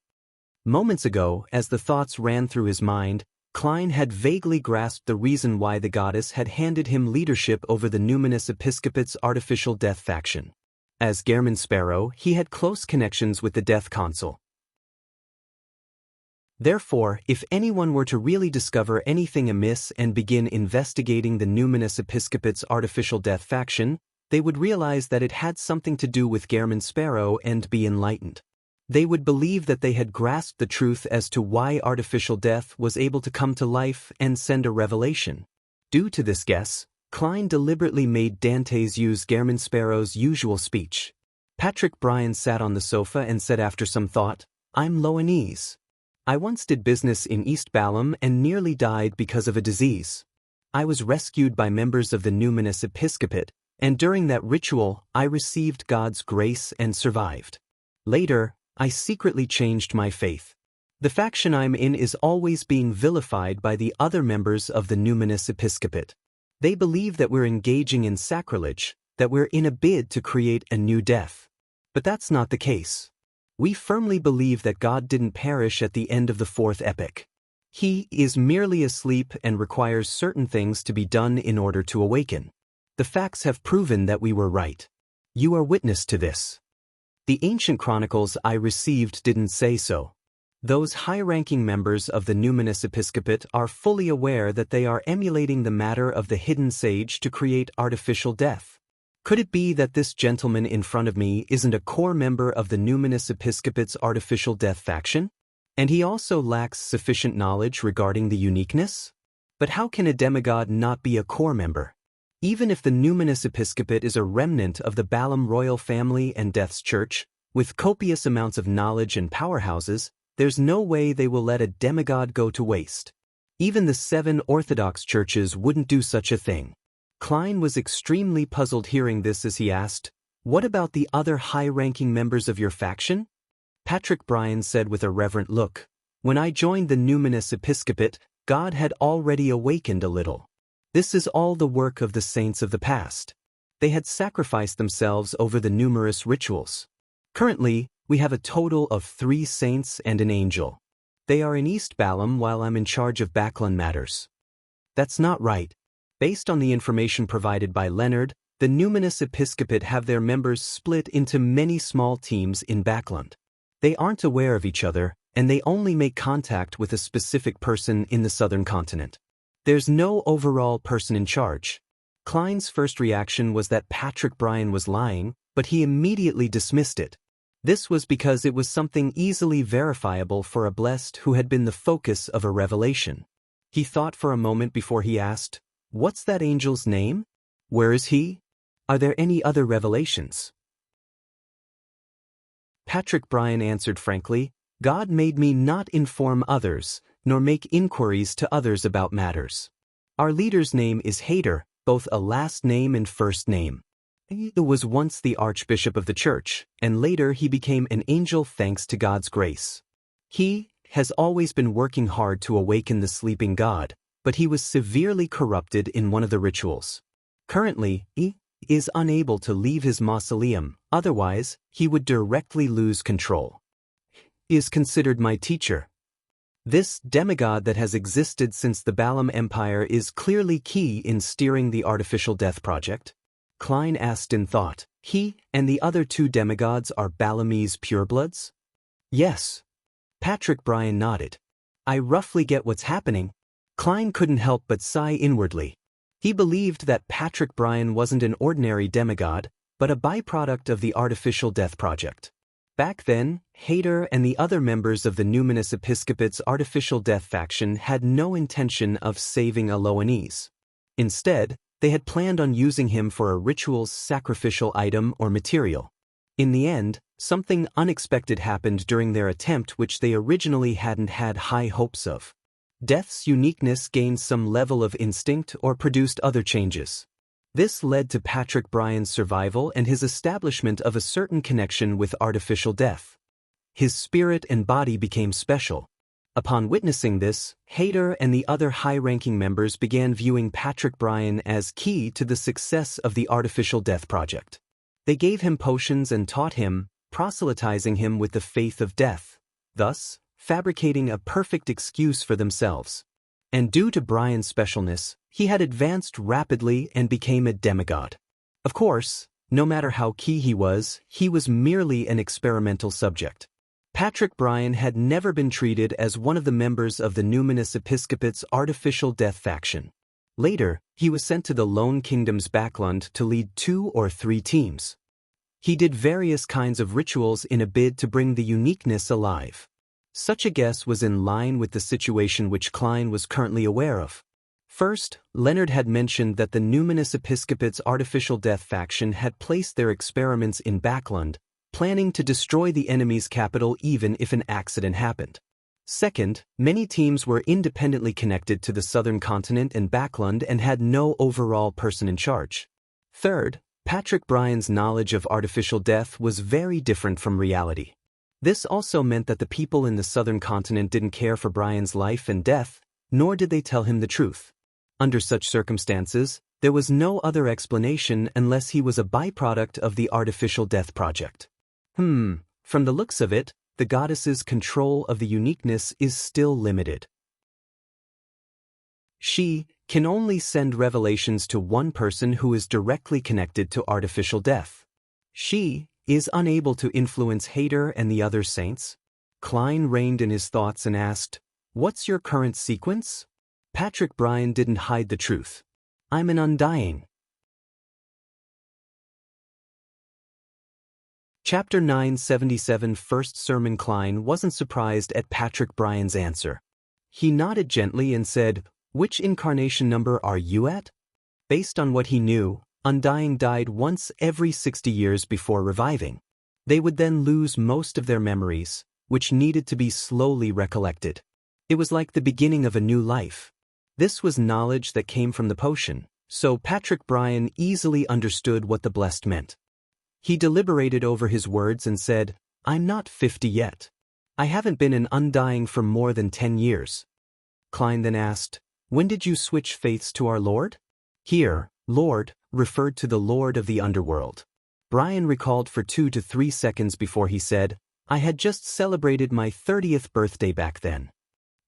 Moments ago, as the thoughts ran through his mind, Klein had vaguely grasped the reason why the goddess had handed him leadership over the Numinous Episcopate's artificial death faction. As Gehrman Sparrow, he had close connections with the Death Council. Therefore, if anyone were to really discover anything amiss and begin investigating the Numinous Episcopate's artificial death faction, they would realize that it had something to do with Gehrman Sparrow and be enlightened. They would believe that they had grasped the truth as to why artificial death was able to come to life and send a revelation. Due to this guess, Klein deliberately made Dantes use Gehrman Sparrow's usual speech. Patrick Bryan sat on the sofa and said after some thought, "I'm Loanese. I once did business in East Balham and nearly died because of a disease. I was rescued by members of the Numinous Episcopate, and during that ritual, I received God's grace and survived. Later, I secretly changed my faith. The faction I'm in is always being vilified by the other members of the Numinous Episcopate. They believe that we're engaging in sacrilege, that we're in a bid to create a new death. But that's not the case. We firmly believe that God didn't perish at the end of the fourth epoch. He is merely asleep and requires certain things to be done in order to awaken. The facts have proven that we were right. You are witness to this. The ancient chronicles I received didn't say so. Those high-ranking members of the Numinous Episcopate are fully aware that they are emulating the matter of the hidden sage to create artificial death. Could it be that this gentleman in front of me isn't a core member of the Numinous Episcopate's artificial death faction? And he also lacks sufficient knowledge regarding the uniqueness? But how can a demigod not be a core member? Even if the numinous episcopate is a remnant of the Balaam royal family and Death's church, with copious amounts of knowledge and powerhouses, there's no way they will let a demigod go to waste. Even the 7 Orthodox churches wouldn't do such a thing. Klein was extremely puzzled hearing this as he asked, "What about the other high-ranking members of your faction?" Patrick Bryan said with a reverent look, "When I joined the numinous episcopate, God had already awakened a little. This is all the work of the saints of the past. They had sacrificed themselves over the numerous rituals. Currently, we have a total of 3 saints and an angel. They are in East Balaam while I'm in charge of Backland matters." That's not right. Based on the information provided by Leonard, the numinous episcopate have their members split into many small teams in Backland. They aren't aware of each other, and they only make contact with a specific person in the southern continent. There's no overall person in charge. Klein's first reaction was that Patrick Bryan was lying, but he immediately dismissed it. This was because it was something easily verifiable for a blessed who had been the focus of a revelation. He thought for a moment before he asked, "What's that angel's name? Where is he? Are there any other revelations?" Patrick Bryan answered frankly, "God made me not inform others, nor make inquiries to others about matters. Our leader's name is Hayter, both a last name and first name. He was once the archbishop of the church, and later he became an angel thanks to God's grace. He has always been working hard to awaken the sleeping God, but he was severely corrupted in one of the rituals. Currently, he is unable to leave his mausoleum, otherwise, he would directly lose control. He is considered my teacher. This demigod that has existed since the Balaam Empire is clearly key in steering the artificial death project." Klein asked in thought, "He and the other 2 demigods are Balamese purebloods?" "Yes." Patrick Bryan nodded. "I roughly get what's happening." Klein couldn't help but sigh inwardly. He believed that Patrick Bryan wasn't an ordinary demigod, but a byproduct of the artificial death project. Back then, Hayter and the other members of the numinous episcopate's artificial death faction had no intention of saving Aloanese. Instead, they had planned on using him for a ritual's sacrificial item or material. In the end, something unexpected happened during their attempt which they originally hadn't had high hopes of. Death's uniqueness gained some level of instinct or produced other changes. This led to Patrick Bryan's survival and his establishment of a certain connection with artificial death. His spirit and body became special. Upon witnessing this, Hayter and the other high-ranking members began viewing Patrick Bryan as key to the success of the artificial death project. They gave him potions and taught him, proselytizing him with the faith of death, thus fabricating a perfect excuse for themselves. And due to Bryan's specialness, he had advanced rapidly and became a demigod. Of course, no matter how key he was merely an experimental subject. Patrick Bryan had never been treated as one of the members of the numinous episcopate's artificial death faction. Later, he was sent to the Lone Kingdom's Backland to lead 2 or 3 teams. He did various kinds of rituals in a bid to bring the uniqueness alive. Such a guess was in line with the situation which Klein was currently aware of. First, Leonard had mentioned that the numinous episcopate's artificial death faction had placed their experiments in Backland, planning to destroy the enemy's capital even if an accident happened. Second, many teams were independently connected to the southern continent and Backland and had no overall person in charge. Third, Patrick Bryan's knowledge of artificial death was very different from reality. This also meant that the people in the southern continent didn't care for Bryan's life and death, nor did they tell him the truth. Under such circumstances, there was no other explanation unless he was a byproduct of the artificial death project. From the looks of it, the goddess's control of the uniqueness is still limited. She can only send revelations to one person who is directly connected to artificial death. She is unable to influence Hayter and the other saints. Klein reined in his thoughts and asked, "What's your current sequence?" Patrick Bryan didn't hide the truth. "I'm an undying." Chapter 977 First Sermon. Klein wasn't surprised at Patrick Bryan's answer. He nodded gently and said, "Which incarnation number are you at?" Based on what he knew, undying died once every 60 years before reviving. They would then lose most of their memories, which needed to be slowly recollected. It was like the beginning of a new life. This was knowledge that came from the potion, so Patrick Bryan easily understood what the blessed meant. He deliberated over his words and said, "I'm not 50 yet. I haven't been an undying for more than 10 years. Klein then asked, "When did you switch faiths to our Lord?" Here, Lord referred to the Lord of the underworld. Bryan recalled for 2 to 3 seconds before he said, "I had just celebrated my 30th birthday back then."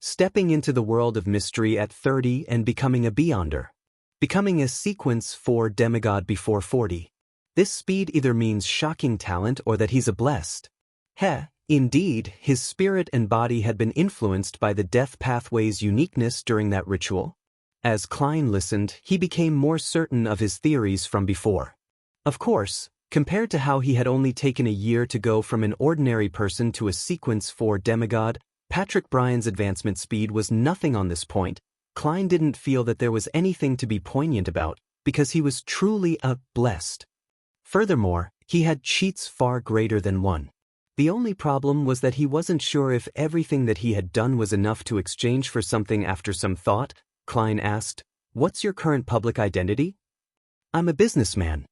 Stepping into the world of mystery at 30 and becoming a Beyonder. Becoming a sequence 4 demigod before 40. This speed either means shocking talent or that he's a blessed. Indeed, his spirit and body had been influenced by the death pathway's uniqueness during that ritual. As Klein listened, he became more certain of his theories from before. Of course, compared to how he had only taken a year to go from an ordinary person to a sequence 4 demigod, Patrick Bryan's advancement speed was nothing on this point. Klein didn't feel that there was anything to be poignant about, because he was truly a blessed. Furthermore, he had cheats far greater than one. The only problem was that he wasn't sure if everything that he had done was enough to exchange for something. After some thought, Klein asked, "What's your current public identity?" "I'm a businessman.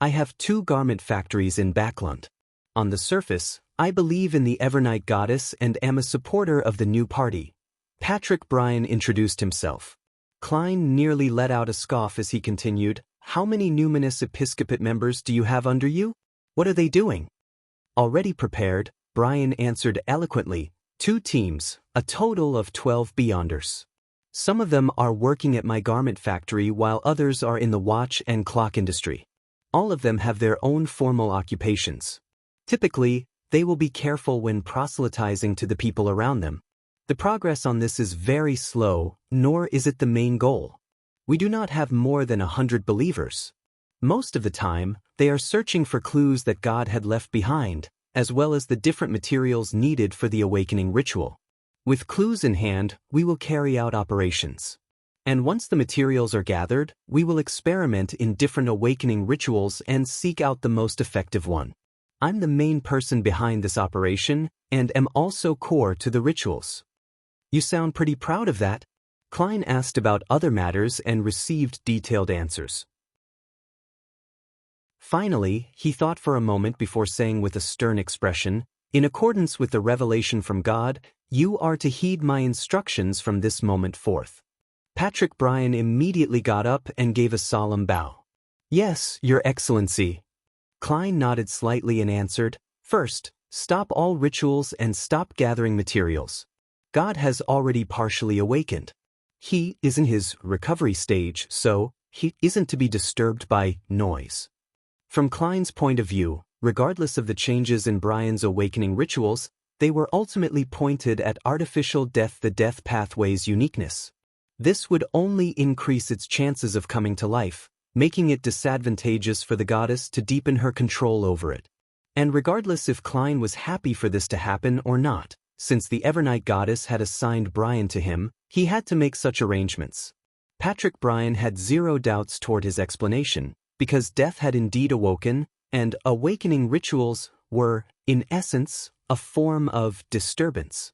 I have 2 garment factories in Backlund. On the surface, I believe in the Evernight goddess and am a supporter of the new party." Patrick Bryan introduced himself. Klein nearly let out a scoff as he continued, "How many numinous episcopate members do you have under you? What are they doing?" Already prepared, Bryan answered eloquently, 2 teams, a total of 12 Beyonders. Some of them are working at my garment factory while others are in the watch and clock industry. All of them have their own formal occupations. Typically, they will be careful when proselytizing to the people around them. The progress on this is very slow, nor is it the main goal. We do not have more than 100 believers. Most of the time, they are searching for clues that God had left behind, as well as the different materials needed for the awakening ritual. With clues in hand, we will carry out operations. And once the materials are gathered, we will experiment in different awakening rituals and seek out the most effective one. I'm the main person behind this operation, and am also core to the rituals. You sound pretty proud of that. Klein asked about other matters and received detailed answers. Finally, he thought for a moment before saying with a stern expression, "In accordance with the revelation from God, you are to heed my instructions from this moment forth." Patrick Bryan immediately got up and gave a solemn bow. "Yes, Your Excellency." Klein nodded slightly and answered, "First, stop all rituals and stop gathering materials. God has already partially awakened. He is in his recovery stage, so he isn't to be disturbed by noise." From Klein's point of view, regardless of the changes in Bryan's awakening rituals, they were ultimately pointed at artificial death, the death pathway's uniqueness. This would only increase its chances of coming to life, making it disadvantageous for the goddess to deepen her control over it. And regardless if Klein was happy for this to happen or not, since the Evernight goddess had assigned Bryan to him, he had to make such arrangements. Patrick Bryan had zero doubts toward his explanation, because death had indeed awoken, and awakening rituals were, in essence, a form of disturbance.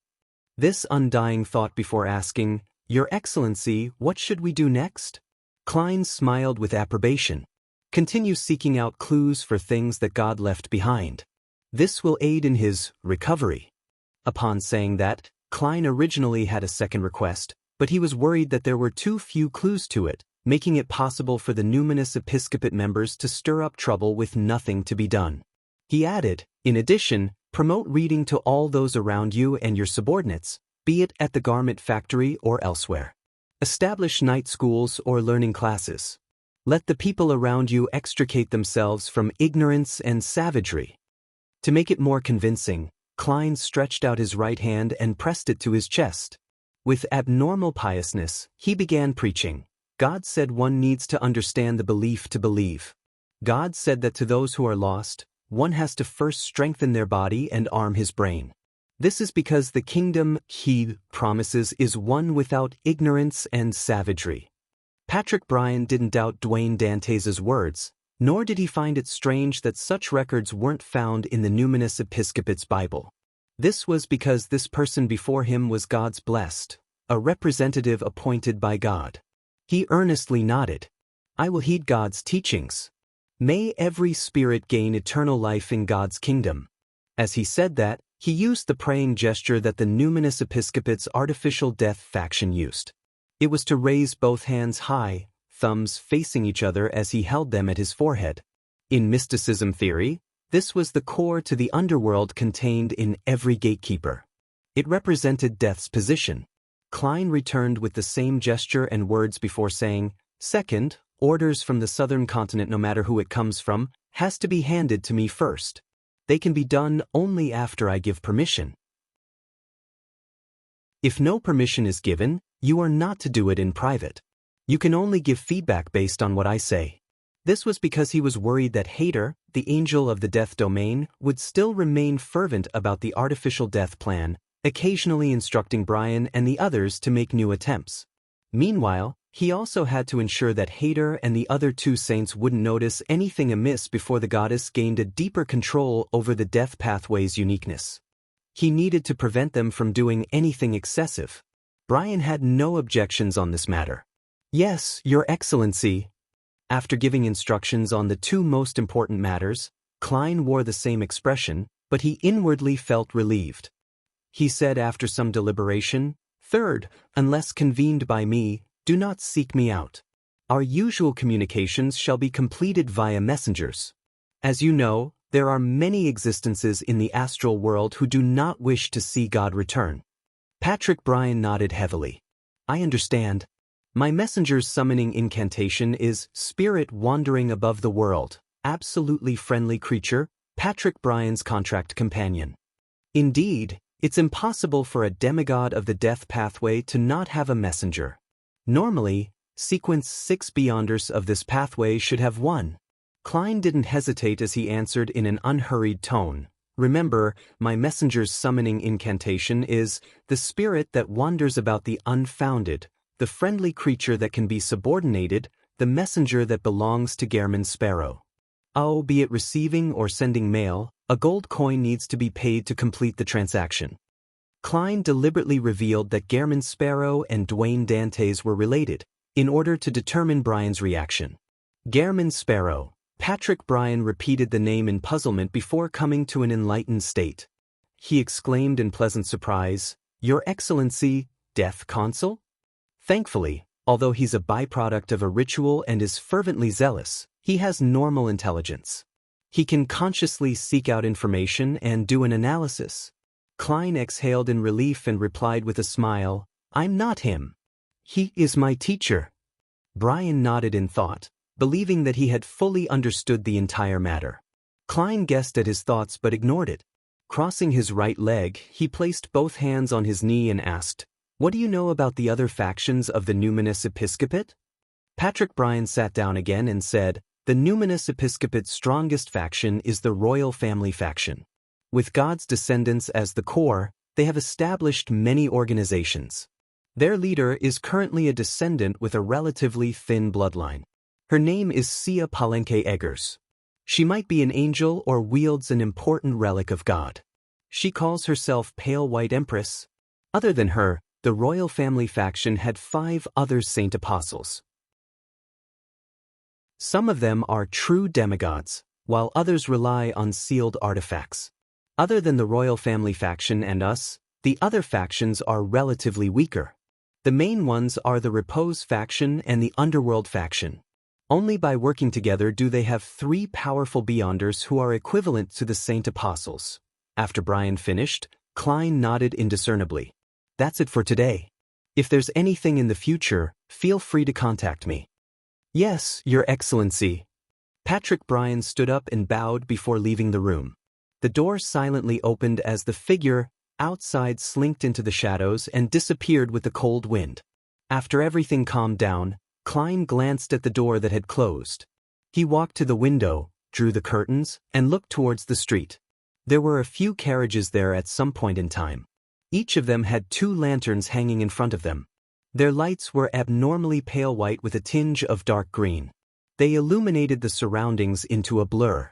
This undying thought before asking, "Your Excellency, what should we do next?" Klein smiled with approbation. "Continue seeking out clues for things that God left behind. This will aid in his recovery." Upon saying that, Klein originally had a second request, but he was worried that there were too few clues to it, making it possible for the numinous episcopate members to stir up trouble with nothing to be done. He added, "In addition, promote reading to all those around you and your subordinates, be it at the garment factory or elsewhere. Establish night schools or learning classes. Let the people around you extricate themselves from ignorance and savagery." To make it more convincing, Klein stretched out his right hand and pressed it to his chest. With abnormal piousness, he began preaching. God said one needs to understand the belief to believe. God said that to those who are lost, one has to first strengthen their body and arm his brain. This is because the kingdom he promises is one without ignorance and savagery. Patrick Bryan didn't doubt Dwayne Dantes' words, nor did he find it strange that such records weren't found in the Numinous Episcopate's Bible. This was because this person before him was God's blessed, a representative appointed by God. He earnestly nodded. I will heed God's teachings. May every spirit gain eternal life in God's kingdom. As he said that, he used the praying gesture that the Numinous Episcopate's artificial death faction used. It was to raise both hands high, thumbs facing each other as he held them at his forehead. In mysticism theory, this was the core to the underworld contained in every gatekeeper. It represented death's position. Klein returned with the same gesture and words before saying, "Second, orders from the southern continent, no matter who it comes from, has to be handed to me first. They can be done only after I give permission. If no permission is given, you are not to do it in private. You can only give feedback based on what I say." This was because he was worried that Hader, the angel of the death domain, would still remain fervent about the artificial death plan, occasionally instructing Bryan and the others to make new attempts. Meanwhile, he also had to ensure that Hader and the other two saints wouldn't notice anything amiss before the goddess gained a deeper control over the death pathway's uniqueness. He needed to prevent them from doing anything excessive. Bryan had no objections on this matter. "Yes, Your Excellency." After giving instructions on the two most important matters, Klein wore the same expression, but he inwardly felt relieved. He said after some deliberation, "Third, unless convened by me, do not seek me out. Our usual communications shall be completed via messengers. As you know, there are many existences in the astral world who do not wish to see God return." Patrick Bryan nodded heavily. "I understand. My messenger's summoning incantation is Spirit Wandering Above the World, absolutely friendly creature, Patrick Bryan's contract companion. Indeed, it's impossible for a demigod of the death pathway to not have a messenger. Normally, sequence 6 beyonders of this pathway should have one." Klein didn't hesitate as he answered in an unhurried tone. "Remember, my messenger's summoning incantation is the spirit that wanders about the unfounded, the friendly creature that can be subordinated, the messenger that belongs to Gairman Sparrow. Oh, be it receiving or sending mail, a gold coin needs to be paid to complete the transaction." Klein deliberately revealed that Gairman Sparrow and Dwayne Dantes were related, in order to determine Bryan's reaction. Gairman Sparrow. Patrick Bryan repeated the name in puzzlement before coming to an enlightened state. He exclaimed in pleasant surprise, "Your Excellency, Death Consul?" Thankfully, although he's a byproduct of a ritual and is fervently zealous, he has normal intelligence. He can consciously seek out information and do an analysis. Klein exhaled in relief and replied with a smile, "I'm not him. He is my teacher." Bryan nodded in thought, believing that he had fully understood the entire matter. Klein guessed at his thoughts but ignored it. Crossing his right leg, he placed both hands on his knee and asked, "What do you know about the other factions of the Numinous Episcopate?" Patrick Bryan sat down again and said, "The Numinous Episcopate's strongest faction is the royal family faction. With God's descendants as the core, they have established many organizations. Their leader is currently a descendant with a relatively thin bloodline. Her name is Sia Palenque Eggers. She might be an angel or wields an important relic of God. She calls herself Pale White Empress. Other than her, the royal family faction had 5 other saint apostles. Some of them are true demigods, while others rely on sealed artifacts. Other than the royal family faction and us, the other factions are relatively weaker. The main ones are the Repose faction and the Underworld faction. Only by working together do they have 3 powerful Beyonders who are equivalent to the Saint Apostles." After Bryan finished, Klein nodded indiscernibly. "That's it for today. If there's anything in the future, feel free to contact me." "Yes, Your Excellency." Patrick Bryan stood up and bowed before leaving the room. The door silently opened as the figure outside slinked into the shadows and disappeared with the cold wind. After everything calmed down, Klein glanced at the door that had closed. He walked to the window, drew the curtains, and looked towards the street. There were a few carriages there at some point in time. Each of them had 2 lanterns hanging in front of them. Their lights were abnormally pale white with a tinge of dark green. They illuminated the surroundings into a blur.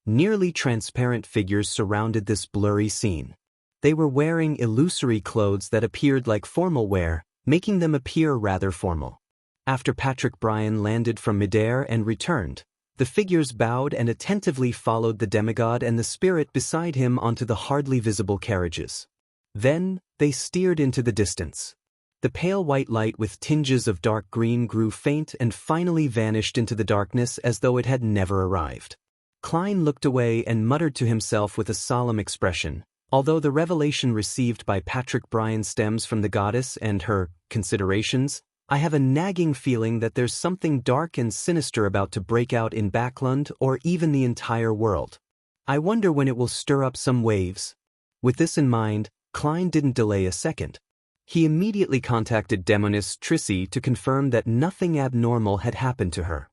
Nearly transparent figures surrounded this blurry scene. They were wearing illusory clothes that appeared like formal wear, making them appear rather formal. After Patrick Bryan landed from midair and returned, the figures bowed and attentively followed the demigod and the spirit beside him onto the hardly visible carriages. Then, they steered into the distance. The pale white light with tinges of dark green grew faint and finally vanished into the darkness as though it had never arrived. Klein looked away and muttered to himself with a solemn expression. Although the revelation received by Patrick Bryan stems from the goddess and her considerations, I have a nagging feeling that there's something dark and sinister about to break out in Backlund or even the entire world. I wonder when it will stir up some waves. With this in mind, Klein didn't delay a second. He immediately contacted demoness Trissy to confirm that nothing abnormal had happened to her.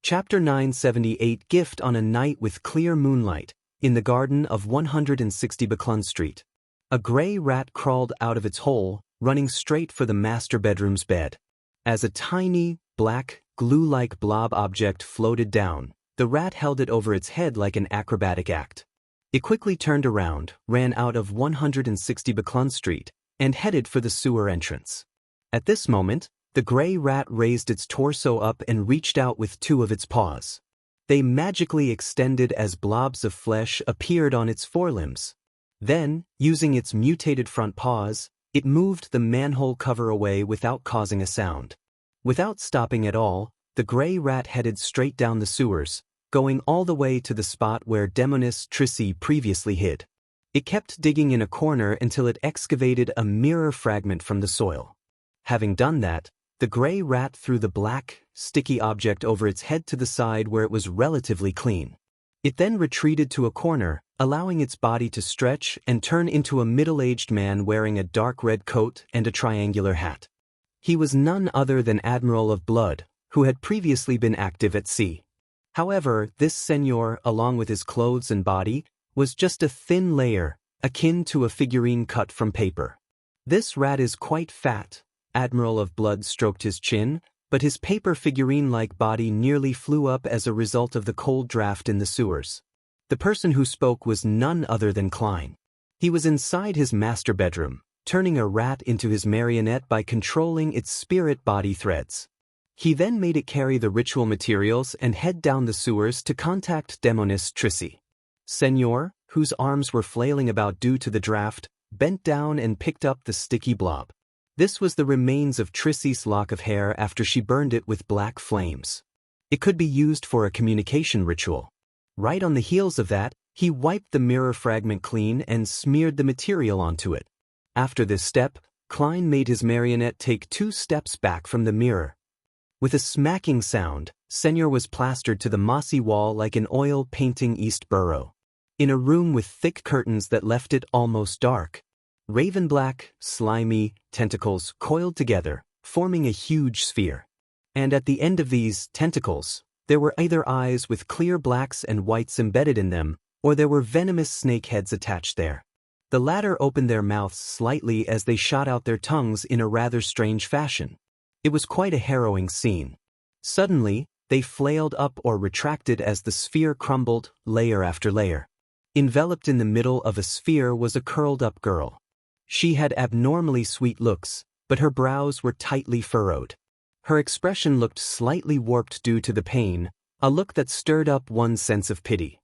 Chapter 978 Gift on a night with clear moonlight, in the garden of 160 Backlund Street. A gray rat crawled out of its hole, running straight for the master bedroom's bed. As a tiny, black, glue-like blob object floated down, the rat held it over its head like an acrobatic act. It quickly turned around, ran out of 160 Backlund Street, and headed for the sewer entrance. At this moment, the gray rat raised its torso up and reached out with two of its paws. They magically extended as blobs of flesh appeared on its forelimbs. Then, using its mutated front paws, it moved the manhole cover away without causing a sound. Without stopping at all, the gray rat headed straight down the sewers, going all the way to the spot where demoness Trissy previously hid. It kept digging in a corner until it excavated a mirror fragment from the soil. Having done that, the gray rat threw the black, sticky object over its head to the side where it was relatively clean. It then retreated to a corner, allowing its body to stretch and turn into a middle-aged man wearing a dark red coat and a triangular hat. He was none other than Admiral of Blood, who had previously been active at sea. However, this seigneur, along with his clothes and body, was just a thin layer, akin to a figurine cut from paper. This rat is quite fat. Admiral of Blood stroked his chin, but his paper figurine-like body nearly flew up as a result of the cold draft in the sewers. The person who spoke was none other than Klein. He was inside his master bedroom, turning a rat into his marionette by controlling its spirit body threads. He then made it carry the ritual materials and head down the sewers to contact demoness Trissy. Seigneur, whose arms were flailing about due to the draft, bent down and picked up the sticky blob. This was the remains of Trissy's lock of hair after she burned it with black flames. It could be used for a communication ritual. Right on the heels of that, he wiped the mirror fragment clean and smeared the material onto it. After this step, Klein made his marionette take 2 steps back from the mirror. With a smacking sound, Seigneur was plastered to the mossy wall like an oil painting East Borough. In a room with thick curtains that left it almost dark, raven black, slimy tentacles coiled together, forming a huge sphere. And at the end of these tentacles, there were either eyes with clear blacks and whites embedded in them, or there were venomous snake heads attached there. The latter opened their mouths slightly as they shot out their tongues in a rather strange fashion. It was quite a harrowing scene. Suddenly, they flailed up or retracted as the sphere crumbled, layer after layer. Enveloped in the middle of a sphere was a curled-up girl. She had abnormally sweet looks, but her brows were tightly furrowed. Her expression looked slightly warped due to the pain, a look that stirred up one's sense of pity.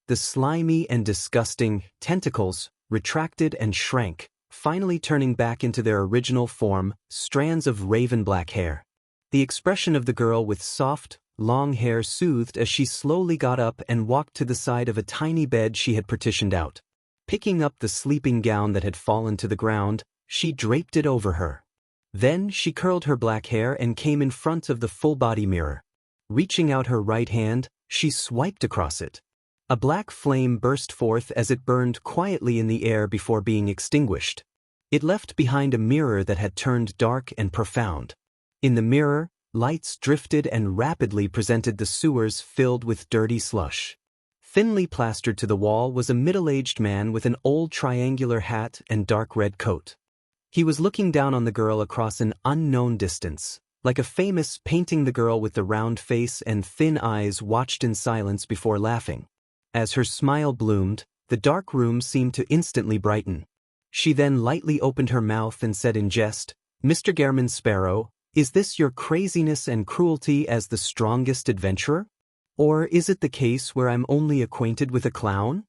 The slimy and disgusting tentacles retracted and shrank, finally turning back into their original form, strands of raven black hair. The expression of the girl with soft, long hair soothed as she slowly got up and walked to the side of a tiny bed she had partitioned out. Picking up the sleeping gown that had fallen to the ground, she draped it over her. Then she curled her black hair and came in front of the full-body mirror. Reaching out her right hand, she swiped across it. A black flame burst forth as it burned quietly in the air before being extinguished. It left behind a mirror that had turned dark and profound. In the mirror, lights drifted and rapidly presented the sewers filled with dirty slush. Thinly plastered to the wall was a middle-aged man with an old triangular hat and dark red coat. He was looking down on the girl across an unknown distance, like a famous painting. The girl with the round face and thin eyes watched in silence before laughing. As her smile bloomed, the dark room seemed to instantly brighten. She then lightly opened her mouth and said in jest, "Mr. Gairman Sparrow, is this your craziness and cruelty as the strongest adventurer? Or is it the case where I'm only acquainted with a clown?"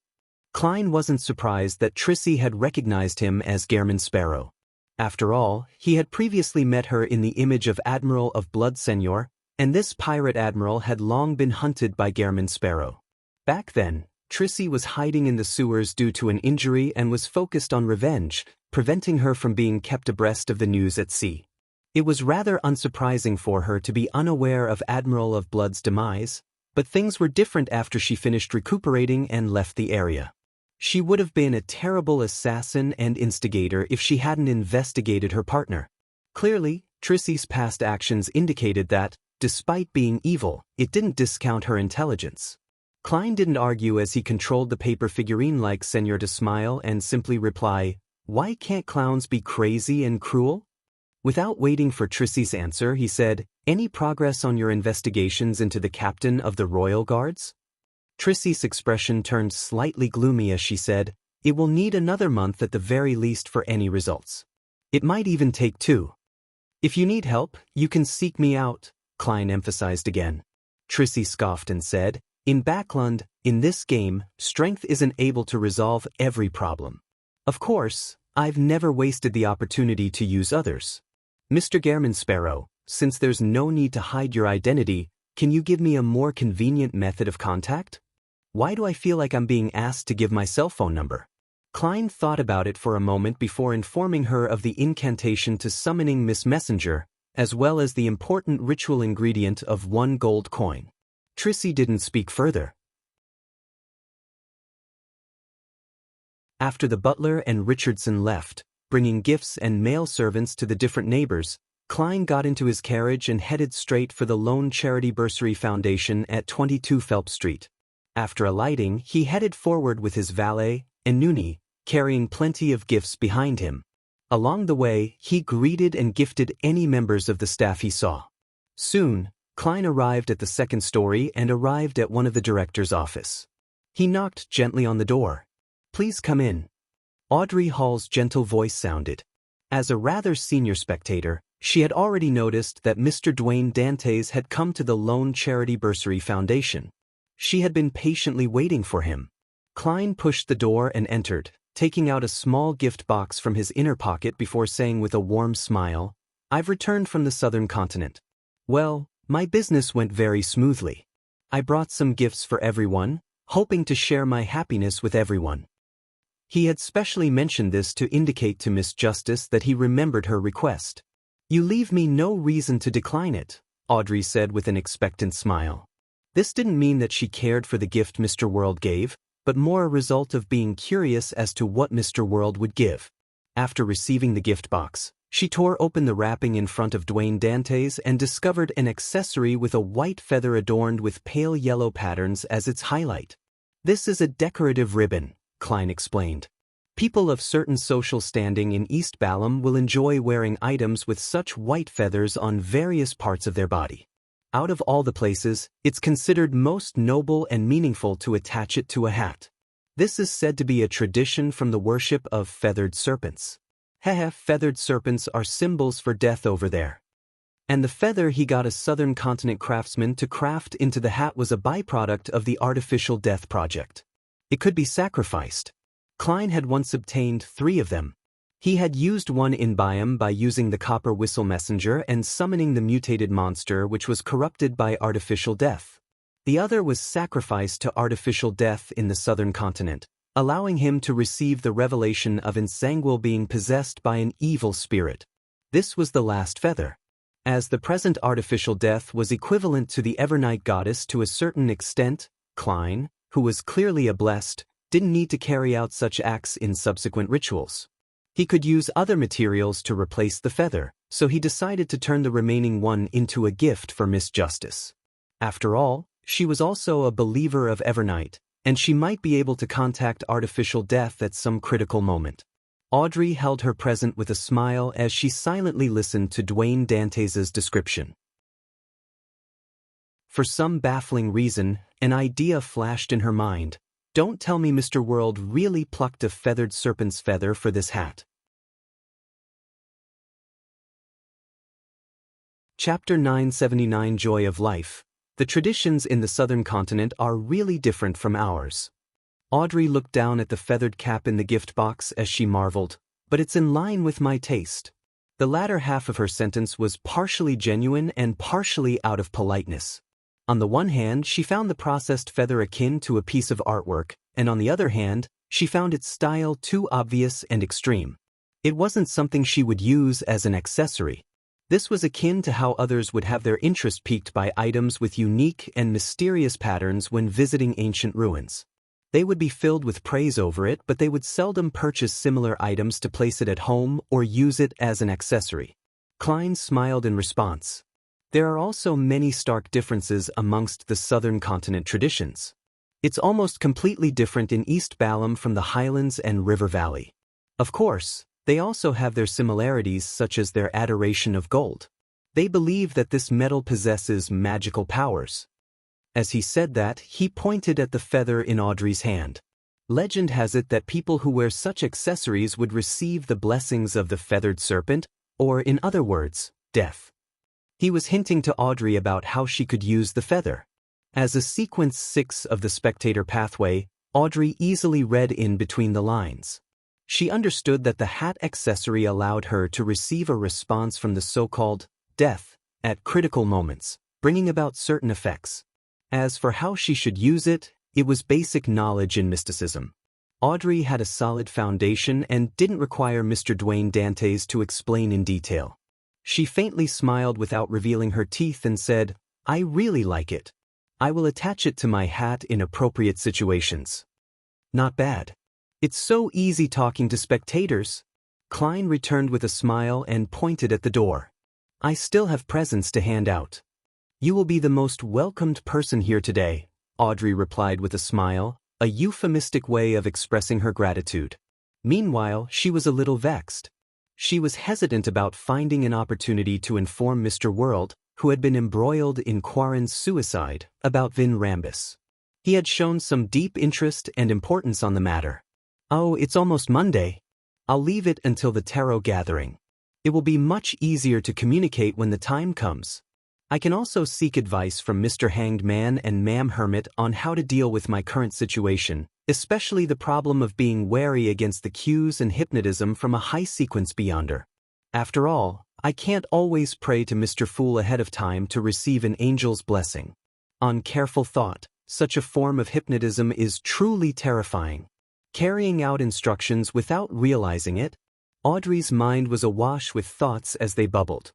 Klein wasn't surprised that Trissy had recognized him as Gairman Sparrow. After all, he had previously met her in the image of Admiral of Blood Seigneur, and this pirate admiral had long been hunted by Gairman Sparrow. Back then, Trissy was hiding in the sewers due to an injury and was focused on revenge, preventing her from being kept abreast of the news at sea. It was rather unsurprising for her to be unaware of Admiral of Blood's demise, but things were different after she finished recuperating and left the area. She would have been a terrible assassin and instigator if she hadn't investigated her partner. Clearly, Trissy's past actions indicated that, despite being evil, it didn't discount her intelligence. Klein didn't argue as he controlled the paper figurine like Seigneur to smile and simply reply, "Why can't clowns be crazy and cruel?" Without waiting for Trissy's answer, he said, "Any progress on your investigations into the captain of the Royal Guards?" Trissy's expression turned slightly gloomy as she said, "It will need another month at the very least for any results. It might even take 2. If you need help, you can seek me out," Klein emphasized again. Trissy scoffed and said, "In Backlund, in this game, strength isn't able to resolve every problem. Of course, I've never wasted the opportunity to use others. Mr. Gairman Sparrow, since there's no need to hide your identity, can you give me a more convenient method of contact? Why do I feel like I'm being asked to give my cell phone number?" Klein thought about it for a moment before informing her of the incantation to summoning Miss Messenger, as well as the important ritual ingredient of 1 gold coin. Trissy didn't speak further. After the butler and Richardson left, bringing gifts and mail servants to the different neighbors, Klein got into his carriage and headed straight for the Lone Charity Bursary Foundation at 22 Phelps Street. After alighting, he headed forward with his valet, Enuni, carrying plenty of gifts behind him. Along the way, he greeted and gifted any members of the staff he saw. Soon, Klein arrived at the second story and arrived at one of the director's office. He knocked gently on the door. "Please come in." Audrey Hall's gentle voice sounded. As a rather senior spectator, she had already noticed that Mr. Dwayne Dantes had come to the Lone Charity Bursary Foundation. She had been patiently waiting for him. Klein pushed the door and entered, taking out a small gift box from his inner pocket before saying with a warm smile, "I've returned from the southern continent. Well, my business went very smoothly. I brought some gifts for everyone, hoping to share my happiness with everyone." He had specially mentioned this to indicate to Miss Justice that he remembered her request. "You leave me no reason to decline it," Audrey said with an expectant smile. This didn't mean that she cared for the gift Mr. World gave, but more a result of being curious as to what Mr. World would give. After receiving the gift box, she tore open the wrapping in front of Dwayne Dantes and discovered an accessory with a white feather adorned with pale yellow patterns as its highlight. "This is a decorative ribbon," Klein explained. "People of certain social standing in East Balham will enjoy wearing items with such white feathers on various parts of their body. Out of all the places, it's considered most noble and meaningful to attach it to a hat. This is said to be a tradition from the worship of feathered serpents. Feathered serpents are symbols for death over there. And the feather he got a southern continent craftsman to craft into the hat was a byproduct of the Artificial Death Project. It could be sacrificed. Klein had once obtained 3 of them. He had used one in Byam by using the copper whistle messenger and summoning the mutated monster which was corrupted by artificial death. The other was sacrificed to artificial death in the southern continent, allowing him to receive the revelation of Ensanguil being possessed by an evil spirit. This was the last feather. As the present artificial death was equivalent to the Evernight goddess to a certain extent, Klein, who was clearly a blessed, didn't need to carry out such acts in subsequent rituals. He could use other materials to replace the feather, so he decided to turn the remaining one into a gift for Miss Justice. After all, she was also a believer of Evernight, and she might be able to contact artificial death at some critical moment. Audrey held her present with a smile as she silently listened to Dwayne Dantes' description. For some baffling reason, an idea flashed in her mind. Don't tell me Mr. World really plucked a feathered serpent's feather for this hat. Chapter 979 Joy of Life. The traditions in the southern continent are really different from ours. Audrey looked down at the feathered cap in the gift box as she marveled, but it's in line with my taste. The latter half of her sentence was partially genuine and partially out of politeness. On the one hand, she found the processed feather akin to a piece of artwork, and on the other hand, she found its style too obvious and extreme. It wasn't something she would use as an accessory. This was akin to how others would have their interest piqued by items with unique and mysterious patterns when visiting ancient ruins. They would be filled with praise over it, but they would seldom purchase similar items to place it at home or use it as an accessory. Klein smiled in response. There are also many stark differences amongst the southern continent traditions. It's almost completely different in East Balam from the Highlands and River Valley. Of course, they also have their similarities, such as their adoration of gold. They believe that this metal possesses magical powers. As he said that, he pointed at the feather in Audrey's hand. Legend has it that people who wear such accessories would receive the blessings of the feathered serpent, or in other words, death. He was hinting to Audrey about how she could use the feather. As a sequence 6 of the spectator pathway, Audrey easily read in between the lines. She understood that the hat accessory allowed her to receive a response from the so-called death at critical moments, bringing about certain effects. As for how she should use it, it was basic knowledge in mysticism. Audrey had a solid foundation and didn't require Mr. Dwayne Dantes to explain in detail. She faintly smiled without revealing her teeth and said, "I really like it. I will attach it to my hat in appropriate situations." Not bad. It's so easy talking to spectators. Klein returned with a smile and pointed at the door. I still have presents to hand out. You will be the most welcomed person here today, Audrey replied with a smile, a euphemistic way of expressing her gratitude. Meanwhile, she was a little vexed. She was hesitant about finding an opportunity to inform Mr. World, who had been embroiled in Quarren's suicide, about Vin Rambus. He had shown some deep interest and importance on the matter. Oh, it's almost Monday. I'll leave it until the tarot gathering. It will be much easier to communicate when the time comes. I can also seek advice from Mr. Hanged Man and Ma'am Hermit on how to deal with my current situation, especially the problem of being wary against the cues and hypnotism from a high-sequence beyonder. After all, I can't always pray to Mr. Fool ahead of time to receive an angel's blessing. On careful thought, such a form of hypnotism is truly terrifying. Carrying out instructions without realizing it, Audrey's mind was awash with thoughts as they bubbled.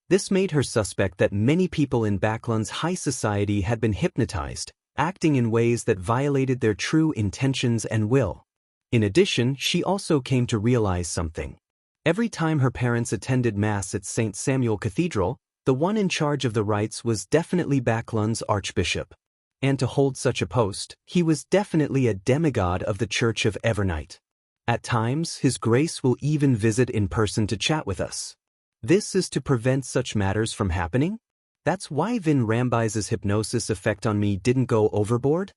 This made her suspect that many people in Baklan's high society had been hypnotized, acting in ways that violated their true intentions and will. In addition, she also came to realize something. Every time her parents attended Mass at St. Samuel Cathedral, the one in charge of the rites was definitely Baklan's archbishop. And to hold such a post, he was definitely a demigod of the Church of Evernight. At times, His Grace will even visit in person to chat with us. This is to prevent such matters from happening? That's why Vin Rambis's hypnosis effect on me didn't go overboard?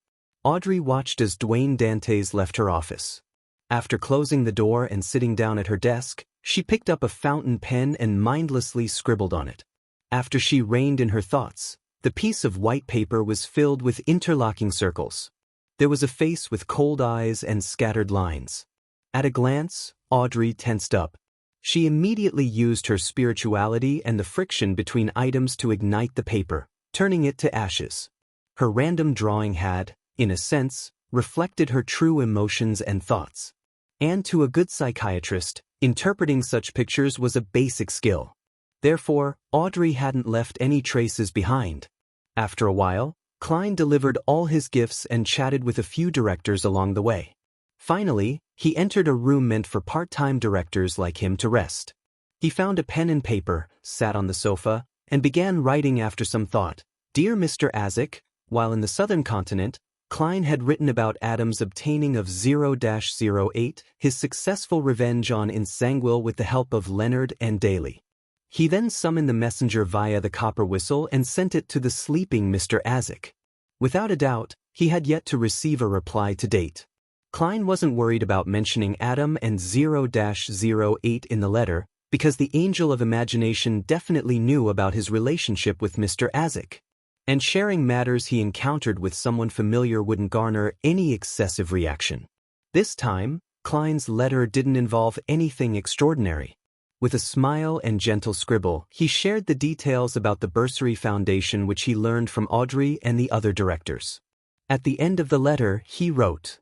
Audrey watched as Dwayne Dantes left her office. After closing the door and sitting down at her desk, she picked up a fountain pen and mindlessly scribbled on it. After she reined in her thoughts, the piece of white paper was filled with interlocking circles. There was a face with cold eyes and scattered lines. At a glance, Audrey tensed up. She immediately used her spirituality and the friction between items to ignite the paper, turning it to ashes. Her random drawing had, in a sense, reflected her true emotions and thoughts. And to a good psychiatrist, interpreting such pictures was a basic skill. Therefore, Audrey hadn't left any traces behind. After a while, Klein delivered all his gifts and chatted with a few directors along the way. Finally, he entered a room meant for part-time directors like him to rest. He found a pen and paper, sat on the sofa, and began writing after some thought. Dear Mr. Azik, While in the southern continent, Klein had written about Adam's obtaining of 0-08, his successful revenge on Insangwil with the help of Leonard and Daly. He then summoned the messenger via the copper whistle and sent it to the sleeping Mr. Azik. Without a doubt, he had yet to receive a reply to date. Klein wasn't worried about mentioning Adam and 0-08 in the letter, because the Angel of Imagination definitely knew about his relationship with Mr. Azik. And sharing matters he encountered with someone familiar wouldn't garner any excessive reaction. This time, Klein's letter didn't involve anything extraordinary. With a smile and gentle scribble, he shared the details about the Bursary Foundation which he learned from Audrey and the other directors. At the end of the letter, he wrote,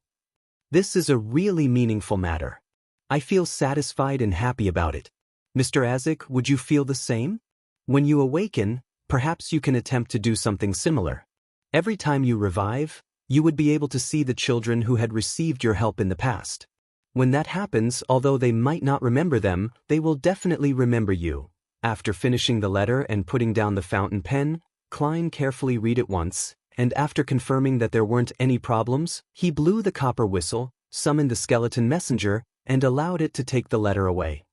"This is a really meaningful matter. I feel satisfied and happy about it. Mr. Azik, would you feel the same? When you awaken, perhaps you can attempt to do something similar. Every time you revive, you would be able to see the children who had received your help in the past. When that happens, although they might not remember them, they will definitely remember you." After finishing the letter and putting down the fountain pen, Klein carefully read it once, and after confirming that there weren't any problems, he blew the copper whistle, summoned the skeleton messenger, and allowed it to take the letter away.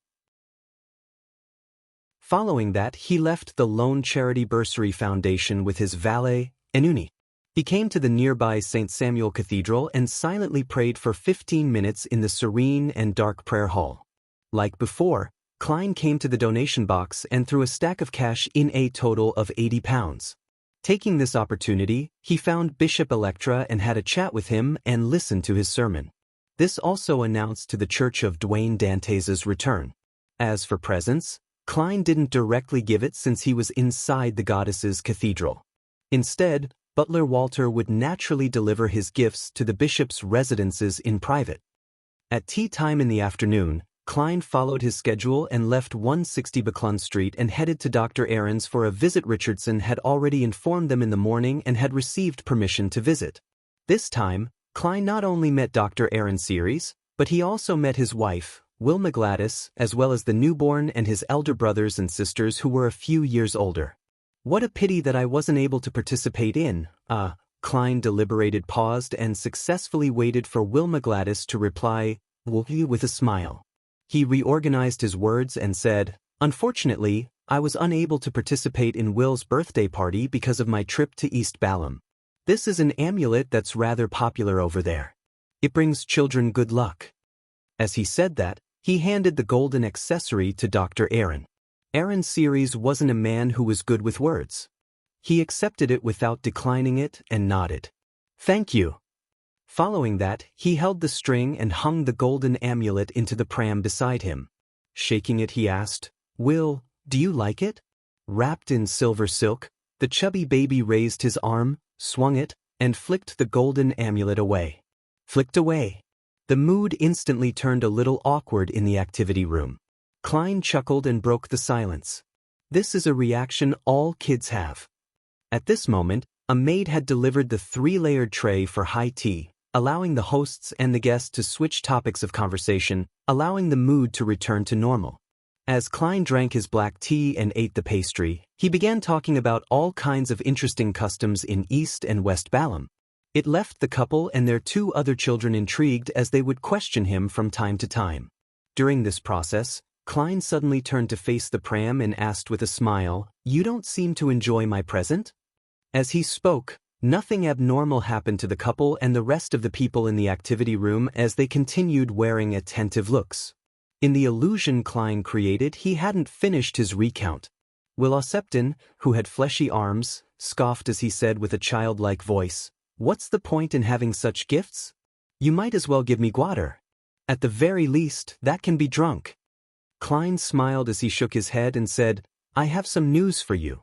Following that, he left the Lone Charity Bursary Foundation with his valet, Enuni. He came to the nearby St. Samuel Cathedral and silently prayed for 15 minutes in the serene and dark prayer hall. Like before, Klein came to the donation box and threw a stack of cash in, a total of £80. Taking this opportunity, he found Bishop Electra and had a chat with him and listened to his sermon. This also announced to the Church of Dwayne Dantes's return. As for presents, Klein didn't directly give it since he was inside the goddess's cathedral. Instead, Butler Walter would naturally deliver his gifts to the bishop's residences in private. At tea time in the afternoon, Klein followed his schedule and left 160 Buckland Street and headed to Dr. Aaron's for a visit. Richardson had already informed them in the morning and had received permission to visit. This time, Klein not only met Dr. Aaron Series, but he also met his wife, Wilma Gladys, as well as the newborn and his elder brothers and sisters who were a few years older. "What a pity that I wasn't able to participate in." Klein deliberated, paused, and successfully waited for Wilma Gladys to reply, with a smile. He reorganized his words and said, "Unfortunately, I was unable to participate in Will's birthday party because of my trip to East Balham. This is an amulet that's rather popular over there. It brings children good luck." As he said that, he handed the golden accessory to Dr. Aaron. Aaron Series wasn't a man who was good with words. He accepted it without declining it and nodded. "Thank you." Following that, he held the string and hung the golden amulet into the pram beside him. Shaking it, he asked, "Will, do you like it?" Wrapped in silver silk, the chubby baby raised his arm, swung it, and flicked the golden amulet away. Flicked away. The mood instantly turned a little awkward in the activity room. Klein chuckled and broke the silence. This is a reaction all kids have. At this moment, a maid had delivered the 3-layered tray for high tea, allowing the hosts and the guests to switch topics of conversation, allowing the mood to return to normal. As Klein drank his black tea and ate the pastry, he began talking about all kinds of interesting customs in East and West Balham. It left the couple and their 2 other children intrigued as they would question him from time to time. During this process, Klein suddenly turned to face the pram and asked with a smile, "You don't seem to enjoy my present?" As he spoke, nothing abnormal happened to the couple and the rest of the people in the activity room as they continued wearing attentive looks. In the illusion Klein created, he hadn't finished his recount. Will Ossepton, who had fleshy arms, scoffed as he said with a childlike voice, "What's the point in having such gifts? You might as well give me water. At the very least, that can be drunk." Klein smiled as he shook his head and said, "I have some news for you.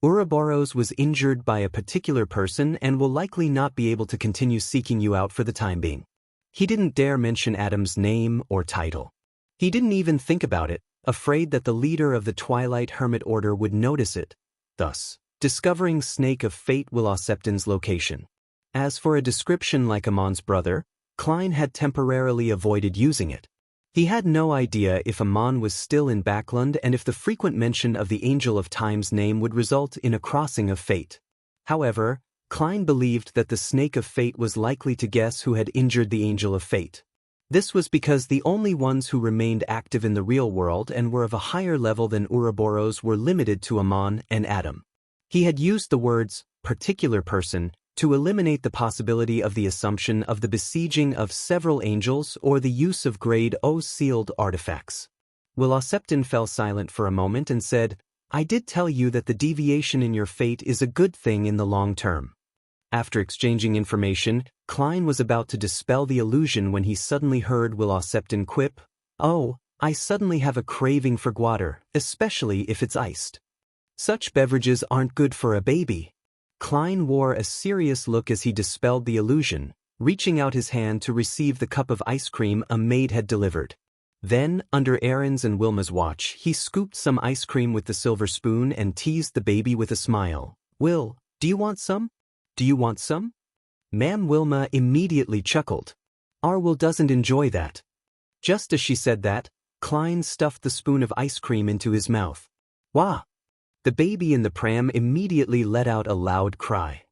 Ouroboros was injured by a particular person and will likely not be able to continue seeking you out for the time being." He didn't dare mention Adam's name or title. He didn't even think about it, afraid that the leader of the Twilight Hermit Order would notice it, thus discovering Snake of Fate Will Ossepton's location. As for a description like Amon's brother, Klein had temporarily avoided using it. He had no idea if Amon was still in Backland and if the frequent mention of the Angel of Time's name would result in a crossing of fate. However, Klein believed that the Snake of Fate was likely to guess who had injured the Angel of Fate. This was because the only ones who remained active in the real world and were of a higher level than Ouroboros were limited to Amon and Adam. He had used the words, particular person, to eliminate the possibility of the assumption of the besieging of several angels or the use of Grade O sealed artifacts. Will Septon fell silent for a moment and said, I did tell you that the deviation in your fate is a good thing in the long term. After exchanging information, Klein was about to dispel the illusion when he suddenly heard Will Septon quip, Oh, I suddenly have a craving for water, especially if it's iced. Such beverages aren't good for a baby. Klein wore a serious look as he dispelled the illusion, reaching out his hand to receive the cup of ice cream a maid had delivered. Then, under Aaron's and Wilma's watch, he scooped some ice cream with the silver spoon and teased the baby with a smile. Will, do you want some? Do you want some? Ma'am Wilma immediately chuckled. Our Will doesn't enjoy that. Just as she said that, Klein stuffed the spoon of ice cream into his mouth. Wah! The baby in the pram immediately let out a loud cry.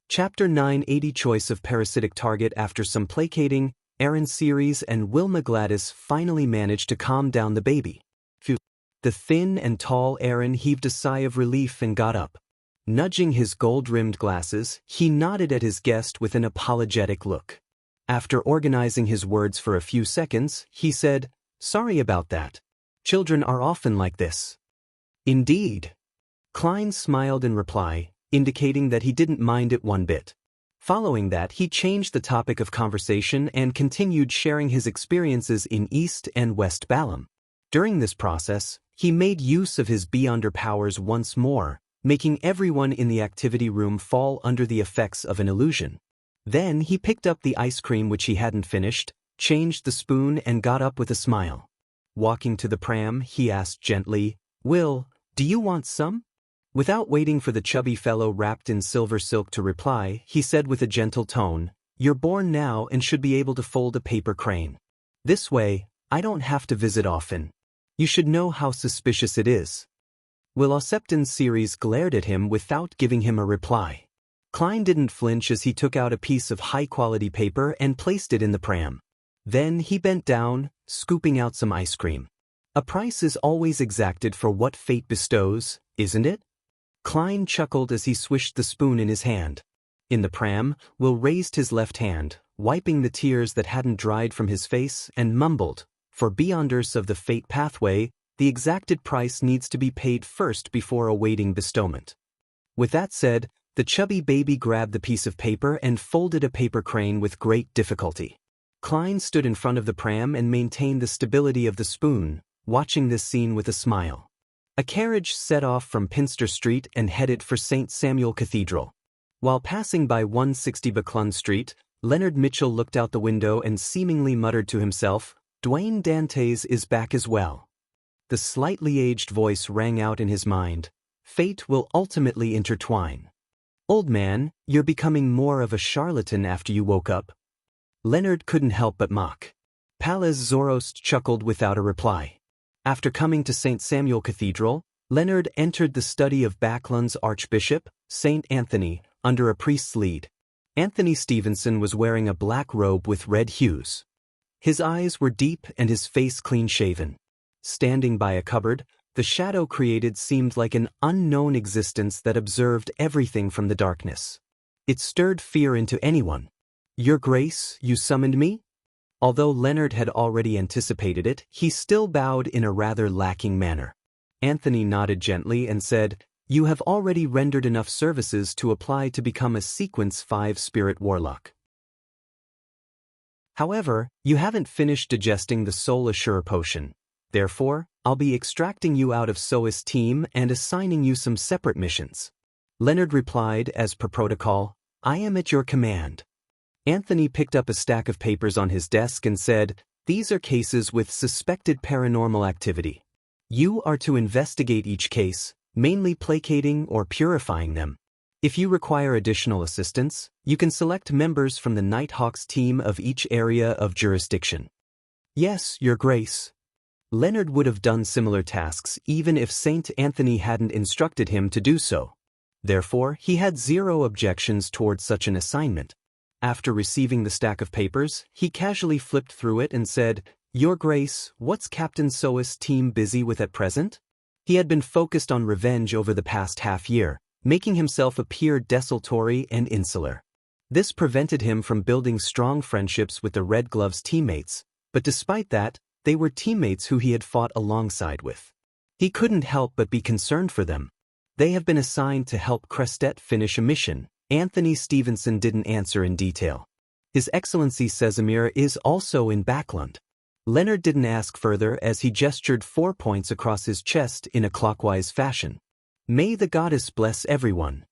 Chapter 980 Choice of Parasitic Target. After some placating, Aaron Ceres and Wilma Gladys finally managed to calm down the baby. Phew. The thin and tall Aaron heaved a sigh of relief and got up. Nudging his gold-rimmed glasses, he nodded at his guest with an apologetic look. After organizing his words for a few seconds, he said, Sorry about that. Children are often like this. Indeed. Klein smiled in reply, indicating that he didn't mind it one bit. Following that, he changed the topic of conversation and continued sharing his experiences in East and West Balam. During this process, he made use of his Beyonder powers once more, making everyone in the activity room fall under the effects of an illusion. Then he picked up the ice cream which he hadn't finished, changed the spoon and got up with a smile. Walking to the pram, he asked gently, Will, do you want some? Without waiting for the chubby fellow wrapped in silver silk to reply, he said with a gentle tone, You're born now and should be able to fold a paper crane. This way, I don't have to visit often. You should know how suspicious it is. Will Septon's Ceres glared at him without giving him a reply. Klein didn't flinch as he took out a piece of high-quality paper and placed it in the pram. Then he bent down, scooping out some ice cream. A price is always exacted for what fate bestows, isn't it? Klein chuckled as he swished the spoon in his hand. In the pram, Will raised his left hand, wiping the tears that hadn't dried from his face, and mumbled, For Beyonders of the fate pathway, the exacted price needs to be paid first before awaiting bestowment. With that said, the chubby baby grabbed the piece of paper and folded a paper crane with great difficulty. Klein stood in front of the pram and maintained the stability of the spoon, watching this scene with a smile. A carriage set off from Pinster Street and headed for St. Samuel Cathedral. While passing by 160 Buckland Street, Leonard Mitchell looked out the window and seemingly muttered to himself, Dwayne Dantes is back as well. The slightly aged voice rang out in his mind, Fate will ultimately intertwine. Old man, you're becoming more of a charlatan after you woke up. Leonard couldn't help but mock. Pallas Zoroast chuckled without a reply. After coming to St. Samuel Cathedral, Leonard entered the study of Backland's Archbishop, St. Anthony, under a priest's lead. Anthony Stevenson was wearing a black robe with red hues. His eyes were deep and his face clean-shaven. Standing by a cupboard, the shadow created seemed like an unknown existence that observed everything from the darkness. It stirred fear into anyone. Your Grace, you summoned me? Although Leonard had already anticipated it, he still bowed in a rather lacking manner. Anthony nodded gently and said, You have already rendered enough services to apply to become a Sequence 5 Spirit Warlock. However, you haven't finished digesting the Soul Assure potion. Therefore, I'll be extracting you out of Soa's team and assigning you some separate missions. Leonard replied, as per protocol, I am at your command. Anthony picked up a stack of papers on his desk and said, These are cases with suspected paranormal activity. You are to investigate each case, mainly placating or purifying them. If you require additional assistance, you can select members from the Nighthawks team of each area of jurisdiction. Yes, Your Grace. Leonard would have done similar tasks even if Saint Anthony hadn't instructed him to do so. Therefore, he had zero objections towards such an assignment. After receiving the stack of papers, he casually flipped through it and said, "Your Grace, what's Captain Soas' team busy with at present?" He had been focused on revenge over the past half-year, making himself appear desultory and insular. This prevented him from building strong friendships with the Red Gloves teammates, but despite that, they were teammates who he had fought alongside with. He couldn't help but be concerned for them. They have been assigned to help Crestet finish a mission. Anthony Stevenson didn't answer in detail. His Excellency Casimir is also in Backlund. Leonard didn't ask further as he gestured 4 points across his chest in a clockwise fashion. May the goddess bless everyone.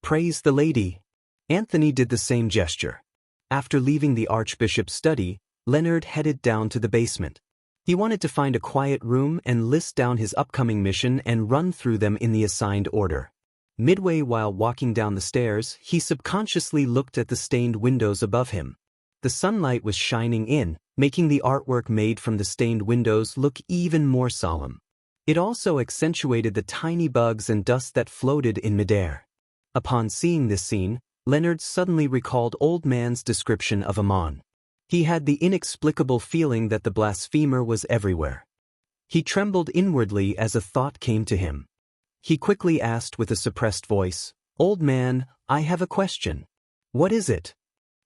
Praise the lady. Anthony did the same gesture. After leaving the Archbishop's study, Leonard headed down to the basement. He wanted to find a quiet room and list down his upcoming mission and run through them in the assigned order. Midway while walking down the stairs, he subconsciously looked at the stained windows above him. The sunlight was shining in, making the artwork made from the stained windows look even more solemn. It also accentuated the tiny bugs and dust that floated in midair. Upon seeing this scene, Leonard suddenly recalled Old Man's description of Amon. He had the inexplicable feeling that the blasphemer was everywhere. He trembled inwardly as a thought came to him. He quickly asked with a suppressed voice, "Old man, I have a question." "What is it?"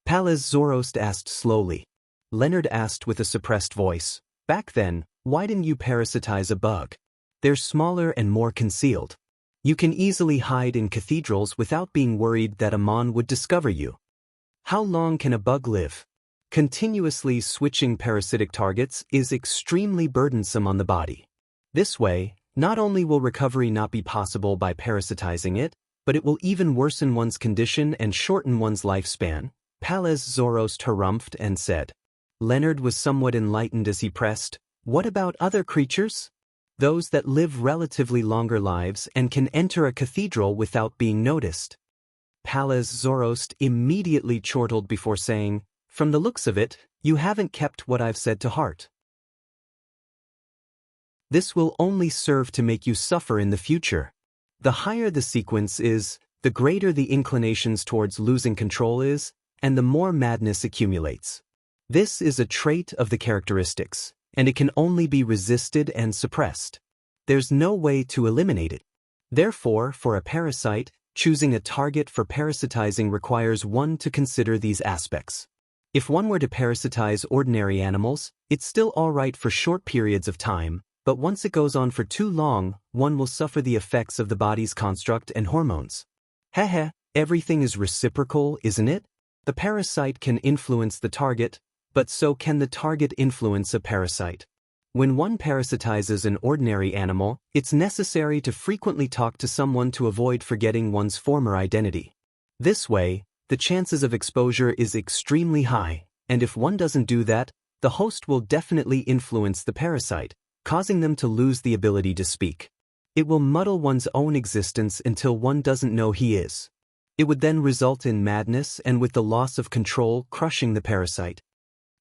Pallas Zoroast asked slowly. Leonard asked with a suppressed voice, "Back then, why didn't you parasitize a bug? They're smaller and more concealed. You can easily hide in cathedrals without being worried that Amon would discover you. How long can a bug live? Continuously switching parasitic targets is extremely burdensome on the body. This way, not only will recovery not be possible by parasitizing it, but it will even worsen one's condition and shorten one's lifespan." Pallas Zoroast harumphed and said. Leonard was somewhat enlightened as he pressed, "What about other creatures? Those that live relatively longer lives and can enter a cathedral without being noticed." Pallas Zoroast immediately chortled before saying, "From the looks of it, you haven't kept what I've said to heart. This will only serve to make you suffer in the future. The higher the sequence is, the greater the inclinations towards losing control is, and the more madness accumulates. This is a trait of the characteristics, and it can only be resisted and suppressed. There's no way to eliminate it. Therefore, for a parasite, choosing a target for parasitizing requires one to consider these aspects. If one were to parasitize ordinary animals, it's still all right for short periods of time, but once it goes on for too long, one will suffer the effects of the body's construct and hormones. Heh, everything is reciprocal, isn't it? The parasite can influence the target, but so can the target influence a parasite. When one parasitizes an ordinary animal, it's necessary to frequently talk to someone to avoid forgetting one's former identity. This way, the chances of exposure is extremely high, and if one doesn't do that, the host will definitely influence the parasite, causing them to lose the ability to speak. It will muddle one's own existence until one doesn't know he is. It would then result in madness and with the loss of control crushing the parasite.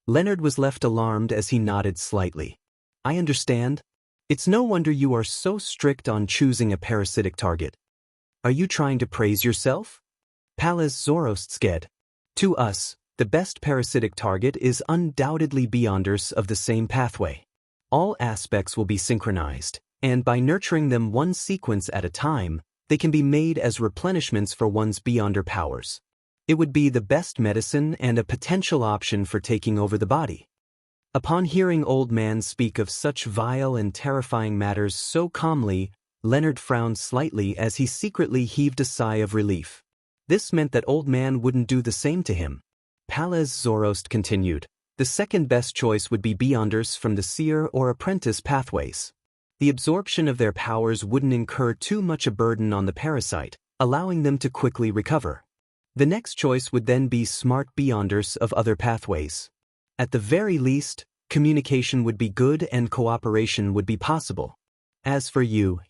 Leonard was left alarmed as he nodded slightly. "I understand. It's no wonder you are so strict on choosing a parasitic target. Are you trying to praise yourself?" Pallas Zoroast said. "To us, the best parasitic target is undoubtedly Beyonders of the same pathway. All aspects will be synchronized, and by nurturing them one sequence at a time, they can be made as replenishments for one's Beyonder powers. It would be the best medicine and a potential option for taking over the body." Upon hearing Old Man speak of such vile and terrifying matters so calmly, Leonard frowned slightly as he secretly heaved a sigh of relief. This meant that Old Man wouldn't do the same to him. Pallas Zoroast continued, "The second best choice would be Beyonders from the seer or apprentice pathways. The absorption of their powers wouldn't incur too much a burden on the parasite, allowing them to quickly recover. The next choice would then be smart Beyonders of other pathways. At the very least, communication would be good and cooperation would be possible. As for you,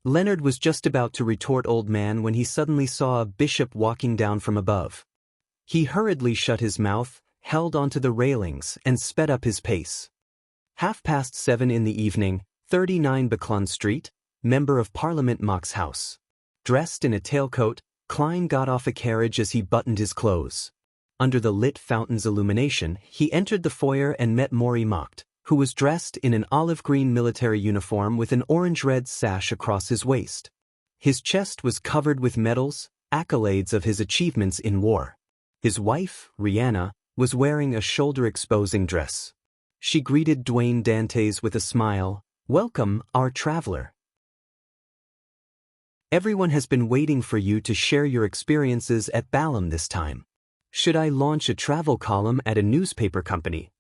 Leonard was just about to retort Old Man when he suddenly saw a bishop walking down from above. He hurriedly shut his mouth, held onto the railings, and sped up his pace. 7:30 in the evening, 39 Buckland Street, Member of Parliament Mock's house. Dressed in a tailcoat, Klein got off a carriage as he buttoned his clothes. Under the lit fountain's illumination, he entered the foyer and met Maury Mock, who was dressed in an olive-green military uniform with an orange-red sash across his waist. His chest was covered with medals, accolades of his achievements in war. His wife, Rihanna, was wearing a shoulder-exposing dress. She greeted Dwayne Dantes with a smile. "Welcome, our traveler. Everyone has been waiting for you to share your experiences at Balam this time. Should I launch a travel column at a newspaper company?"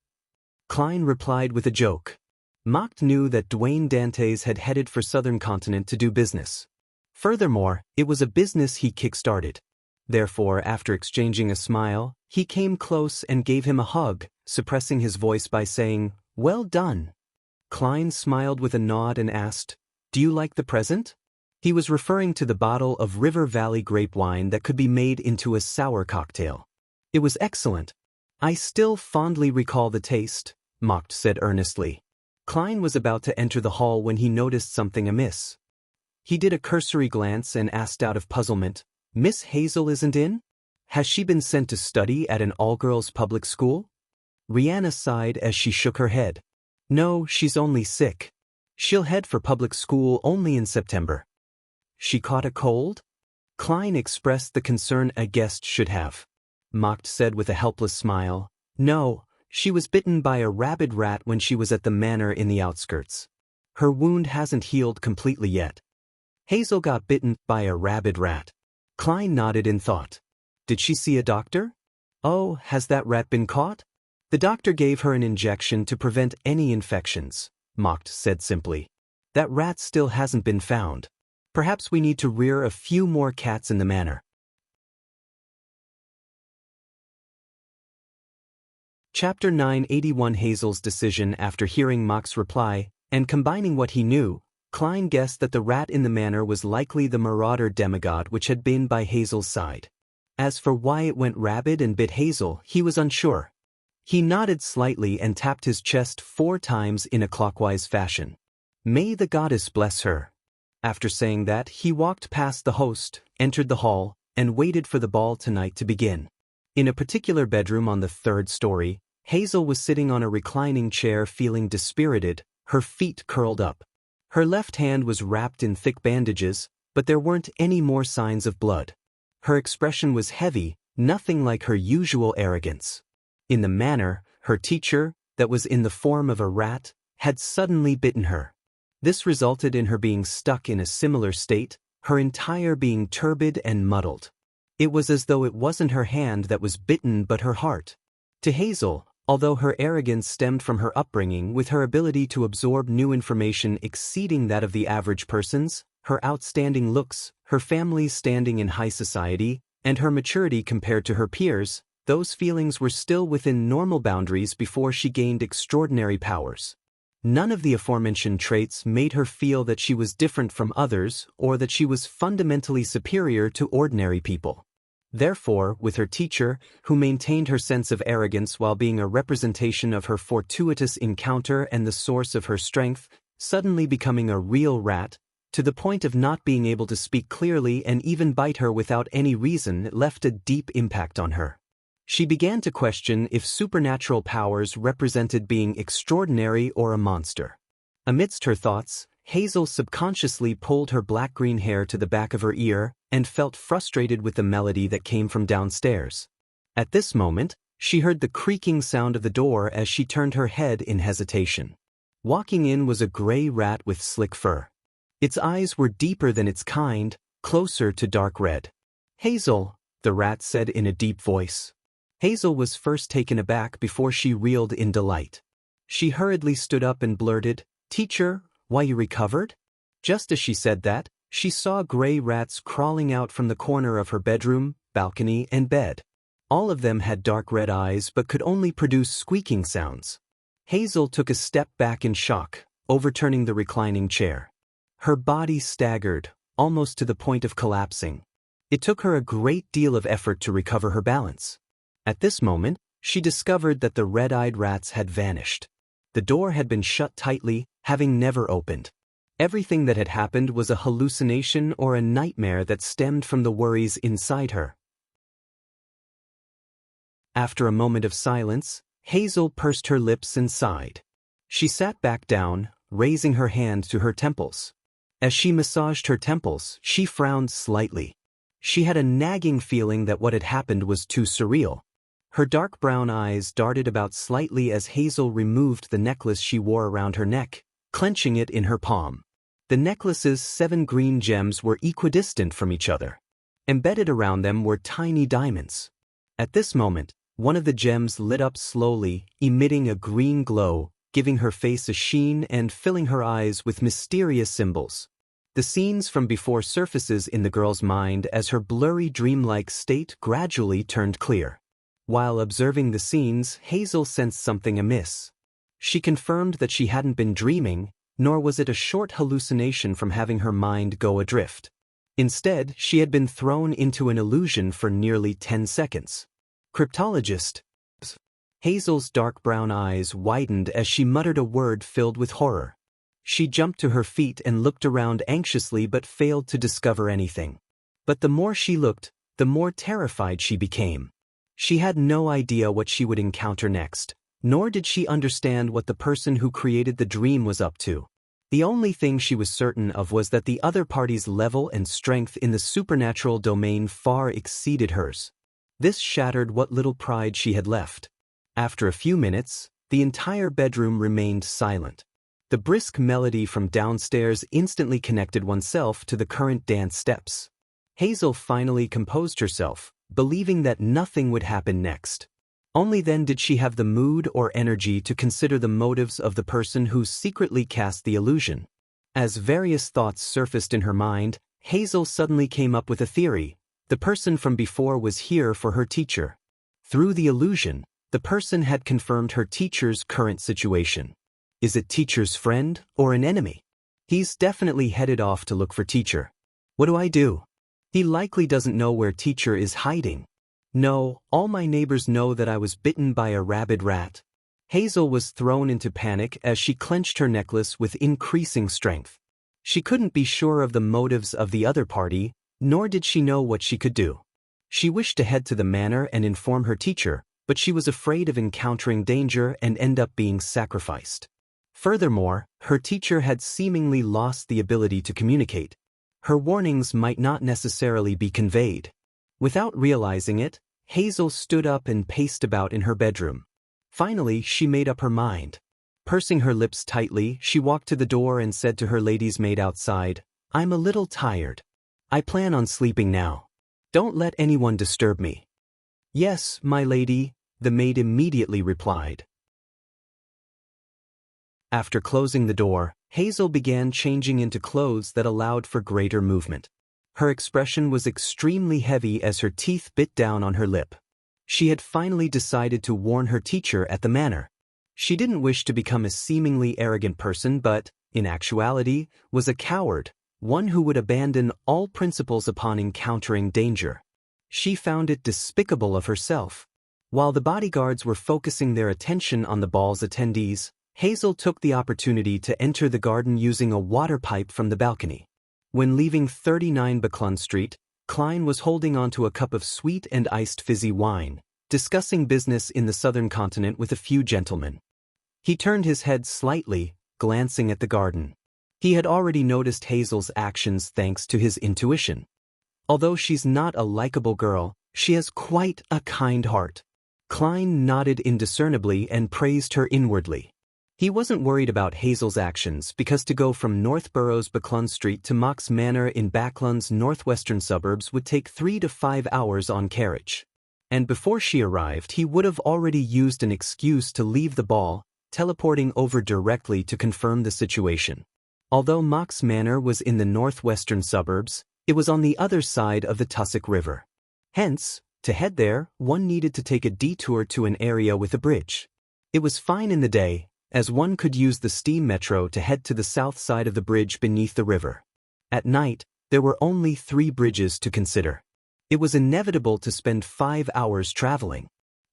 Klein replied with a joke. Mock knew that Dwayne Dantes had headed for Southern Continent to do business. Furthermore, it was a business he kick-started. Therefore, after exchanging a smile, he came close and gave him a hug, suppressing his voice by saying, "Well done." Klein smiled with a nod and asked, "Do you like the present?" He was referring to the bottle of River Valley grape wine that could be made into a sour cocktail. "It was excellent. I still fondly recall the taste," Mock said earnestly. Klein was about to enter the hall when he noticed something amiss. He did a cursory glance and asked out of puzzlement, "Miss Hazel isn't in? Has she been sent to study at an all-girls public school?" Rihanna sighed as she shook her head. "No, she's only sick. She'll head for public school only in September." "She caught a cold?" Klein expressed the concern a guest should have. Mock said with a helpless smile, "No, she was bitten by a rabid rat when she was at the manor in the outskirts. Her wound hasn't healed completely yet." Hazel got bitten by a rabid rat. Klein nodded in thought. "Did she see a doctor?" "Oh, has that rat been caught?" "The doctor gave her an injection to prevent any infections," Mock said simply. "That rat still hasn't been found. Perhaps we need to rear a few more cats in the manor." Chapter 981. Hazel's decision. After hearing Mock's reply, and combining what he knew, Klein guessed that the rat in the manor was likely the marauder demigod which had been by Hazel's side. As for why it went rabid and bit Hazel, he was unsure. He nodded slightly and tapped his chest 4 times in a clockwise fashion. "May the goddess bless her." After saying that, he walked past the host, entered the hall, and waited for the ball tonight to begin. In a particular bedroom on the 3rd story, Hazel was sitting on a reclining chair feeling dispirited, her feet curled up. Her left hand was wrapped in thick bandages, but there weren't any more signs of blood. Her expression was heavy, nothing like her usual arrogance. In the manor, her teacher, that was in the form of a rat, had suddenly bitten her. This resulted in her being stuck in a similar state, her entire being turbid and muddled. It was as though it wasn't her hand that was bitten but her heart. To Hazel, although her arrogance stemmed from her upbringing with her ability to absorb new information exceeding that of the average person's, her outstanding looks, her family's standing in high society, and her maturity compared to her peers, those feelings were still within normal boundaries before she gained extraordinary powers. None of the aforementioned traits made her feel that she was different from others or that she was fundamentally superior to ordinary people. Therefore, with her teacher, who maintained her sense of arrogance while being a representation of her fortuitous encounter and the source of her strength, suddenly becoming a real rat, to the point of not being able to speak clearly and even bite her without any reason, it left a deep impact on her. She began to question if supernatural powers represented being extraordinary or a monster. Amidst her thoughts, Hazel subconsciously pulled her black-green hair to the back of her ear and felt frustrated with the melody that came from downstairs. At this moment, she heard the creaking sound of the door as she turned her head in hesitation. Walking in was a gray rat with slick fur. Its eyes were deeper than its kind, closer to dark red. "Hazel," the rat said in a deep voice. Hazel was first taken aback before she reeled in delight. She hurriedly stood up and blurted, "Teacher, why you recovered?" Just as she said that, she saw gray rats crawling out from the corner of her bedroom, balcony, and bed. All of them had dark red eyes but could only produce squeaking sounds. Hazel took a step back in shock, overturning the reclining chair. Her body staggered, almost to the point of collapsing. It took her a great deal of effort to recover her balance. At this moment, she discovered that the red-eyed rats had vanished. The door had been shut tightly, having never opened. Everything that had happened was a hallucination or a nightmare that stemmed from the worries inside her. After a moment of silence, Hazel pursed her lips and sighed. She sat back down, raising her hand to her temples. As she massaged her temples, she frowned slightly. She had a nagging feeling that what had happened was too surreal. Her dark brown eyes darted about slightly as Hazel removed the necklace she wore around her neck, clenching it in her palm. The necklace's 7 green gems were equidistant from each other. Embedded around them were tiny diamonds. At this moment, one of the gems lit up slowly, emitting a green glow, giving her face a sheen and filling her eyes with mysterious symbols. The scenes from before surfaces in the girl's mind as her blurry dreamlike state gradually turned clear. While observing the scenes, Hazel sensed something amiss. She confirmed that she hadn't been dreaming, nor was it a short hallucination from having her mind go adrift. Instead, she had been thrown into an illusion for nearly 10 seconds. Cryptologist. Hazel's dark brown eyes widened as she muttered a word filled with horror. She jumped to her feet and looked around anxiously but failed to discover anything. But the more she looked, the more terrified she became. She had no idea what she would encounter next, nor did she understand what the person who created the dream was up to. The only thing she was certain of was that the other party's level and strength in the supernatural domain far exceeded hers. This shattered what little pride she had left. After a few minutes, the entire bedroom remained silent. The brisk melody from downstairs instantly connected oneself to the current dance steps. Hazel finally composed herself, believing that nothing would happen next. Only then did she have the mood or energy to consider the motives of the person who secretly cast the illusion. As various thoughts surfaced in her mind, Hazel suddenly came up with a theory. The person from before was here for her teacher. Through the illusion, the person had confirmed her teacher's current situation. Is it teacher's friend or an enemy? He's definitely headed off to look for teacher. What do I do? He likely doesn't know where teacher is hiding. No, all my neighbors know that I was bitten by a rabid rat. Hazel was thrown into panic as she clenched her necklace with increasing strength. She couldn't be sure of the motives of the other party, nor did she know what she could do. She wished to head to the manor and inform her teacher, but she was afraid of encountering danger and end up being sacrificed. Furthermore, her teacher had seemingly lost the ability to communicate. Her warnings might not necessarily be conveyed. Without realizing it, Hazel stood up and paced about in her bedroom. Finally, she made up her mind. Pursing her lips tightly, she walked to the door and said to her lady's maid outside, "I'm a little tired. I plan on sleeping now. Don't let anyone disturb me." "Yes, my lady," the maid immediately replied. After closing the door, Hazel began changing into clothes that allowed for greater movement. Her expression was extremely heavy as her teeth bit down on her lip. She had finally decided to warn her teacher at the manor. She didn't wish to become a seemingly arrogant person but, in actuality, was a coward, one who would abandon all principles upon encountering danger. She found it despicable of herself. While the bodyguards were focusing their attention on the ball's attendees, Hazel took the opportunity to enter the garden using a water pipe from the balcony. When leaving 39 Buckland Street, Klein was holding onto a cup of sweet and iced fizzy wine, discussing business in the southern continent with a few gentlemen. He turned his head slightly, glancing at the garden. He had already noticed Hazel's actions thanks to his intuition. Although she's not a likable girl, she has quite a kind heart. Klein nodded indiscernibly and praised her inwardly. He wasn't worried about Hazel's actions because to go from Northborough's Buckland Street to Mox Manor in Backland's northwestern suburbs would take 3 to 5 hours on carriage. And before she arrived, he would have already used an excuse to leave the ball, teleporting over directly to confirm the situation. Although Mox Manor was in the northwestern suburbs, it was on the other side of the Tussock River. Hence, to head there, one needed to take a detour to an area with a bridge. It was fine in the day, as one could use the steam metro to head to the south side of the bridge beneath the river. At night, there were only 3 bridges to consider. It was inevitable to spend 5 hours traveling.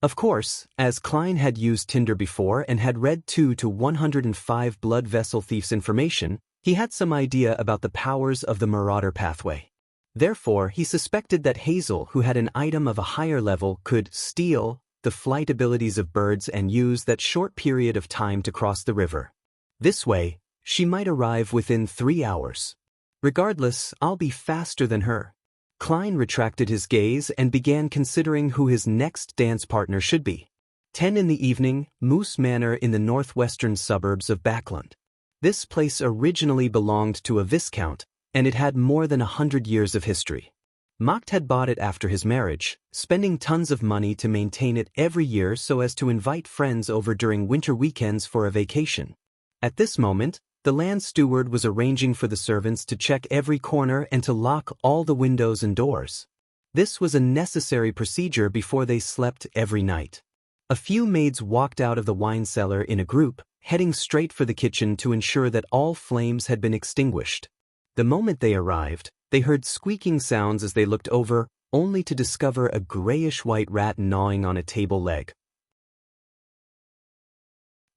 Of course, as Klein had used Tinder before and had read 2 to 105 blood vessel thieves' information, he had some idea about the powers of the Marauder pathway. Therefore, he suspected that Hazel, who had an item of a higher level, could steal the flight abilities of birds and use that short period of time to cross the river. This way, she might arrive within 3 hours. Regardless, I'll be faster than her. Klein retracted his gaze and began considering who his next dance partner should be. 10 in the evening, Moose Manor in the northwestern suburbs of Backland. This place originally belonged to a viscount, and it had more than 100 years of history. Macht had bought it after his marriage, spending tons of money to maintain it every year so as to invite friends over during winter weekends for a vacation. At this moment, the land steward was arranging for the servants to check every corner and to lock all the windows and doors. This was a necessary procedure before they slept every night. A few maids walked out of the wine cellar in a group, heading straight for the kitchen to ensure that all flames had been extinguished. The moment they arrived, they heard squeaking sounds as they looked over, only to discover a grayish-white rat gnawing on a table leg.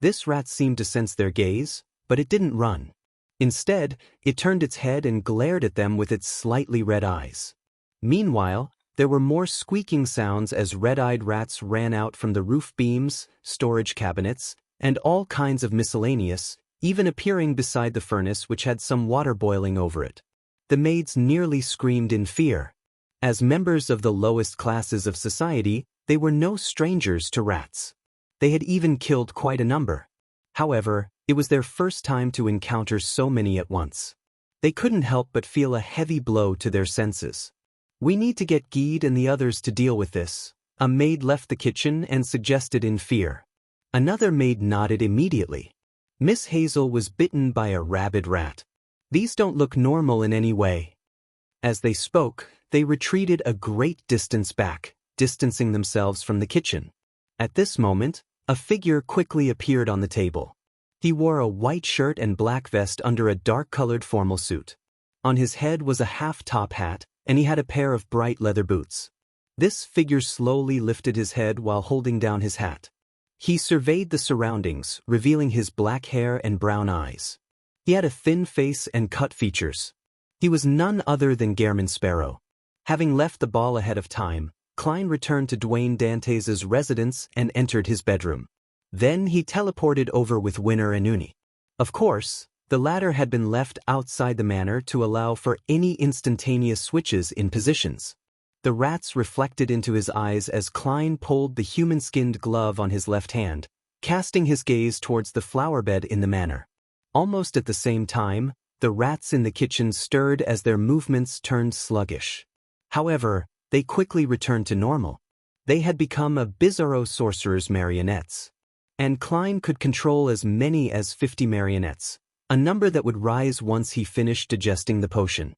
This rat seemed to sense their gaze, but it didn't run. Instead, it turned its head and glared at them with its slightly red eyes. Meanwhile, there were more squeaking sounds as red-eyed rats ran out from the roof beams, storage cabinets, and all kinds of miscellaneous, even appearing beside the furnace which had some water boiling over it. The maids nearly screamed in fear. As members of the lowest classes of society, they were no strangers to rats. They had even killed quite a number. However, it was their first time to encounter so many at once. They couldn't help but feel a heavy blow to their senses. "We need to get Guide and the others to deal with this," a maid left the kitchen and suggested in fear. Another maid nodded immediately. Miss Hazel was bitten by a rabid rat. "These don't look normal in any way." As they spoke, they retreated a great distance back, distancing themselves from the kitchen. At this moment, a figure quickly appeared on the table. He wore a white shirt and black vest under a dark-colored formal suit. On his head was a half-top hat, and he had a pair of bright leather boots. This figure slowly lifted his head while holding down his hat. He surveyed the surroundings, revealing his black hair and brown eyes. He had a thin face and cut features. He was none other than Gehrman Sparrow. Having left the ball ahead of time, Klein returned to Dwayne Dantes' residence and entered his bedroom. Then he teleported over with Winner and Uni. Of course, the latter had been left outside the manor to allow for any instantaneous switches in positions. The rats reflected into his eyes as Klein pulled the human-skinned glove on his left hand, casting his gaze towards the flower bed in the manor. Almost at the same time, the rats in the kitchen stirred as their movements turned sluggish. However, they quickly returned to normal. They had become a bizarro sorcerer's marionettes. And Klein could control as many as 50 marionettes, a number that would rise once he finished digesting the potion.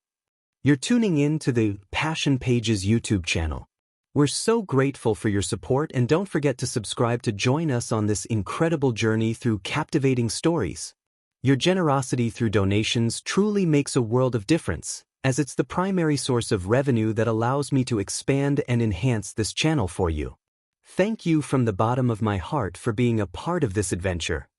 You're tuning in to the Passion Pages YouTube channel. We're so grateful for your support, and don't forget to subscribe to join us on this incredible journey through captivating stories. Your generosity through donations truly makes a world of difference, as it's the primary source of revenue that allows me to expand and enhance this channel for you. Thank you from the bottom of my heart for being a part of this adventure.